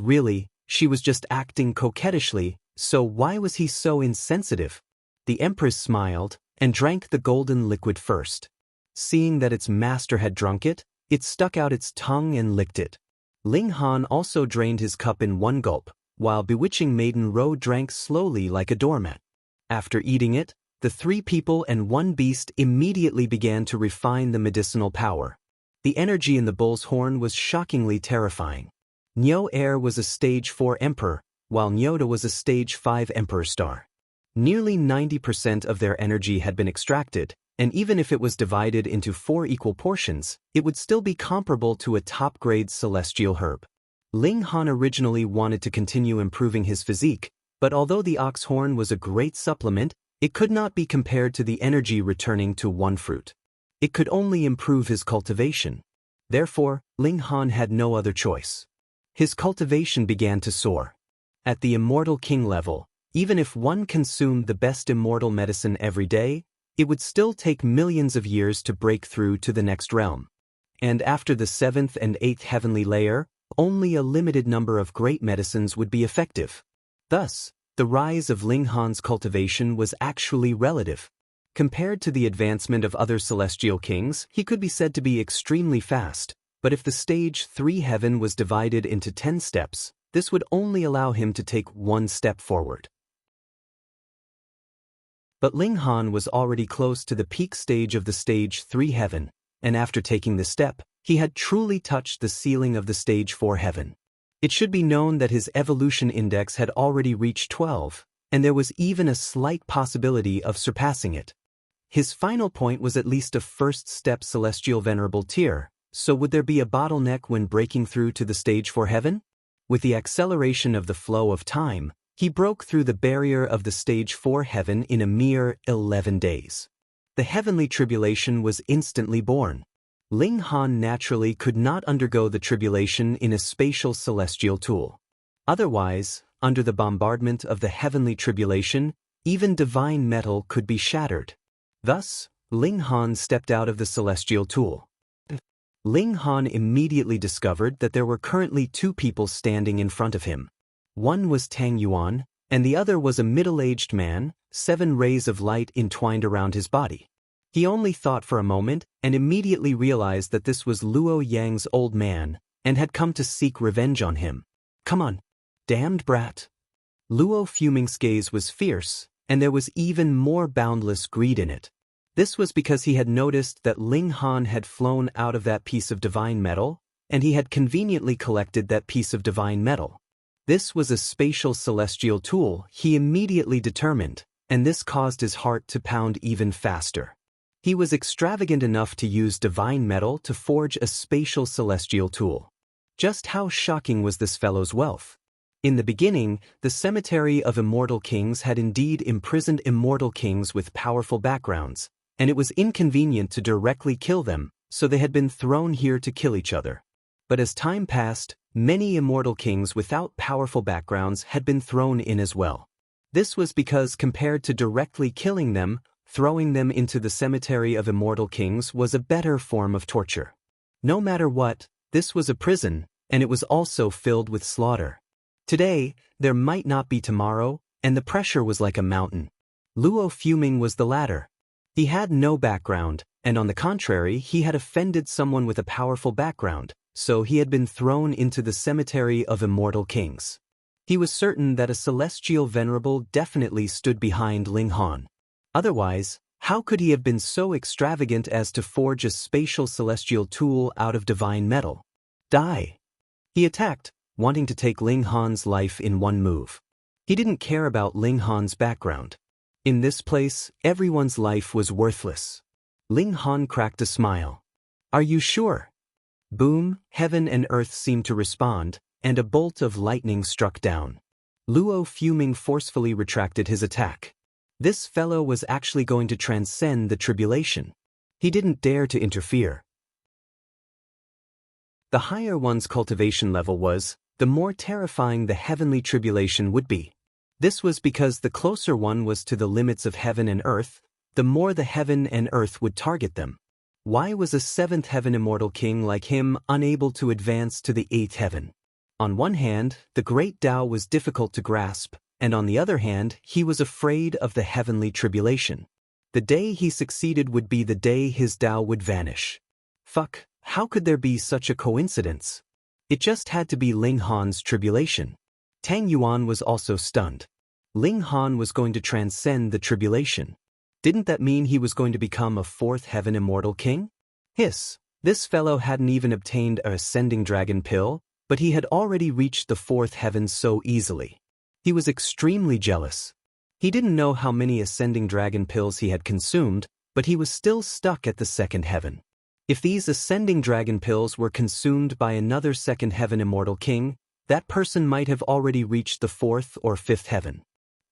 [SPEAKER 1] she was just acting coquettishly, so why was he so insensitive? The Empress smiled, and drank the golden liquid first. Seeing that its master had drunk it, it stuck out its tongue and licked it. Ling Han also drained his cup in 1 gulp, while Bewitching Maiden Ro drank slowly like a doormat. After eating it, the 3 people and 1 beast immediately began to refine the medicinal power. The energy in the bull's horn was shockingly terrifying. Nyo Air was a stage 4 emperor, while Nyoda was a stage 5 emperor star. Nearly 90% of their energy had been extracted, and even if it was divided into 4 equal portions, it would still be comparable to a top-grade celestial herb. Ling Han originally wanted to continue improving his physique, but although the ox horn was a great supplement, it could not be compared to the energy returning to 1 fruit. It could only improve his cultivation. Therefore, Ling Han had no other choice. His cultivation began to soar. At the immortal king level, even if one consumed the best immortal medicine every day, it would still take millions of years to break through to the next realm. And after the 7th and 8th heavenly layer, only a limited number of great medicines would be effective. Thus, the rise of Ling Han's cultivation was actually relative. Compared to the advancement of other celestial kings, he could be said to be extremely fast, but if the stage 3 heaven was divided into 10 steps, this would only allow him to take 1 step forward. But Ling Han was already close to the peak stage of the stage 3 heaven, and after taking the step, he had truly touched the ceiling of the stage 4 heaven. It should be known that his evolution index had already reached 12, and there was even a slight possibility of surpassing it. His final point was at least a first step celestial venerable tier, so would there be a bottleneck when breaking through to the stage 4 heaven? With the acceleration of the flow of time, he broke through the barrier of the stage 4 heaven in a mere 11 days. The heavenly tribulation was instantly born. Ling Han naturally could not undergo the tribulation in a spatial celestial tool. Otherwise, under the bombardment of the heavenly tribulation, even divine metal could be shattered. Thus, Ling Han stepped out of the celestial tool. Ling Han immediately discovered that there were currently 2 people standing in front of him. One was Tang Yuan, and the other was a middle-aged man, 7 rays of light entwined around his body. He only thought for a moment and immediately realized that this was Luo Yang's old man and had come to seek revenge on him. Come on, damned brat. Luo Fuming's gaze was fierce, and there was even more boundless greed in it. This was because he had noticed that Ling Han had flown out of that piece of divine metal, and he had conveniently collected that piece of divine metal. This was a spatial celestial tool, he immediately determined, and this caused his heart to pound even faster. He was extravagant enough to use divine metal to forge a spatial celestial tool. Just how shocking was this fellow's wealth? In the beginning, the cemetery of immortal kings had indeed imprisoned immortal kings with powerful backgrounds, and it was inconvenient to directly kill them, so they had been thrown here to kill each other. But as time passed, many immortal kings without powerful backgrounds had been thrown in as well. This was because compared to directly killing them, throwing them into the cemetery of immortal kings was a better form of torture. No matter what, this was a prison, and it was also filled with slaughter. Today, there might not be tomorrow, and the pressure was like a mountain. Luo Fuming was the latter. He had no background, and on the contrary, he had offended someone with a powerful background, so he had been thrown into the cemetery of immortal kings. He was certain that a celestial venerable definitely stood behind Ling Han. Otherwise, how could he have been so extravagant as to forge a spatial celestial tool out of divine metal? Die! He attacked, wanting to take Ling Han's life in one move. He didn't care about Ling Han's background. In this place, everyone's life was worthless. Ling Han cracked a smile. Are you sure? Boom, heaven and earth seemed to respond, and a bolt of lightning struck down. Luo Fuming forcefully retracted his attack. This fellow was actually going to transcend the tribulation. He didn't dare to interfere. The higher one's cultivation level was, the more terrifying the heavenly tribulation would be. This was because the closer one was to the limits of heaven and earth, the more the heaven and earth would target them. Why was a 7th heaven immortal king like him unable to advance to the 8th heaven? On one hand, the great Tao was difficult to grasp, and on the other hand, he was afraid of the heavenly tribulation. The day he succeeded would be the day his Tao would vanish. Fuck, how could there be such a coincidence? It just had to be Ling Han's tribulation. Tang Yuan was also stunned. Ling Han was going to transcend the tribulation. Didn't that mean he was going to become a 4th heaven immortal king? Hiss, this fellow hadn't even obtained a ascending dragon pill, but he had already reached the 4th heaven so easily. He was extremely jealous. He didn't know how many ascending dragon pills he had consumed, but he was still stuck at the 2nd heaven. If these ascending dragon pills were consumed by another 2nd heaven immortal king, that person might have already reached the 4th or 5th heaven.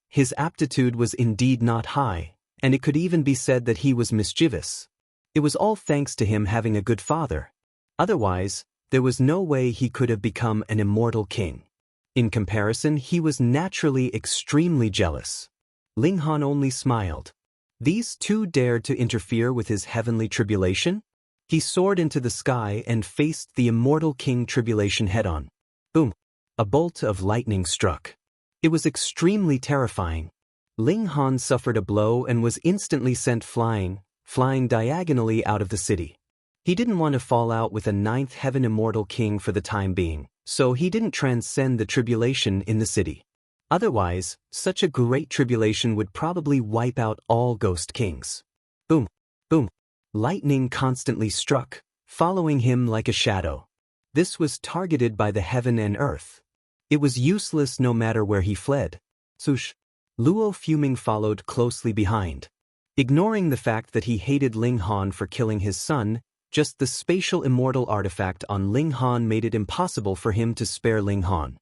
[SPEAKER 1] His aptitude was indeed not high, and it could even be said that he was mischievous. It was all thanks to him having a good father. Otherwise, there was no way he could have become an immortal king. In comparison, he was naturally extremely jealous. Ling Han only smiled. These 2 dared to interfere with his heavenly tribulation? He soared into the sky and faced the immortal king tribulation head-on. Boom! A bolt of lightning struck. It was extremely terrifying. Ling Han suffered a blow and was instantly sent flying diagonally out of the city. He didn't want to fall out with a ninth heaven immortal king for the time being, so he didn't transcend the tribulation in the city. Otherwise, such a great tribulation would probably wipe out all ghost kings. Boom, boom. Lightning constantly struck, following him like a shadow. This was targeted by the heaven and earth. It was useless no matter where he fled. Sush. Luo fuming followed closely behind. Ignoring the fact that he hated Ling Han for killing his son, just the spatial immortal artifact on Ling Han made it impossible for him to spare Ling Han.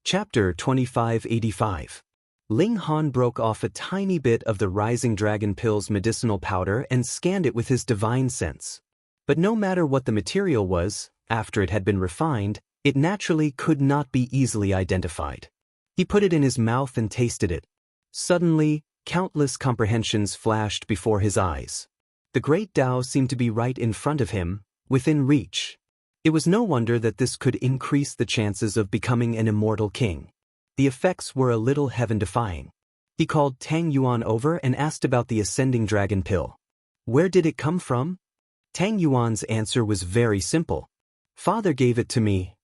[SPEAKER 1] Chapter 2585. Ling Han broke off a tiny bit of the Rising Dragon Pill's medicinal powder and scanned it with his divine sense. But no matter what the material was, after it had been refined, it naturally could not be easily identified. He put it in his mouth and tasted it. Suddenly, countless comprehensions flashed before his eyes. The great Tao seemed to be right in front of him, within reach. It was no wonder that this could increase the chances of becoming an immortal king. The effects were a little heaven-defying. He called Tang Yuan over and asked about the ascending dragon pill. Where did it come from? Tang Yuan's answer was very simple. Father gave it to me.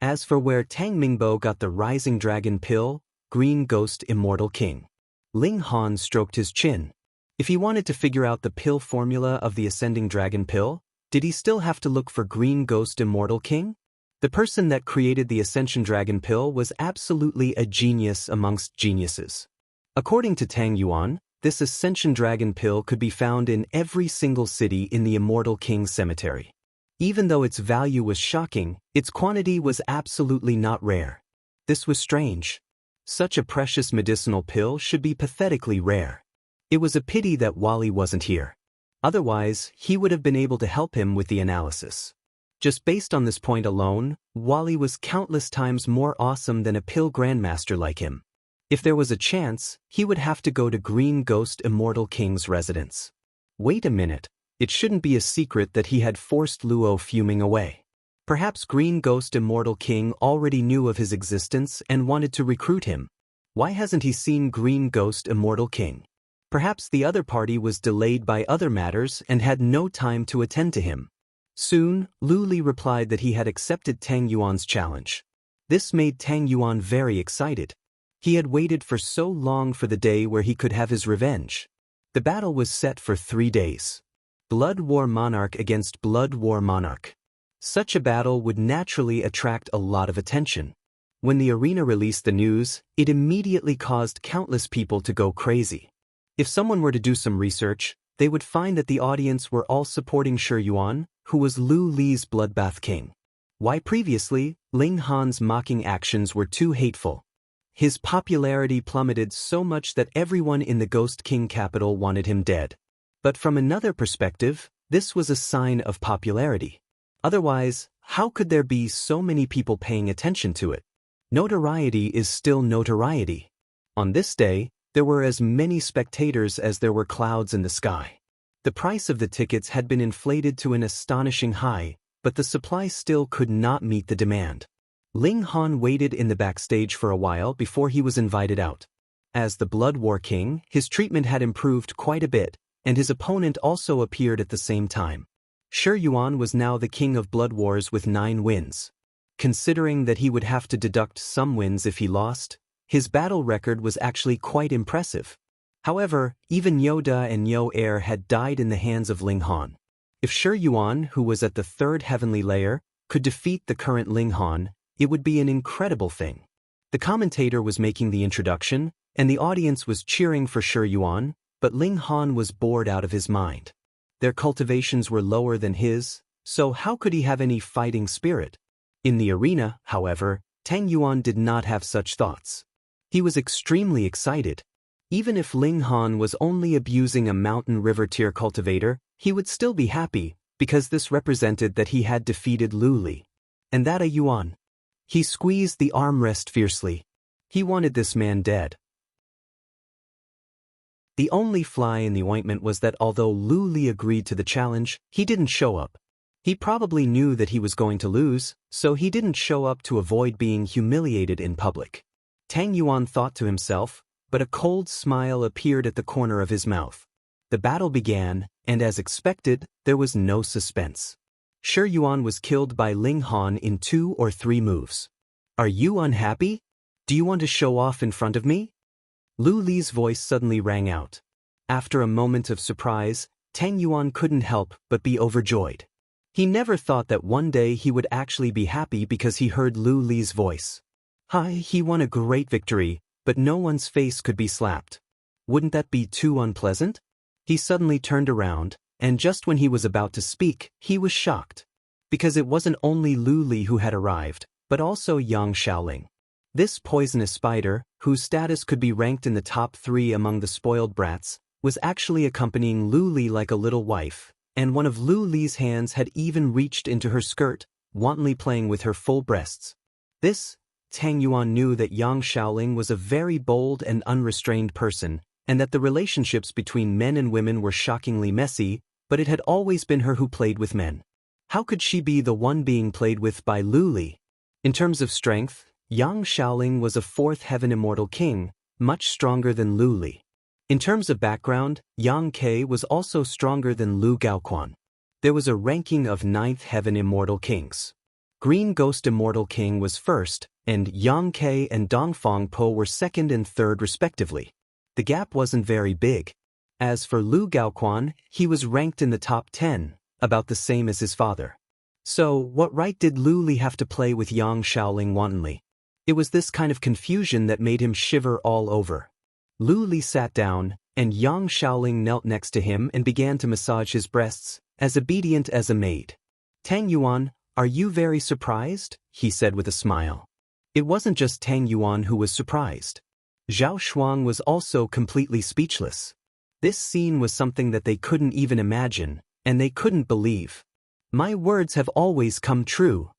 [SPEAKER 1] As for where Tang Mingbo got the rising dragon pill, Green Ghost Immortal King. Ling Han stroked his chin. If he wanted to figure out the pill formula of the ascending dragon pill, did he still have to look for Green Ghost Immortal King? The person that created the Ascension Dragon Pill was absolutely a genius amongst geniuses. According to Tang Yuan, this Ascension Dragon Pill could be found in every single city in the Immortal King's cemetery. Even though its value was shocking, its quantity was absolutely not rare. This was strange. Such a precious medicinal pill should be pathetically rare. It was a pity that Wally wasn't here. Otherwise, he would have been able to help him with the analysis. Just based on this point alone, Wally was countless times more awesome than a pill grandmaster like him. If there was a chance, he would have to go to Green Ghost Immortal King's residence. Wait a minute, it shouldn't be a secret that he had forced Luo fuming away. Perhaps Green Ghost Immortal King already knew of his existence and wanted to recruit him. Why hasn't he seen Green Ghost Immortal King? Perhaps the other party was delayed by other matters and had no time to attend to him. Soon, Lu Li replied that he had accepted Tang Yuan's challenge. This made Tang Yuan very excited. He had waited for so long for the day where he could have his revenge. The battle was set for 3 days. Blood War Monarch against Blood War Monarch. Such a battle would naturally attract a lot of attention. When the arena released the news, it immediately caused countless people to go crazy. If someone were to do some research, they would find that the audience were all supporting Shi Yuan, who was Lu Li's bloodbath king. Why previously, Ling Han's mocking actions were too hateful. His popularity plummeted so much that everyone in the Ghost King capital wanted him dead. But from another perspective, this was a sign of popularity. Otherwise, how could there be so many people paying attention to it? Notoriety is still notoriety. On this day, there were as many spectators as there were clouds in the sky. The price of the tickets had been inflated to an astonishing high, but the supply still could not meet the demand. Ling Han waited in the backstage for a while before he was invited out. As the Blood War King, his treatment had improved quite a bit, and his opponent also appeared at the same time. Shi Yuan was now the king of Blood Wars with 9 wins. Considering that he would have to deduct some wins if he lost, his battle record was actually quite impressive. However, even Yoda and Yo Air had died in the hands of Ling Han. If Shi Yuan, who was at the 3rd heavenly layer, could defeat the current Ling Han, it would be an incredible thing. The commentator was making the introduction, and the audience was cheering for Shi Yuan, but Ling Han was bored out of his mind. Their cultivations were lower than his, so how could he have any fighting spirit? In the arena, however, Tang Yuan did not have such thoughts. He was extremely excited. Even if Ling Han was only abusing a mountain river tier cultivator, he would still be happy, because this represented that he had defeated Lu Li. And that a Yuan. He squeezed the armrest fiercely. He wanted this man dead. The only fly in the ointment was that although Lu Li agreed to the challenge, he didn't show up. He probably knew that he was going to lose, so he didn't show up to avoid being humiliated in public. Tang Yuan thought to himself, but a cold smile appeared at the corner of his mouth. The battle began, and as expected, there was no suspense. Shi Yuan was killed by Ling Han in 2 or 3 moves. Are you unhappy? Do you want to show off in front of me? Lu Li's voice suddenly rang out. After a moment of surprise, Tang Yuan couldn't help but be overjoyed. He never thought that one day he would actually be happy because he heard Lu Li's voice. He won a great victory, but no one's face could be slapped. Wouldn't that be too unpleasant? He suddenly turned around, and just when he was about to speak, he was shocked. Because it wasn't only Lu Li who had arrived, but also Yang Xiaoling. This poisonous spider, whose status could be ranked in the top 3 among the spoiled brats, was actually accompanying Lu Li like a little wife, and one of Lu Li's hands had even reached into her skirt, wantonly playing with her full breasts. Tang Yuan knew that Yang Xiaoling was a very bold and unrestrained person, and that the relationships between men and women were shockingly messy, but it had always been her who played with men. How could she be the one being played with by Lu Li? In terms of strength, Yang Xiaoling was a 4th heaven immortal king, much stronger than Lu Li. In terms of background, Yang Ke was also stronger than Lu Gaoquan. There was a ranking of 9th heaven immortal kings. Green Ghost Immortal King was 1st, and Yang Ke and Dongfang Po were 2nd and 3rd respectively. The gap wasn't very big. As for Lu Gaoquan, he was ranked in the top 10, about the same as his father. So, what right did Lu Li have to play with Yang Xiaoling wantonly? It was this kind of confusion that made him shiver all over. Lu Li sat down, and Yang Xiaoling knelt next to him and began to massage his breasts, as obedient as a maid. Tang Yuan, are you very surprised? He said with a smile. It wasn't just Tang Yuan who was surprised. Zhao Shuang was also completely speechless. This scene was something that they couldn't even imagine, and they couldn't believe. My words have always come true,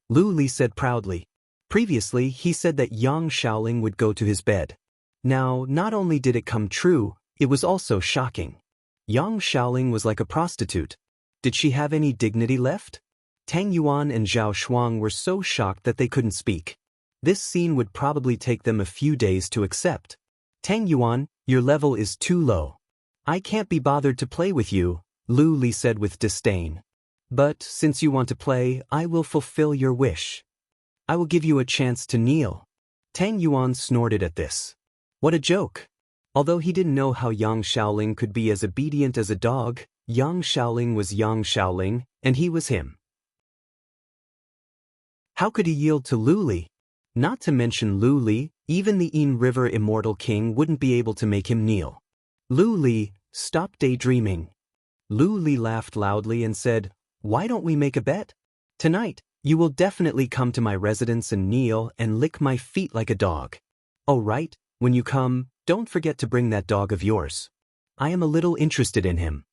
[SPEAKER 1] Lu Li said proudly. Previously, he said that Yang Xiaoling would go to his bed. Now, not only did it come true, it was also shocking. Yang Xiaoling was like a prostitute. Did she have any dignity left? Tang Yuan and Zhao Shuang were so shocked that they couldn't speak. This scene would probably take them a few days to accept. Tang Yuan, your level is too low. I can't be bothered to play with you, Lu Li said with disdain. But, since you want to play, I will fulfill your wish. I will give you a chance to kneel. Tang Yuan snorted at this. What a joke. Although he didn't know how Yang Xiaoling could be as obedient as a dog, Yang Xiaoling was Yang Xiaoling, and he was him. How could he yield to Lu Li? Not to mention Lu Li, even the Yin River Immortal King wouldn't be able to make him kneel. Lu Li, stop daydreaming. Lu Li laughed loudly and said, why don't we make a bet? Tonight, you will definitely come to my residence and kneel and lick my feet like a dog. Oh right, when you come, don't forget to bring that dog of yours. I am a little interested in him.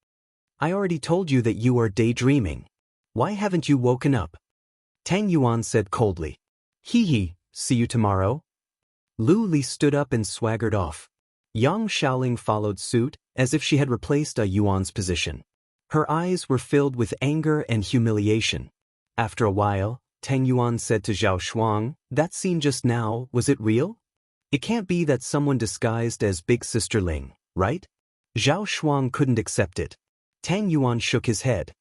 [SPEAKER 1] I already told you that you are daydreaming. Why haven't you woken up? Tang Yuan said coldly. Hee, see you tomorrow. Lu Li stood up and swaggered off. Yang Xiaoling followed suit, as if she had replaced a Yuan's position. Her eyes were filled with anger and humiliation. After a while, Tang Yuan said to Zhao Shuang, that scene just now, was it real? It can't be that someone disguised as Big Sister Ling, right? Zhao Shuang couldn't accept it. Tang Yuan shook his head.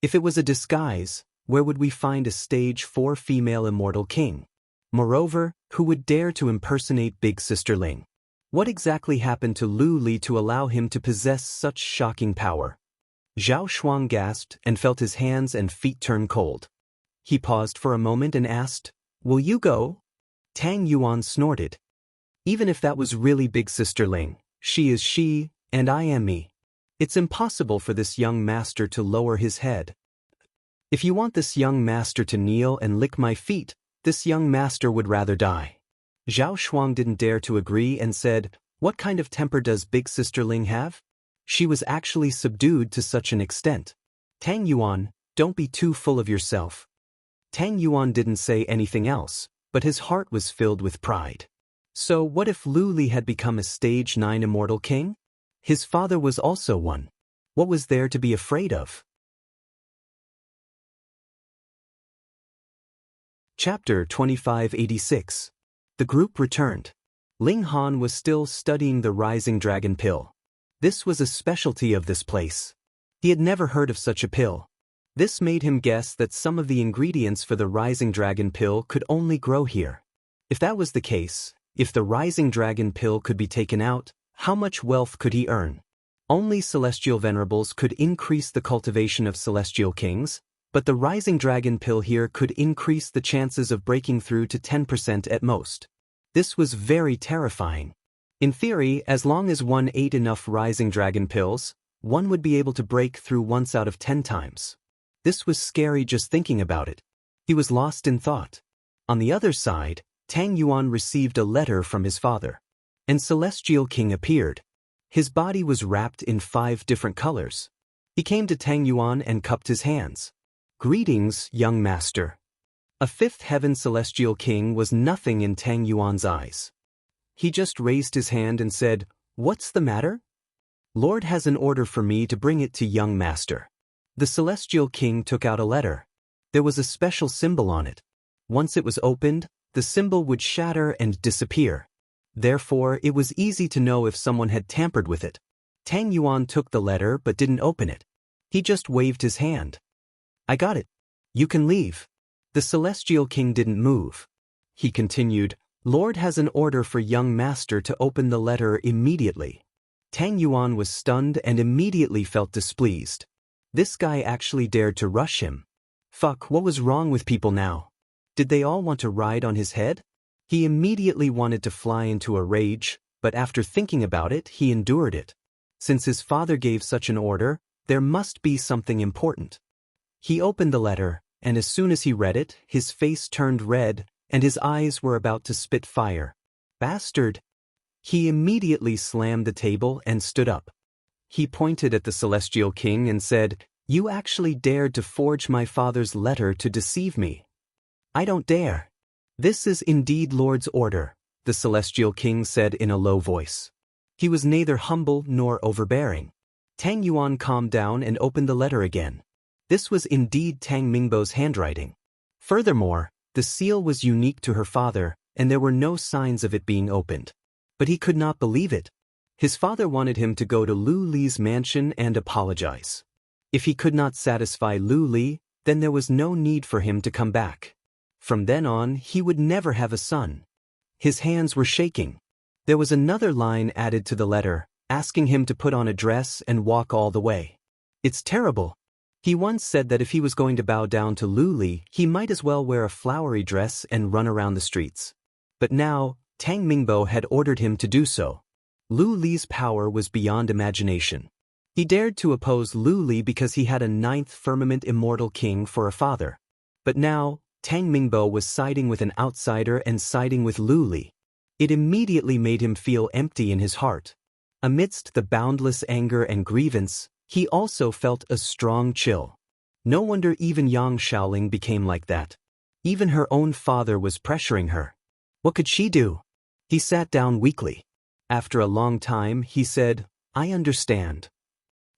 [SPEAKER 1] If it was a disguise, where would we find a stage 4 female immortal king? Moreover, who would dare to impersonate Big Sister Ling? What exactly happened to Lu Li to allow him to possess such shocking power? Zhao Shuang gasped and felt his hands and feet turn cold. He paused for a moment and asked, will you go? Tang Yuan snorted. Even if that was really Big Sister Ling, she is she, and I am me. It's impossible for this young master to lower his head. If you want this young master to kneel and lick my feet, this young master would rather die. Zhao Shuang didn't dare to agree and said, what kind of temper does Big Sister Ling have? She was actually subdued to such an extent. Tang Yuan, don't be too full of yourself. Tang Yuan didn't say anything else, but his heart was filled with pride. So what if Lu Li had become a stage 9 immortal king? His father was also one. What was there to be afraid of? Chapter 2586. The group returned. Ling Han was still studying the rising dragon pill. This was a specialty of this place. He had never heard of such a pill. This made him guess that some of the ingredients for the rising dragon pill could only grow here. If that was the case, if the rising dragon pill could be taken out, how much wealth could he earn? Only celestial venerables could increase the cultivation of celestial kings, but the rising dragon pill here could increase the chances of breaking through to 10% at most. This was very terrifying. In theory, as long as one ate enough rising dragon pills, one would be able to break through once out of 10 times. This was scary just thinking about it. He was lost in thought. On the other side, Tang Yuan received a letter from his father. And Celestial King appeared. His body was wrapped in 5 different colors. He came to Tang Yuan and cupped his hands. "Greetings, young master." A 5th heaven Celestial King was nothing in Tang Yuan's eyes. He just raised his hand and said, "What's the matter?" "Lord has an order for me to bring it to young master." The Celestial King took out a letter. There was a special symbol on it. Once it was opened, the symbol would shatter and disappear. Therefore, it was easy to know if someone had tampered with it. Tang Yuan took the letter but didn't open it. He just waved his hand. "I got it. You can leave." The Celestial King didn't move. He continued, "Lord has an order for young master to open the letter immediately." Tang Yuan was stunned and immediately felt displeased. This guy actually dared to rush him. Fuck, what was wrong with people now? Did they all want to ride on his head? He immediately wanted to fly into a rage, but after thinking about it, he endured it. Since his father gave such an order, there must be something important. He opened the letter, and as soon as he read it, his face turned red, and his eyes were about to spit fire. "Bastard!" He immediately slammed the table and stood up. He pointed at the Celestial King and said, "You actually dared to forge my father's letter to deceive me." "I don't dare." "This is indeed Lord's order," the Celestial King said in a low voice. He was neither humble nor overbearing. Tang Yuan calmed down and opened the letter again. This was indeed Tang Mingbo's handwriting. Furthermore, the seal was unique to her father, and there were no signs of it being opened. But he could not believe it. His father wanted him to go to Lu Li's mansion and apologize. If he could not satisfy Lu Li, then there was no need for him to come back. From then on, he would never have a son. His hands were shaking. There was another line added to the letter, asking him to put on a dress and walk all the way. It's terrible. He once said that if he was going to bow down to Lu Li, he might as well wear a flowery dress and run around the streets. But now, Tang Mingbo had ordered him to do so. Lu Li's power was beyond imagination. He dared to oppose Lu Li because he had a 9th firmament immortal king for a father. But now, Tang Mingbo was siding with an outsider and siding with Lu Li. It immediately made him feel empty in his heart. Amidst the boundless anger and grievance, he also felt a strong chill. No wonder even Yang Shaoling became like that. Even her own father was pressuring her. What could she do? He sat down weakly. After a long time, he said, "I understand.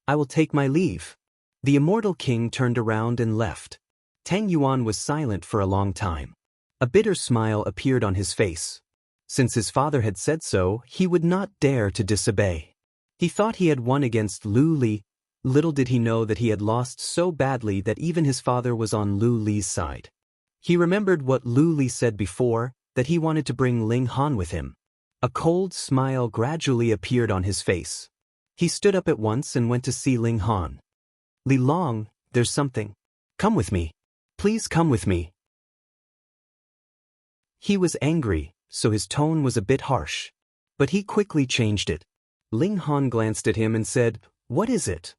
[SPEAKER 1] I will take my leave." The immortal king turned around and left. Tang Yuan was silent for a long time. A bitter smile appeared on his face. Since his father had said so, he would not dare to disobey. He thought he had won against Lu Li. Little did he know that he had lost so badly that even his father was on Lu Li's side. He remembered what Lu Li said before, that he wanted to bring Ling Han with him. A cold smile gradually appeared on his face. He stood up at once and went to see Ling Han. "Li Long, there's something. Come with me. Please come with me." He was angry, so his tone was a bit harsh. But he quickly changed it. Ling Han glanced at him and said, "What is it?"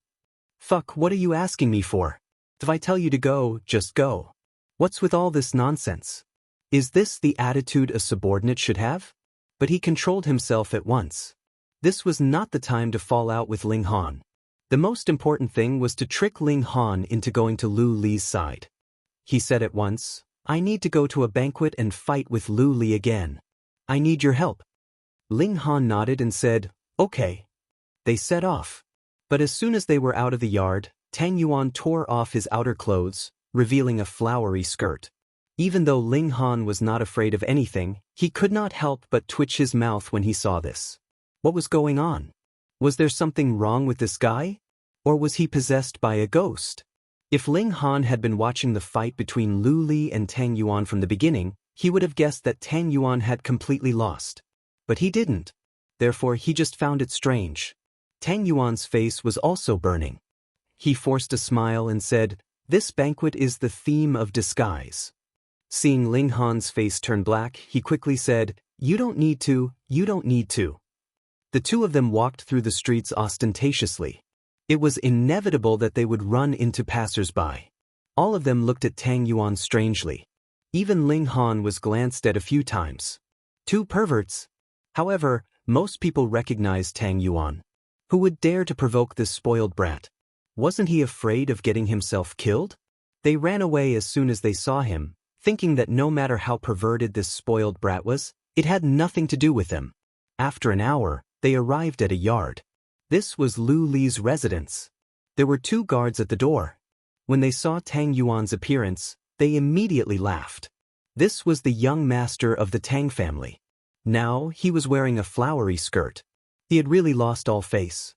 [SPEAKER 1] "Fuck, what are you asking me for? If I tell you to go, just go. What's with all this nonsense? Is this the attitude a subordinate should have?" But he controlled himself at once. This was not the time to fall out with Ling Han. The most important thing was to trick Ling Han into going to Lu Li's side. He said at once, "I need to go to a banquet and fight with Lu Li again. I need your help." Ling Han nodded and said, "Okay." They set off. But as soon as they were out of the yard, Tang Yuan tore off his outer clothes, revealing a flowery skirt. Even though Ling Han was not afraid of anything, he could not help but twitch his mouth when he saw this. What was going on? Was there something wrong with this guy? Or was he possessed by a ghost? If Ling Han had been watching the fight between Lu Li and Tang Yuan from the beginning, he would have guessed that Tang Yuan had completely lost. But he didn't. Therefore he just found it strange. Tang Yuan's face was also burning. He forced a smile and said, "This banquet is the theme of disguise." Seeing Ling Han's face turn black, he quickly said, "You don't need to, you don't need to." The two of them walked through the streets ostentatiously. It was inevitable that they would run into passers-by. All of them looked at Tang Yuan strangely. Even Ling Han was glanced at a few times. Two perverts. However, most people recognized Tang Yuan. Who would dare to provoke this spoiled brat? Wasn't he afraid of getting himself killed? They ran away as soon as they saw him, thinking that no matter how perverted this spoiled brat was, it had nothing to do with them. After an hour, they arrived at a yard. This was Lu Li's residence. There were two guards at the door. When they saw Tang Yuan's appearance, they immediately laughed. This was the young master of the Tang family. Now he was wearing a flowery skirt. He had really lost all face.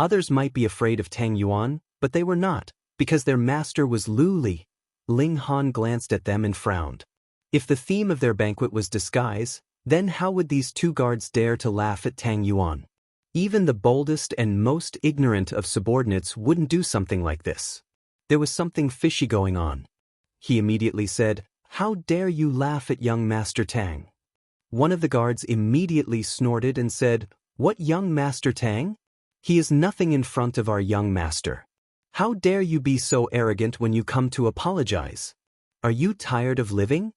[SPEAKER 1] Others might be afraid of Tang Yuan, but they were not, because their master was Lu Li. Ling Han glanced at them and frowned. If the theme of their banquet was disguise, then how would these two guards dare to laugh at Tang Yuan? Even the boldest and most ignorant of subordinates wouldn't do something like this. There was something fishy going on. He immediately said, "How dare you laugh at young Master Tang?" One of the guards immediately snorted and said, "What young Master Tang? He is nothing in front of our young master. How dare you be so arrogant when you come to apologize? Are you tired of living?"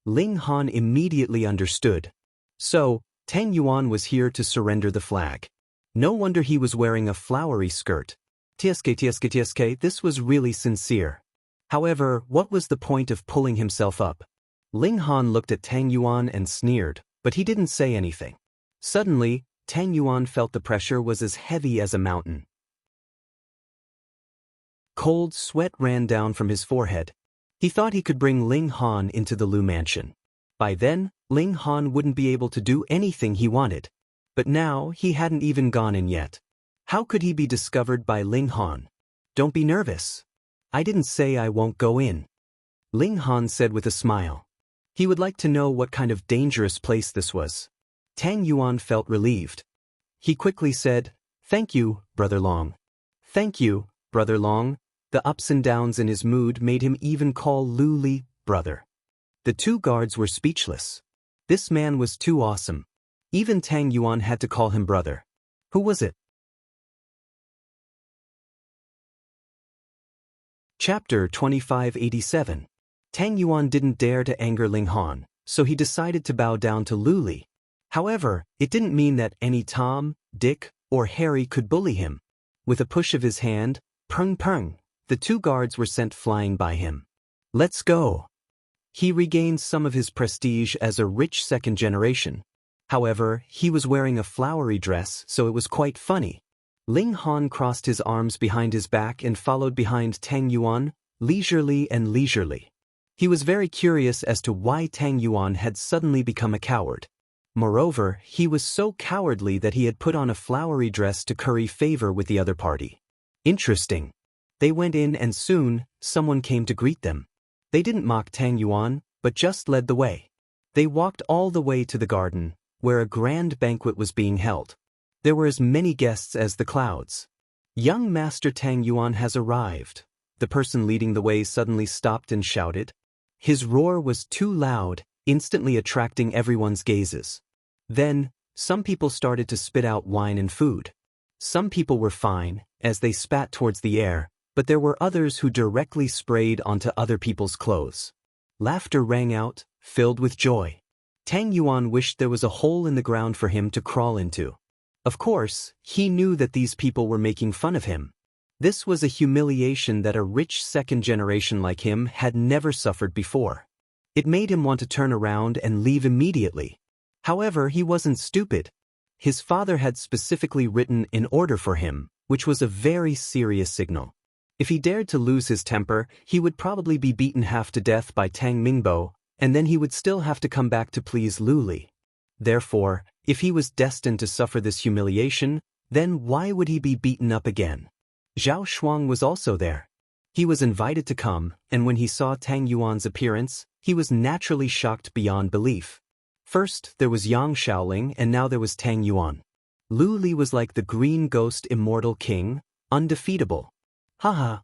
[SPEAKER 1] Ling Han immediately understood. So, Tang Yuan was here to surrender the flag. No wonder he was wearing a flowery skirt. TSK, this was really sincere. However, what was the point of pulling himself up? Ling Han looked at Tang Yuan and sneered, but he didn't say anything. Suddenly, Tang Yuan felt the pressure was as heavy as a mountain. Cold sweat ran down from his forehead. He thought he could bring Ling Han into the Lu mansion. By then, Ling Han wouldn't be able to do anything he wanted. But now, he hadn't even gone in yet. How could he be discovered by Ling Han? "Don't be nervous. I didn't say I won't go in," Ling Han said with a smile. He would like to know what kind of dangerous place this was. Tang Yuan felt relieved. He quickly said, "Thank you, Brother Long." "Thank you, Brother Long." The ups and downs in his mood made him even call Lu Li brother. The two guards were speechless. This man was too awesome. Even Tang Yuan had to call him brother. Who was it? Chapter 2587. Tang Yuan didn't dare to anger Ling Han, so he decided to bow down to Lu Li. However, it didn't mean that any Tom, Dick, or Harry could bully him. With a push of his hand, pung pung, the two guards were sent flying by him. "Let's go." He regained some of his prestige as a rich second generation. However, he was wearing a flowery dress, so it was quite funny. Ling Han crossed his arms behind his back and followed behind Tang Yuan, leisurely and leisurely. He was very curious as to why Tang Yuan had suddenly become a coward. Moreover, he was so cowardly that he had put on a flowery dress to curry favor with the other party. Interesting. They went in and soon, someone came to greet them. They didn't mock Tang Yuan, but just led the way. They walked all the way to the garden, where a grand banquet was being held. There were as many guests as the clouds. "Young Master Tang Yuan has arrived," the person leading the way suddenly stopped and shouted. His roar was too loud, instantly attracting everyone's gazes. Then, some people started to spit out wine and food. Some people were fine, as they spat towards the air, but there were others who directly sprayed onto other people's clothes. Laughter rang out, filled with joy. Tang Yuan wished there was a hole in the ground for him to crawl into. Of course, he knew that these people were making fun of him. This was a humiliation that a rich second generation like him had never suffered before. It made him want to turn around and leave immediately. However, he wasn't stupid. His father had specifically written an order for him, which was a very serious signal. If he dared to lose his temper, he would probably be beaten half to death by Tang Mingbo, and then he would still have to come back to please Lu Li. Therefore, if he was destined to suffer this humiliation, then why would he be beaten up again? Zhao Shuang was also there. He was invited to come, and when he saw Tang Yuan's appearance, he was naturally shocked beyond belief. First, there was Yang Shaoling, and now there was Tang Yuan. Lu Li was like the green ghost immortal king, undefeatable. Haha.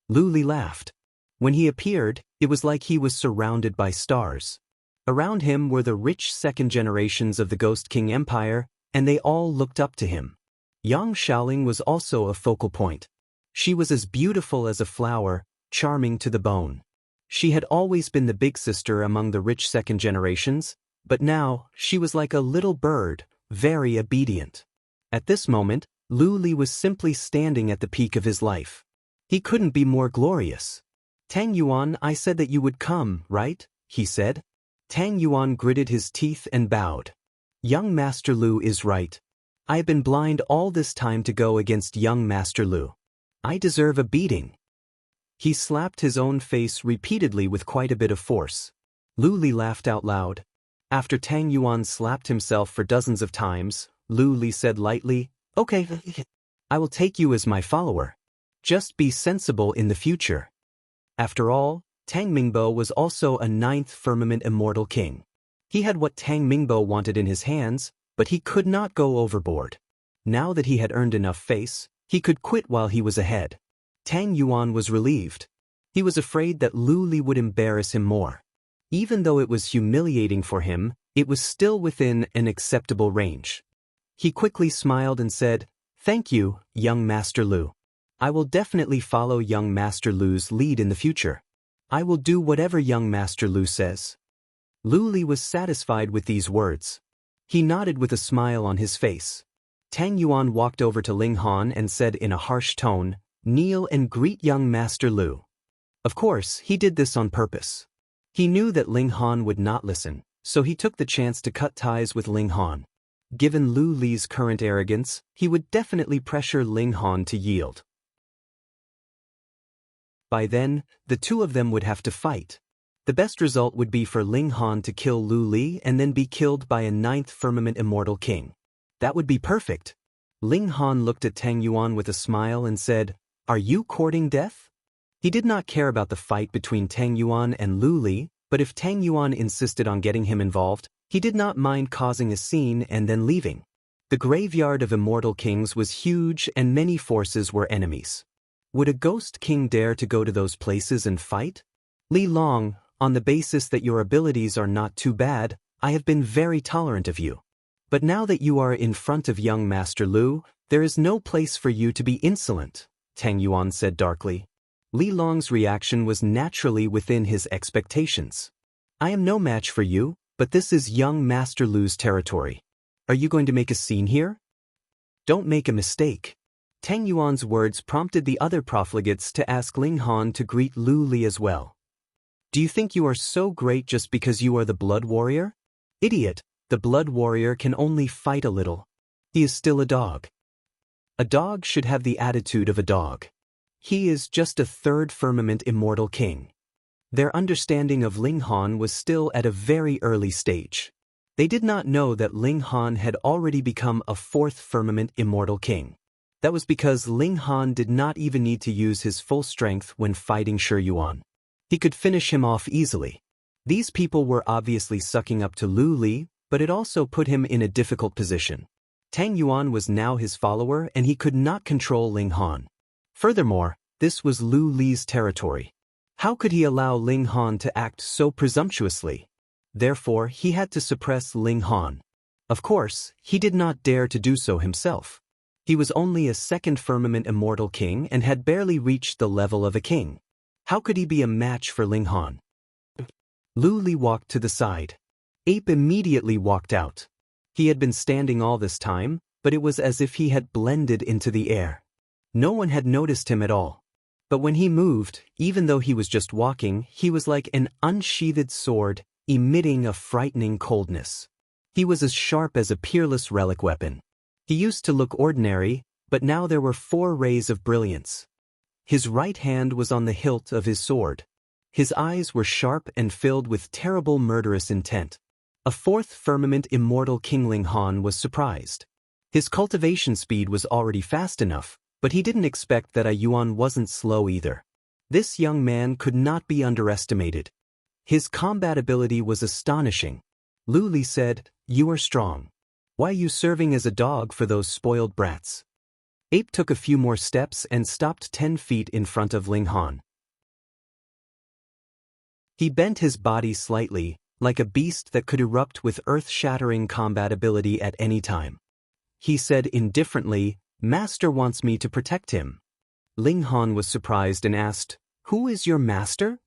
[SPEAKER 1] Lu Li laughed. When he appeared, it was like he was surrounded by stars. Around him were the rich second generations of the Ghost King Empire, and they all looked up to him. Yang Shaoling was also a focal point. She was as beautiful as a flower, charming to the bone. She had always been the big sister among the rich second generations, but now she was like a little bird, very obedient. At this moment, Lu Li was simply standing at the peak of his life. He couldn't be more glorious. Tang Yuan, I said that you would come, right? He said. Tang Yuan gritted his teeth and bowed. Young Master Lu is right. I have been blind all this time to go against young Master Lu. I deserve a beating. He slapped his own face repeatedly with quite a bit of force. Lu Li laughed out loud. After Tang Yuan slapped himself for dozens of times, Lu Li said lightly, "Okay, I will take you as my follower. Just be sensible in the future." After all, Tang Mingbo was also a ninth firmament immortal king. He had what Tang Mingbo wanted in his hands, but he could not go overboard. Now that he had earned enough face, he could quit while he was ahead. Tang Yuan was relieved. He was afraid that Lu Li would embarrass him more. Even though it was humiliating for him, it was still within an acceptable range. He quickly smiled and said, "Thank you, young Master Lu. I will definitely follow young Master Lu's lead in the future. I will do whatever young Master Lu says." Lu Li was satisfied with these words. He nodded with a smile on his face. Tang Yuan walked over to Ling Han and said in a harsh tone, "Kneel and greet young Master Lu." Of course, he did this on purpose. He knew that Ling Han would not listen, so he took the chance to cut ties with Ling Han. Given Lu Li's current arrogance, he would definitely pressure Ling Han to yield. By then, the two of them would have to fight. The best result would be for Ling Han to kill Lu Li and then be killed by a ninth firmament immortal king. That would be perfect. Ling Han looked at Tang Yuan with a smile and said, "Are you courting death?" He did not care about the fight between Tang Yuan and Lu Li, but if Tang Yuan insisted on getting him involved, he did not mind causing a scene and then leaving. The graveyard of immortal kings was huge and many forces were enemies. Would a ghost king dare to go to those places and fight? Li Long, on the basis that your abilities are not too bad, I have been very tolerant of you. But now that you are in front of young Master Lu, there is no place for you to be insolent, Tang Yuan said darkly. Li Long's reaction was naturally within his expectations. I am no match for you, but this is young Master Lu's territory. Are you going to make a scene here? Don't make a mistake. Tang Yuan's words prompted the other profligates to ask Ling Han to greet Lu Li as well. Do you think you are so great just because you are the Blood Warrior? Idiot, the Blood Warrior can only fight a little. He is still a dog. A dog should have the attitude of a dog. He is just a third firmament immortal king. Their understanding of Ling Han was still at a very early stage. They did not know that Ling Han had already become a fourth firmament immortal king. That was because Ling Han did not even need to use his full strength when fighting Shi Yuan. He could finish him off easily. These people were obviously sucking up to Lu Li, but it also put him in a difficult position. Tang Yuan was now his follower and he could not control Ling Han. Furthermore, this was Lu Li's territory. How could he allow Ling Han to act so presumptuously? Therefore, he had to suppress Ling Han. Of course, he did not dare to do so himself. He was only a second firmament immortal king and had barely reached the level of a king. How could he be a match for Ling Han? Lu Li walked to the side. Ape immediately walked out. He had been standing all this time, but it was as if he had blended into the air. No one had noticed him at all. But when he moved, even though he was just walking, he was like an unsheathed sword, emitting a frightening coldness. He was as sharp as a peerless relic weapon. He used to look ordinary, but now there were 4 rays of brilliance. His right hand was on the hilt of his sword. His eyes were sharp and filled with terrible murderous intent. A fourth firmament immortal King Ling Han was surprised. His cultivation speed was already fast enough, but he didn't expect that a Yuan wasn't slow either. This young man could not be underestimated. His combat ability was astonishing. Lu Li said, "You are strong. Why are you serving as a dog for those spoiled brats?" Ape took a few more steps and stopped 10 feet in front of Ling Han. He bent his body slightly, like a beast that could erupt with earth-shattering combat ability at any time. He said indifferently, "Master wants me to protect him." Ling Han was surprised and asked, "Who is your master?"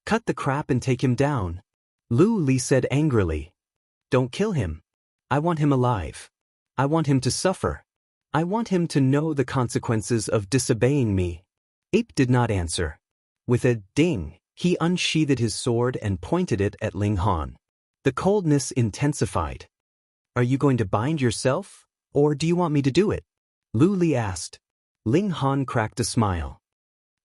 [SPEAKER 1] "Cut the crap and take him down." Lu Li said angrily. "Don't kill him. I want him alive. I want him to suffer. I want him to know the consequences of disobeying me." Ape did not answer. With a ding, he unsheathed his sword and pointed it at Ling Han. The coldness intensified. "Are you going to bind yourself, or do you want me to do it?" Lu Li asked. Ling Han cracked a smile.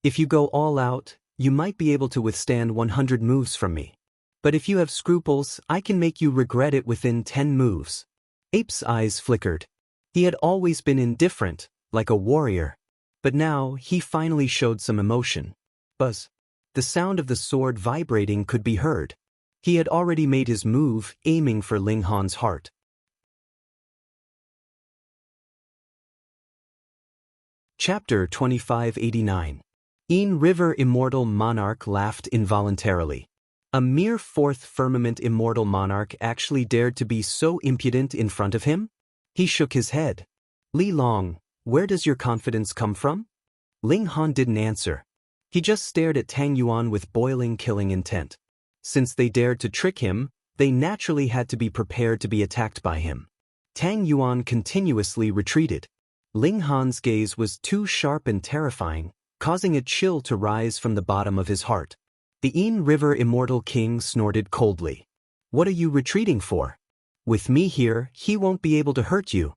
[SPEAKER 1] "If you go all out, you might be able to withstand 100 moves from me. But if you have scruples, I can make you regret it within 10 moves." Ape's eyes flickered. He had always been indifferent, like a warrior. But now, he finally showed some emotion. Buzz. The sound of the sword vibrating could be heard. He had already made his move, aiming for Ling Han's heart. Chapter 2589. Een River Immortal Monarch laughed involuntarily. A mere fourth firmament immortal monarch actually dared to be so impudent in front of him? He shook his head. "Li Long, where does your confidence come from?" Ling Han didn't answer. He just stared at Tang Yuan with boiling killing intent. Since they dared to trick him, they naturally had to be prepared to be attacked by him. Tang Yuan continuously retreated. Ling Han's gaze was too sharp and terrifying, causing a chill to rise from the bottom of his heart. The Een River Immortal King snorted coldly. "What are you retreating for? With me here, he won't be able to hurt you."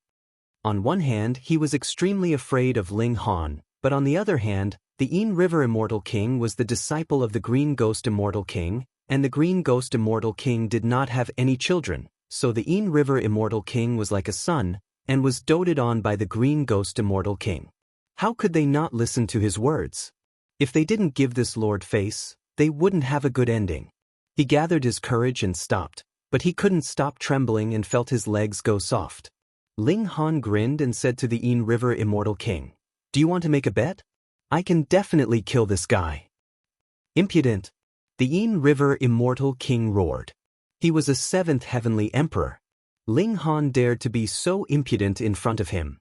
[SPEAKER 1] On one hand, he was extremely afraid of Ling Han, but on the other hand, the Een River Immortal King was the disciple of the Green Ghost Immortal King, and the Green Ghost Immortal King did not have any children, so the Een River Immortal King was like a son, and was doted on by the Green Ghost Immortal King. How could they not listen to his words? If they didn't give this lord face, they wouldn't have a good ending. He gathered his courage and stopped, but he couldn't stop trembling and felt his legs go soft. Ling Han grinned and said to the Een River Immortal King, "Do you want to make a bet? I can definitely kill this guy." "Impudent!" The Een River Immortal King roared. He was a 7th heavenly emperor. Ling Han dared to be so impudent in front of him.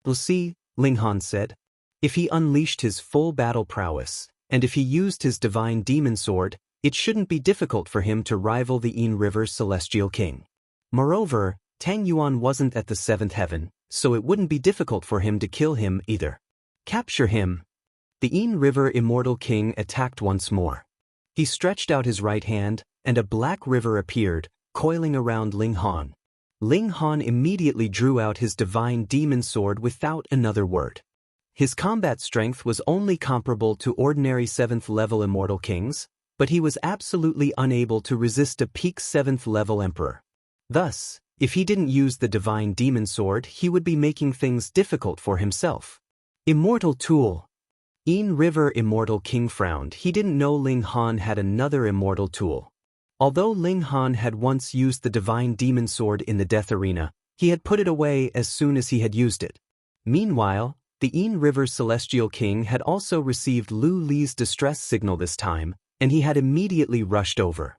[SPEAKER 1] "We'll see," Ling Han said. If he unleashed his full battle prowess, and if he used his divine demon sword, it shouldn't be difficult for him to rival the Een River Celestial King. Moreover, Tang Yuan wasn't at the 7th heaven, so it wouldn't be difficult for him to kill him either. "Capture him." The Een River Immortal King attacked once more. He stretched out his right hand, and a black river appeared, coiling around Ling Han. Ling Han immediately drew out his divine demon sword without another word. His combat strength was only comparable to ordinary 7th-level immortal kings, but he was absolutely unable to resist a peak 7th-level emperor. Thus, if he didn't use the divine demon sword, he would be making things difficult for himself. Immortal tool. Een River Immortal King frowned. He didn't know Ling Han had another immortal tool. Although Ling Han had once used the divine demon sword in the death arena, he had put it away as soon as he had used it. Meanwhile, the Een River Celestial King had also received Lu Li's distress signal this time, and he had immediately rushed over.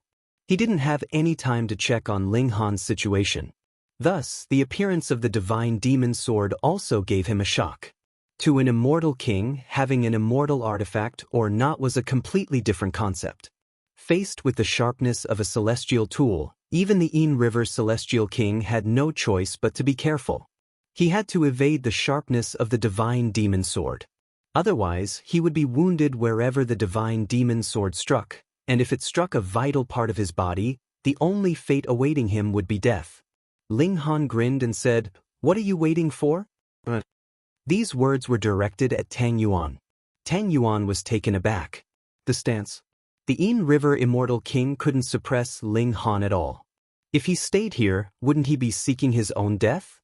[SPEAKER 1] He didn't have any time to check on Ling Han's situation. Thus, the appearance of the divine demon sword also gave him a shock. To an immortal king, having an immortal artifact or not was a completely different concept. Faced with the sharpness of a celestial tool, even the Een River Celestial King had no choice but to be careful. He had to evade the sharpness of the divine demon sword. Otherwise, he would be wounded wherever the divine demon sword struck, and if it struck a vital part of his body, the only fate awaiting him would be death. Ling Han grinned and said, "What are you waiting for?" These words were directed at Tang Yuan. Tang Yuan was taken aback. The stance. The Yin River Immortal King couldn't suppress Ling Han at all. If he stayed here, wouldn't he be seeking his own death?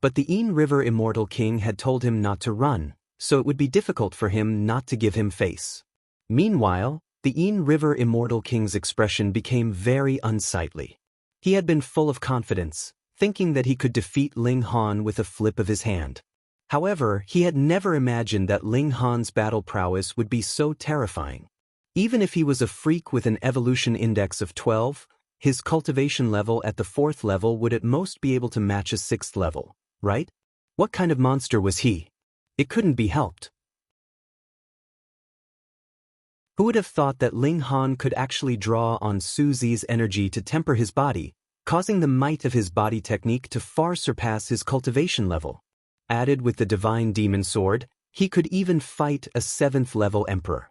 [SPEAKER 1] But the Yin River Immortal King had told him not to run, so it would be difficult for him not to give him face. Meanwhile, the Yin River Immortal King's expression became very unsightly. He had been full of confidence, thinking that he could defeat Ling Han with a flip of his hand. However, he had never imagined that Ling Han's battle prowess would be so terrifying. Even if he was a freak with an evolution index of 12, his cultivation level at the 4th level would at most be able to match a 6th level, right? What kind of monster was he? It couldn't be helped. Who would have thought that Ling Han could actually draw on Su Zi's energy to temper his body, causing the might of his body technique to far surpass his cultivation level? Added with the divine demon sword, he could even fight a 7th level emperor.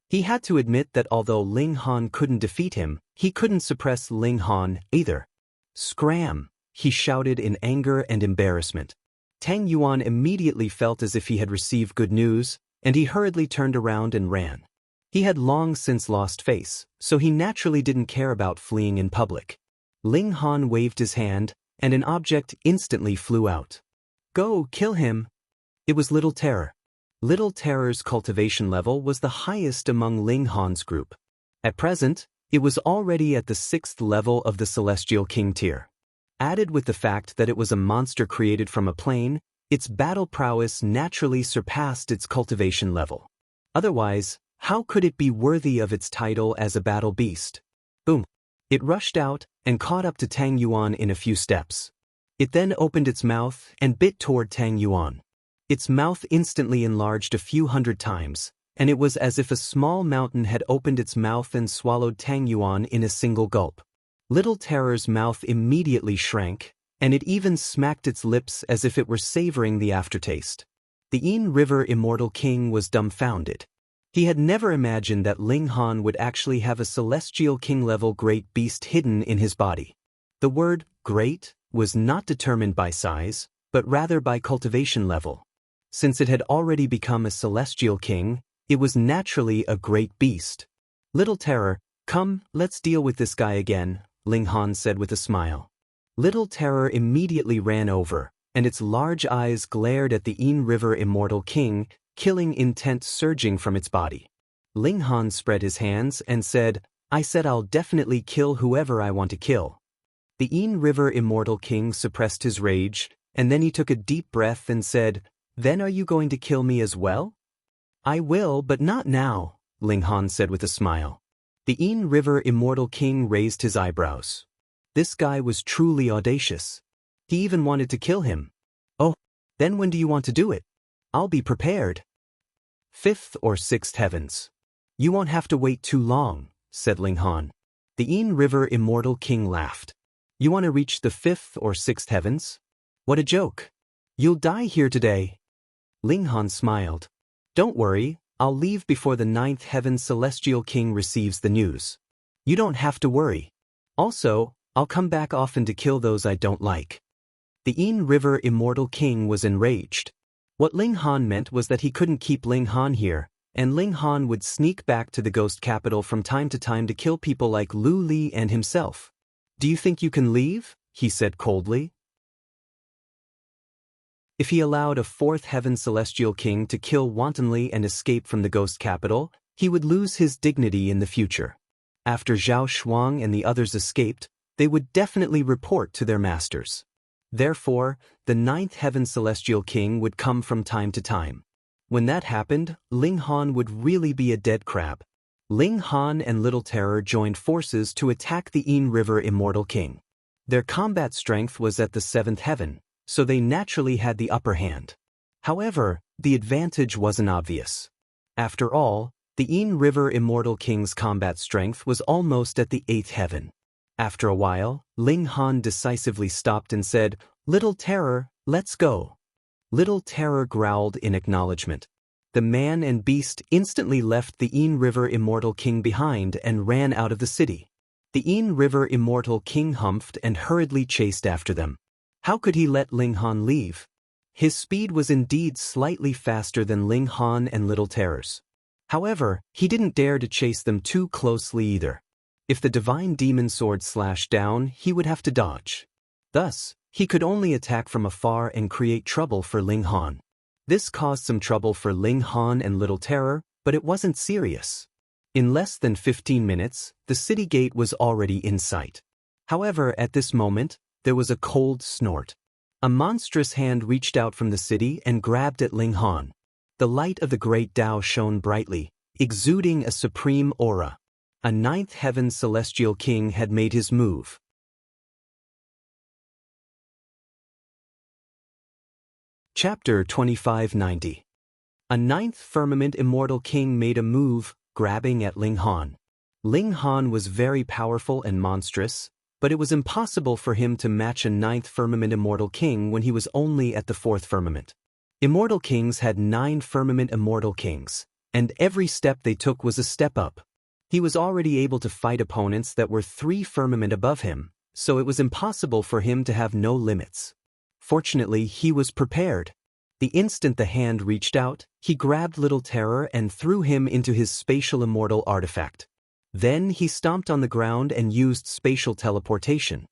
[SPEAKER 1] He had to admit that although Ling Han couldn't defeat him, he couldn't suppress Ling Han either. Scram! He shouted in anger and embarrassment. Tang Yuan immediately felt as if he had received good news, and he hurriedly turned around and ran. He had long since lost face, so he naturally didn't care about fleeing in public. Ling Han waved his hand, and an object instantly flew out. Go, kill him! It was Little Terror. Little Terror's cultivation level was the highest among Ling Han's group. At present, it was already at the 6th level of the Celestial King tier. Added with the fact that it was a monster created from a plane, its battle prowess naturally surpassed its cultivation level. Otherwise, how could it be worthy of its title as a battle beast? Boom! It rushed out and caught up to Tang Yuan in a few steps. It then opened its mouth and bit toward Tang Yuan. Its mouth instantly enlarged a few hundred times, and it was as if a small mountain had opened its mouth and swallowed Tang Yuan in a single gulp. Little Terror's mouth immediately shrank, and it even smacked its lips as if it were savoring the aftertaste. The Yin River Immortal King was dumbfounded. He had never imagined that Ling Han would actually have a Celestial King-level great beast hidden in his body. The word great was not determined by size, but rather by cultivation level. Since it had already become a Celestial King, it was naturally a great beast. Little Terror, come, let's deal with this guy again, Ling Han said with a smile. Little Terror immediately ran over, and its large eyes glared at the Yin River Immortal King, killing intent surging from its body. Ling Han spread his hands and said, I said I'll definitely kill whoever I want to kill. The Yin River Immortal King suppressed his rage, and then he took a deep breath and said, Then are you going to kill me as well? I will, but not now, Ling Han said with a smile. The Yin River Immortal King raised his eyebrows. This guy was truly audacious. He even wanted to kill him. Oh, then when do you want to do it? I'll be prepared. 5th or 6th heavens. You won't have to wait too long, said Ling Han. The Yin River Immortal King laughed. You want to reach the 5th or 6th heavens? What a joke. You'll die here today. Ling Han smiled. Don't worry, I'll leave before the 9th heaven Celestial King receives the news. You don't have to worry. Also, I'll come back often to kill those I don't like. The Yin River Immortal King was enraged. What Ling Han meant was that he couldn't keep Ling Han here, and Ling Han would sneak back to the ghost capital from time to time to kill people like Lu Li and himself. Do you think you can leave? He said coldly. If he allowed a 4th heaven Celestial King to kill wantonly and escape from the ghost capital, he would lose his dignity in the future. After Zhao Shuang and the others escaped, they would definitely report to their masters. Therefore, the 9th heaven Celestial King would come from time to time. When that happened, Ling Han would really be a dead crab. Ling Han and Little Terror joined forces to attack the Yin River Immortal King. Their combat strength was at the 7th heaven, so they naturally had the upper hand. However, the advantage wasn't obvious. After all, the Yin River Immortal King's combat strength was almost at the 8th heaven. After a while, Ling Han decisively stopped and said, Little Terror, let's go. Little Terror growled in acknowledgement. The man and beast instantly left the Yin River Immortal King behind and ran out of the city. The Yin River Immortal King humphed and hurriedly chased after them. How could he let Ling Han leave? His speed was indeed slightly faster than Ling Han and Little Terror's. However, he didn't dare to chase them too closely either. If the divine demon sword slashed down, he would have to dodge. Thus, he could only attack from afar and create trouble for Ling Han. This caused some trouble for Ling Han and Little Terror, but it wasn't serious. In less than 15 minutes, the city gate was already in sight. However, at this moment, there was a cold snort. A monstrous hand reached out from the city and grabbed at Ling Han. The light of the great Tao shone brightly, exuding a supreme aura. A ninth heaven celestial king had made his move. Chapter 2590. A ninth firmament immortal king made a move, grabbing at Ling Han. Ling Han was very powerful and monstrous, but it was impossible for him to match a ninth firmament immortal king when he was only at the fourth firmament. Immortal kings had 9 firmament immortal kings, and every step they took was a step up. He was already able to fight opponents that were 3 firmament above him, so it was impossible for him to have no limits. Fortunately, he was prepared. The instant the hand reached out, he grabbed Little Terror and threw him into his spatial immortal artifact. Then he stomped on the ground and used spatial teleportation.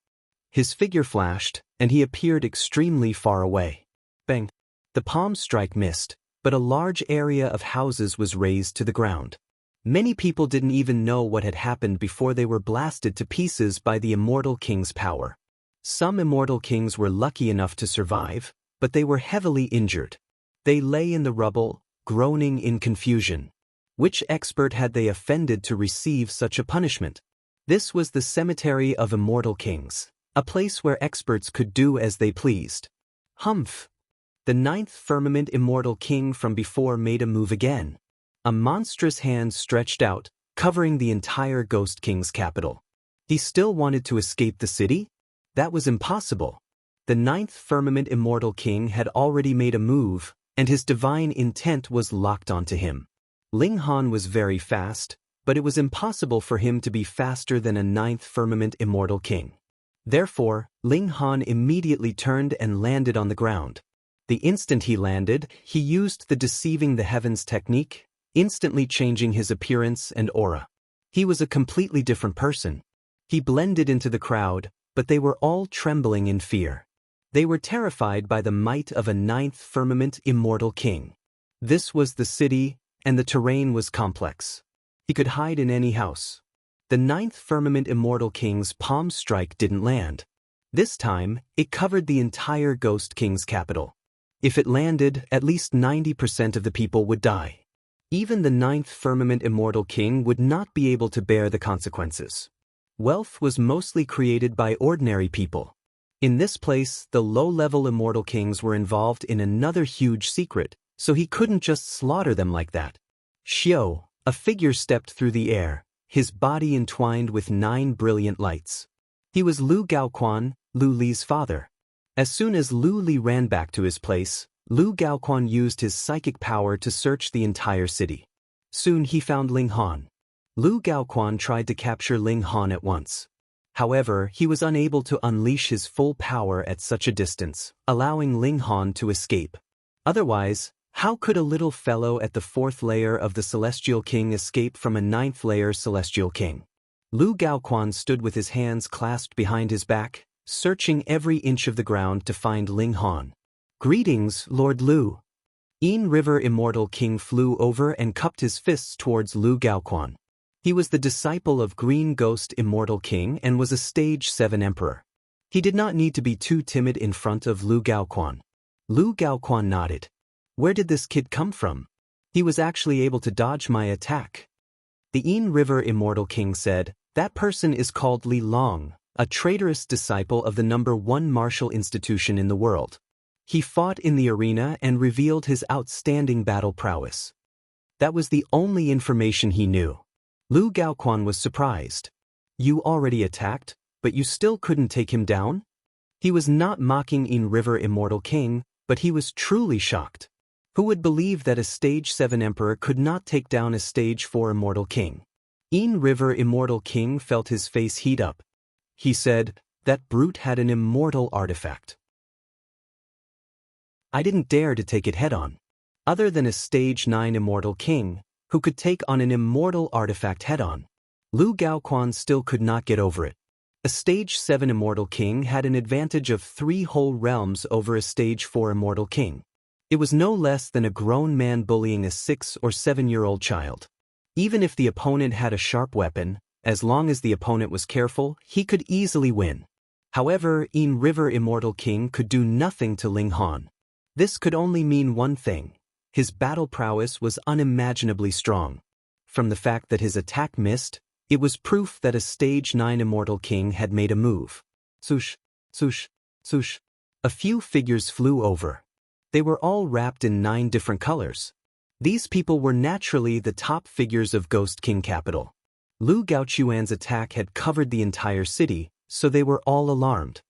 [SPEAKER 1] His figure flashed, and he appeared extremely far away. Bang! The palm strike missed, but a large area of houses was razed to the ground. Many people didn't even know what had happened before they were blasted to pieces by the Immortal King's power. Some Immortal Kings were lucky enough to survive, but they were heavily injured. They lay in the rubble, groaning in confusion. Which expert had they offended to receive such a punishment? This was the cemetery of Immortal Kings, a place where experts could do as they pleased. Humph! The ninth firmament immortal king from before made a move again. A monstrous hand stretched out, covering the entire Ghost King's capital. He still wanted to escape the city? That was impossible. The ninth firmament immortal king had already made a move, and his divine intent was locked onto him. Ling Han was very fast, but it was impossible for him to be faster than a ninth firmament immortal king. Therefore, Ling Han immediately turned and landed on the ground. The instant he landed, he used the deceiving the heavens technique, instantly changing his appearance and aura. He was a completely different person. He blended into the crowd, but they were all trembling in fear. They were terrified by the might of a ninth firmament immortal king. This was the city, and the terrain was complex. He could hide in any house. The ninth firmament immortal king's palm strike didn't land. This time, it covered the entire Ghost King's capital. If it landed, at least 90% of the people would die. Even the ninth firmament immortal king would not be able to bear the consequences. Wealth was mostly created by ordinary people. In this place, the low-level immortal kings were involved in another huge secret, so he couldn't just slaughter them like that. Xiao, a figure stepped through the air, his body entwined with 9 brilliant lights. He was Lu Gaoquan, Lu Li's father. As soon as Lu Li ran back to his place, Lu Gaoquan used his psychic power to search the entire city. Soon he found Ling Han. Lu Gaoquan tried to capture Ling Han at once. However, he was unable to unleash his full power at such a distance, allowing Ling Han to escape. Otherwise, how could a little fellow at the 4th layer of the Celestial King escape from a 9th layer Celestial King? Lu Gaoquan stood with his hands clasped behind his back, searching every inch of the ground to find Ling Han. "Greetings, Lord Lu." Yin River Immortal King flew over and cupped his fists towards Lu Gaoquan. He was the disciple of Green Ghost Immortal King and was a Stage 7 Emperor. He did not need to be too timid in front of Lu Gaoquan. Lu Gaoquan nodded. Where did this kid come from? He was actually able to dodge my attack. The Yin River Immortal King said, that person is called Li Long, a traitorous disciple of the #1 martial institution in the world. He fought in the arena and revealed his outstanding battle prowess. That was the only information he knew. Lu Gaoquan was surprised. You already attacked, but you still couldn't take him down? He was not mocking Yin River Immortal King, but he was truly shocked. Who would believe that a Stage 7 Emperor could not take down a Stage 4 Immortal King? Yin River Immortal King felt his face heat up. He said, that brute had an immortal artifact. I didn't dare to take it head-on. Other than a Stage 9 Immortal King, who could take on an immortal artifact head-on. Lu Gaoquan still could not get over it. A Stage 7 Immortal King had an advantage of 3 whole realms over a Stage 4 Immortal King. It was no less than a grown man bullying a 6 or 7-year-old child. Even if the opponent had a sharp weapon, as long as the opponent was careful, he could easily win. However, Yin River Immortal King could do nothing to Ling Han. This could only mean one thing: his battle prowess was unimaginably strong. From the fact that his attack missed, it was proof that a Stage 9 Immortal King had made a move. Swoosh, swoosh, swoosh. A few figures flew over. They were all wrapped in 9 different colors. These people were naturally the top figures of Ghost King Capital. Lu Gaoquan's attack had covered the entire city, so they were all alarmed.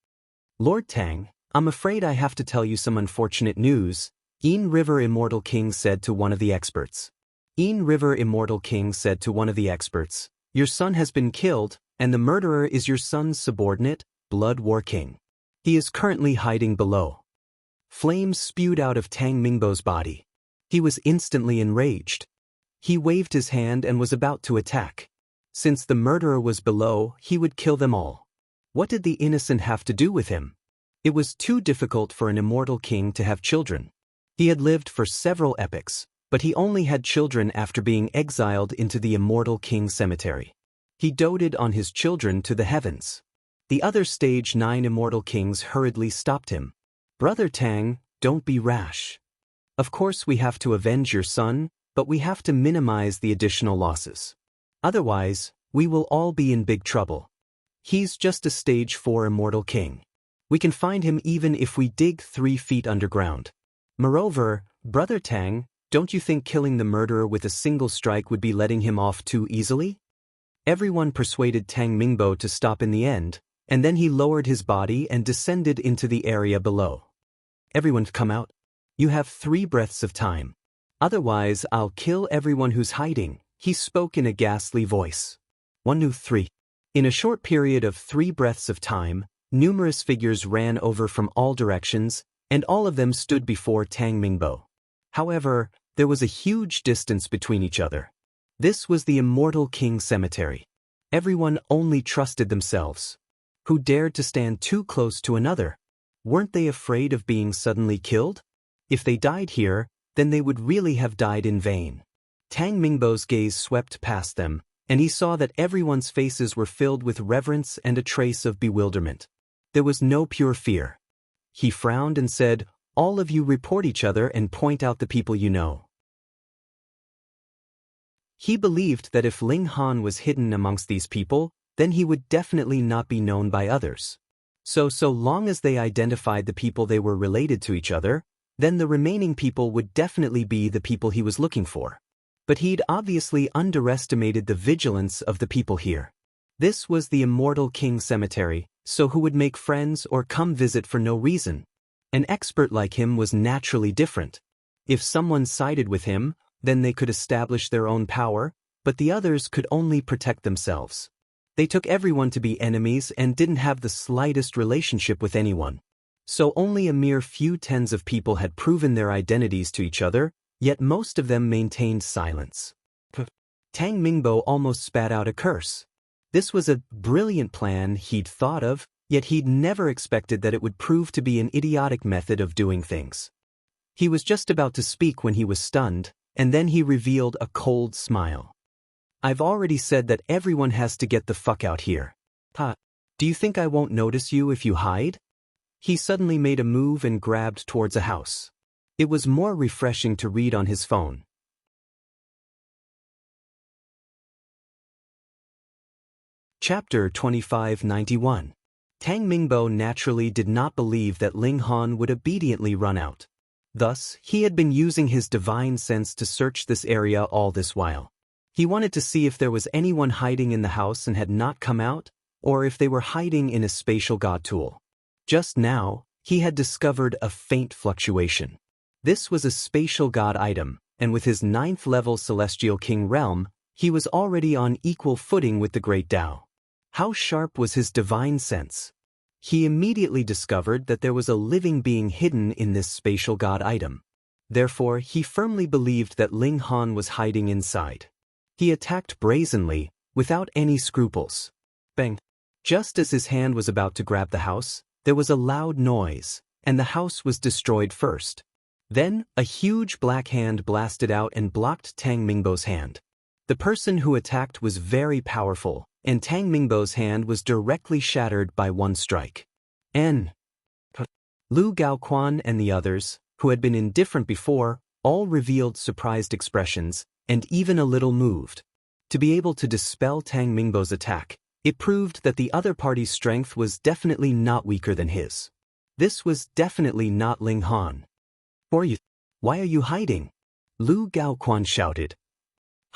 [SPEAKER 1] Lord Tang, I'm afraid I have to tell you some unfortunate news, Yin River Immortal King said to one of the experts. Yin River Immortal King said to one of the experts, your son has been killed, and the murderer is your son's subordinate, Blood War King. He is currently hiding below. Flames spewed out of Tang Mingbo's body. He was instantly enraged. He waved his hand and was about to attack. Since the murderer was below, he would kill them all. What did the innocent have to do with him? It was too difficult for an immortal king to have children. He had lived for several epochs, but he only had children after being exiled into the Immortal King Cemetery. He doted on his children to the heavens. The other Stage 9 Immortal Kings hurriedly stopped him. Brother Tang, don't be rash. Of course we have to avenge your son, but we have to minimize the additional losses. Otherwise, we will all be in big trouble. He's just a Stage 4 Immortal King. We can find him even if we dig 3 feet underground. Moreover, Brother Tang, don't you think killing the murderer with a single strike would be letting him off too easily? Everyone persuaded Tang Mingbo to stop in the end, and then he lowered his body and descended into the area below. Everyone come out. You have 3 breaths of time. Otherwise, I'll kill everyone who's hiding, he spoke in a ghastly voice. 1, 2, 3. In a short period of 3 breaths of time, numerous figures ran over from all directions, and all of them stood before Tang Mingbo. However, there was a huge distance between each other. This was the Immortal King Cemetery. Everyone only trusted themselves. Who dared to stand too close to another? Weren't they afraid of being suddenly killed? If they died here, then they would really have died in vain. Tang Mingbo's gaze swept past them, and he saw that everyone's faces were filled with reverence and a trace of bewilderment. There was no pure fear. He frowned and said, all of you report each other and point out the people you know. He believed that if Ling Han was hidden amongst these people, then he would definitely not be known by others. So long as they identified the people they were related to each other, then the remaining people would definitely be the people he was looking for. But he'd obviously underestimated the vigilance of the people here. This was the Immortal King Cemetery, so who would make friends or come visit for no reason? An expert like him was naturally different. If someone sided with him, then they could establish their own power, but the others could only protect themselves. They took everyone to be enemies and didn't have the slightest relationship with anyone. So only a mere few tens of people had proven their identities to each other, yet most of them maintained silence. Tang Mingbo almost spat out a curse. This was a brilliant plan he'd thought of, yet he'd never expected that it would prove to be an idiotic method of doing things. He was just about to speak when he was stunned, and then he revealed a cold smile. I've already said that everyone has to get the fuck out here. Do you think I won't notice you if you hide? He suddenly made a move and grabbed towards a house. It was more refreshing to read on his phone. Chapter 2591. Tang Mingbo naturally did not believe that Ling Han would obediently run out. Thus, he had been using his divine sense to search this area all this while. He wanted to see if there was anyone hiding in the house and had not come out, or if they were hiding in a spatial god tool. Just now, he had discovered a faint fluctuation. This was a spatial god item, and with his 9th level Celestial King realm, he was already on equal footing with the Great Tao. How sharp was his divine sense? He immediately discovered that there was a living being hidden in this spatial god item. therefore he firmly believed that Ling Han was hiding inside. He attacked brazenly, without any scruples. Bang! Just as his hand was about to grab the house, there was a loud noise, and the house was destroyed first. Then, a huge black hand blasted out and blocked Tang Mingbo's hand. The person who attacked was very powerful, and Tang Mingbo's hand was directly shattered by one strike. Lu Gaoquan and the others, who had been indifferent before, all revealed surprised expressions, and even a little moved. To be able to dispel Tang Mingbo's attack, it proved that the other party's strength was definitely not weaker than his. This was definitely not Ling Han. Why are you hiding? Lu Gaoquan shouted.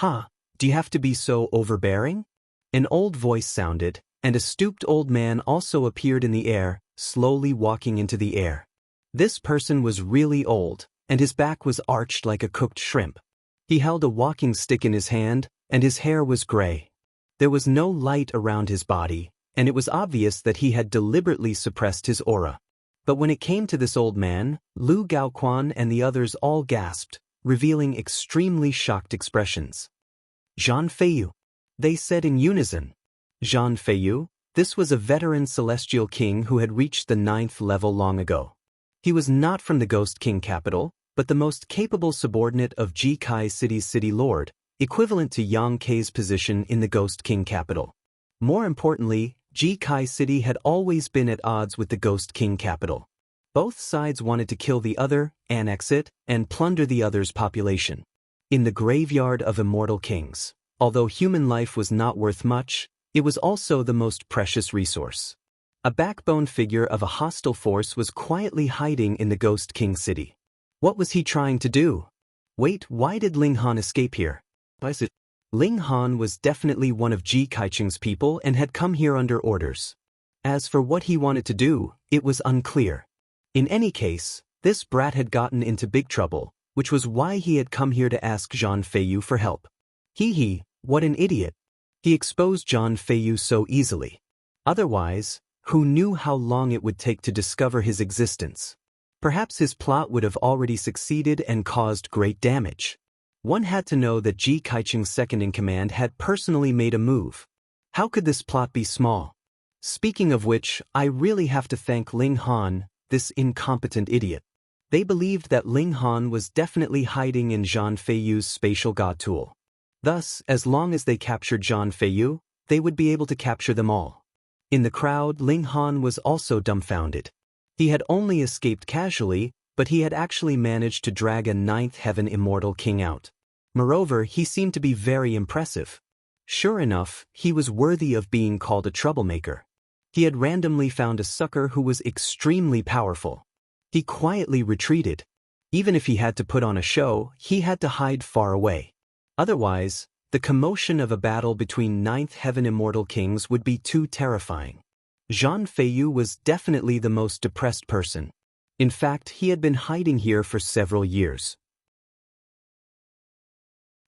[SPEAKER 1] Do you have to be so overbearing? An old voice sounded, and a stooped old man also appeared in the air, slowly walking into the air. This person was really old, and his back was arched like a cooked shrimp. He held a walking stick in his hand, and his hair was gray. There was no light around his body, and it was obvious that he had deliberately suppressed his aura. But when it came to this old man, Lu Gaoquan and the others all gasped, revealing extremely shocked expressions. Zhan Feiyu, they said in unison. Zhan Feiyu, this was a veteran celestial king who had reached the 9th level long ago. He was not from the Ghost King capital, but the most capable subordinate of Ji Kai City's city lord, equivalent to Yang Kei's position in the Ghost King capital. More importantly, Ji Kai City had always been at odds with the Ghost King capital. Both sides wanted to kill the other, annex it, and plunder the other's population. In the graveyard of immortal kings, although human life was not worth much, it was also the most precious resource. A backbone figure of a hostile force was quietly hiding in the Ghost King city. What was he trying to do? Wait, why did Ling Han escape here? Ling Han was definitely one of Ji Kaicheng's people and had come here under orders. As for what he wanted to do, it was unclear. In any case, this brat had gotten into big trouble, which was why he had come here to ask Zhan Feiyu for help. What an idiot. He exposed Zhan Feiyu so easily. Otherwise, who knew how long it would take to discover his existence? Perhaps his plot would have already succeeded and caused great damage. One had to know that Ji Kaicheng's second-in-command had personally made a move. How could this plot be small? Speaking of which, I really have to thank Ling Han, this incompetent idiot. They believed that Ling Han was definitely hiding in Zhan Feiyu's spatial god tool. Thus, as long as they captured Zhan Feiyu, they would be able to capture them all. In the crowd, Ling Han was also dumbfounded. He had only escaped casually, but he had actually managed to drag a 9th heaven immortal king out. Moreover, he seemed to be very impressive. Sure enough, he was worthy of being called a troublemaker. He had randomly found a sucker who was extremely powerful. He quietly retreated. Even if he had to put on a show, he had to hide far away. Otherwise, the commotion of a battle between 9th heaven immortal kings would be too terrifying. Zhan Feiyu was definitely the most depressed person. In fact, he had been hiding here for several years.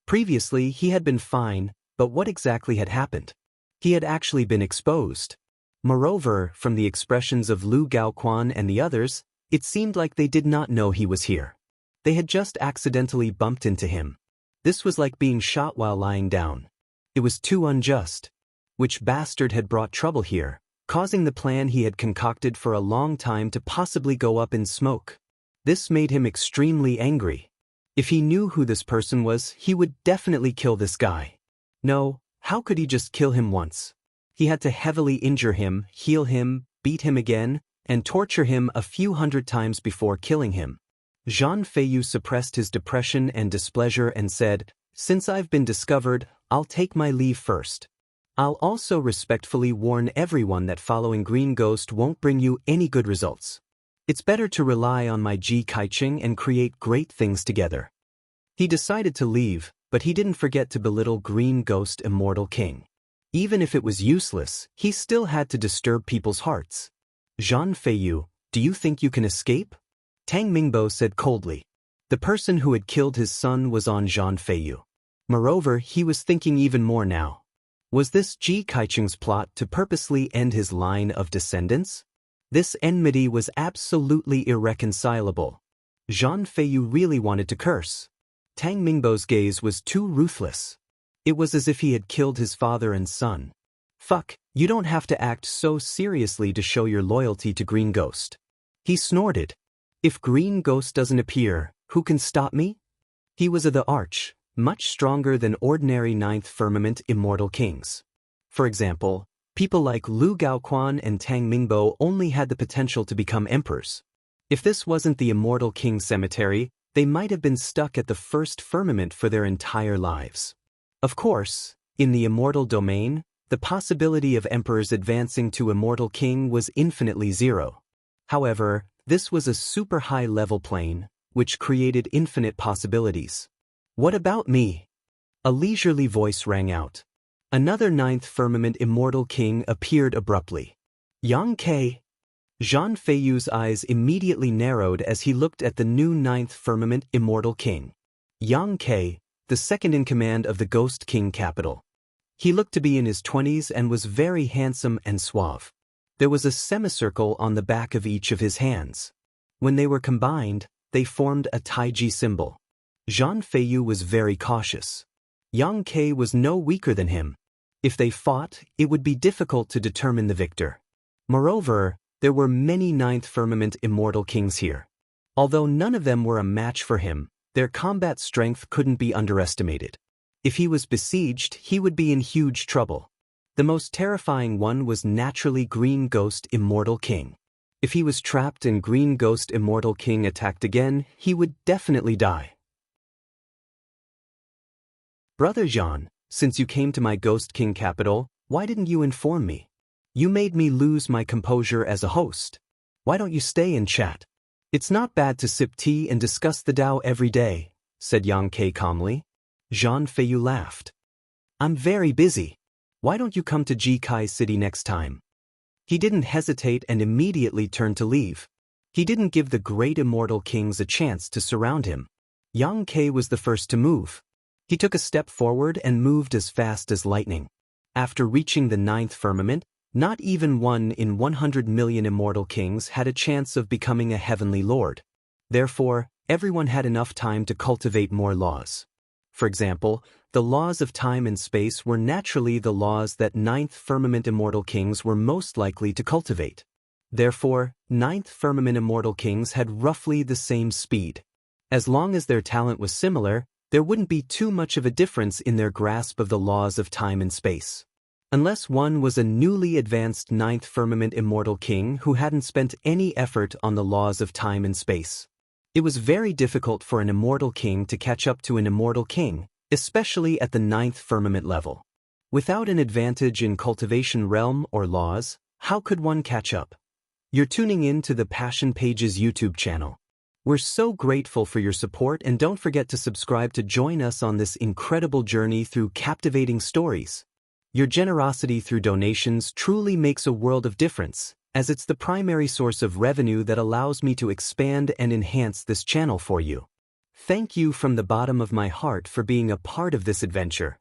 [SPEAKER 1] Previously, he had been fine, but what exactly had happened? He had actually been exposed. Moreover, from the expressions of Lu Gaoquan and the others, it seemed like they did not know he was here. They had just accidentally bumped into him. This was like being shot while lying down. It was too unjust. Which bastard had brought trouble here, causing the plan he had concocted for a long time to possibly go up in smoke? This made him extremely angry. If he knew who this person was, he would definitely kill this guy. No, how could he just kill him once? He had to heavily injure him, heal him, beat him again, and torture him a few hundred times before killing him. Zhan Feiyu suppressed his depression and displeasure and said, "Since I've been discovered, I'll take my leave first. I'll also respectfully warn everyone that following Green Ghost won't bring you any good results. It's better to rely on my Ji Kaicheng and create great things together." He decided to leave, but he didn't forget to belittle Green Ghost Immortal King. Even if it was useless, he still had to disturb people's hearts. "Zhan Feiyu, do you think you can escape?" Tang Mingbo said coldly. The person who had killed his son was on Zhan Feiyu. Moreover, he was thinking even more now. Was this Ji Kaicheng's plot to purposely end his line of descendants? This enmity was absolutely irreconcilable. Zhang Feiyu really wanted to curse. Tang Mingbo's gaze was too ruthless. It was as if he had killed his father and son. Fuck, you don't have to act so seriously to show your loyalty to Green Ghost. He snorted. If Green Ghost doesn't appear, who can stop me? He was of the Arch, much stronger than ordinary Ninth Firmament Immortal Kings. For example, people like Lu Gaoquan and Tang Mingbo only had the potential to become emperors. If this wasn't the Immortal King Cemetery, they might have been stuck at the first firmament for their entire lives. Of course, in the immortal domain, the possibility of emperors advancing to Immortal King was infinitely zero. However, this was a super high-level plane, which created infinite possibilities. What about me? A leisurely voice rang out. Another Ninth Firmament Immortal King appeared abruptly. Yang Ke. Zhang Feiyu's eyes immediately narrowed as he looked at the new Ninth Firmament Immortal King. Yang Ke, the second in command of the Ghost King capital. He looked to be in his 20s and was very handsome and suave. There was a semicircle on the back of each of his hands. When they were combined, they formed a Taiji symbol. Zhang Feiyu was very cautious. Yang Ke was no weaker than him. If they fought, it would be difficult to determine the victor. Moreover, there were many Ninth Firmament Immortal Kings here. Although none of them were a match for him, their combat strength couldn't be underestimated. If he was besieged, he would be in huge trouble. The most terrifying one was naturally Green Ghost Immortal King. If he was trapped and Green Ghost Immortal King attacked again, he would definitely die. Brother Zhang, since you came to my Ghost King capital, why didn't you inform me? You made me lose my composure as a host. Why don't you stay and chat? It's not bad to sip tea and discuss the Tao every day, said Yang Ke calmly. Zhang Feiyu laughed. I'm very busy. Why don't you come to Jikai City next time? He didn't hesitate and immediately turned to leave. He didn't give the great immortal kings a chance to surround him. Yang Ke was the first to move. He took a step forward and moved as fast as lightning. After reaching the Ninth Firmament, not even 1 in 100 million immortal kings had a chance of becoming a heavenly lord. Therefore, everyone had enough time to cultivate more laws. For example, the laws of time and space were naturally the laws that Ninth Firmament Immortal Kings were most likely to cultivate. Therefore, Ninth Firmament Immortal Kings had roughly the same speed. As long as their talent was similar, there wouldn't be too much of a difference in their grasp of the laws of time and space. Unless one was a newly advanced Ninth Firmament Immortal King who hadn't spent any effort on the laws of time and space. It was very difficult for an Immortal King to catch up to an Immortal King, especially at the Ninth Firmament level. Without an advantage in cultivation realm or laws, how could one catch up? You're tuning in to the Passion Pages YouTube channel. We're so grateful for your support, and don't forget to subscribe to join us on this incredible journey through captivating stories. Your generosity through donations truly makes a world of difference, as it's the primary source of revenue that allows me to expand and enhance this channel for you. Thank you from the bottom of my heart for being a part of this adventure.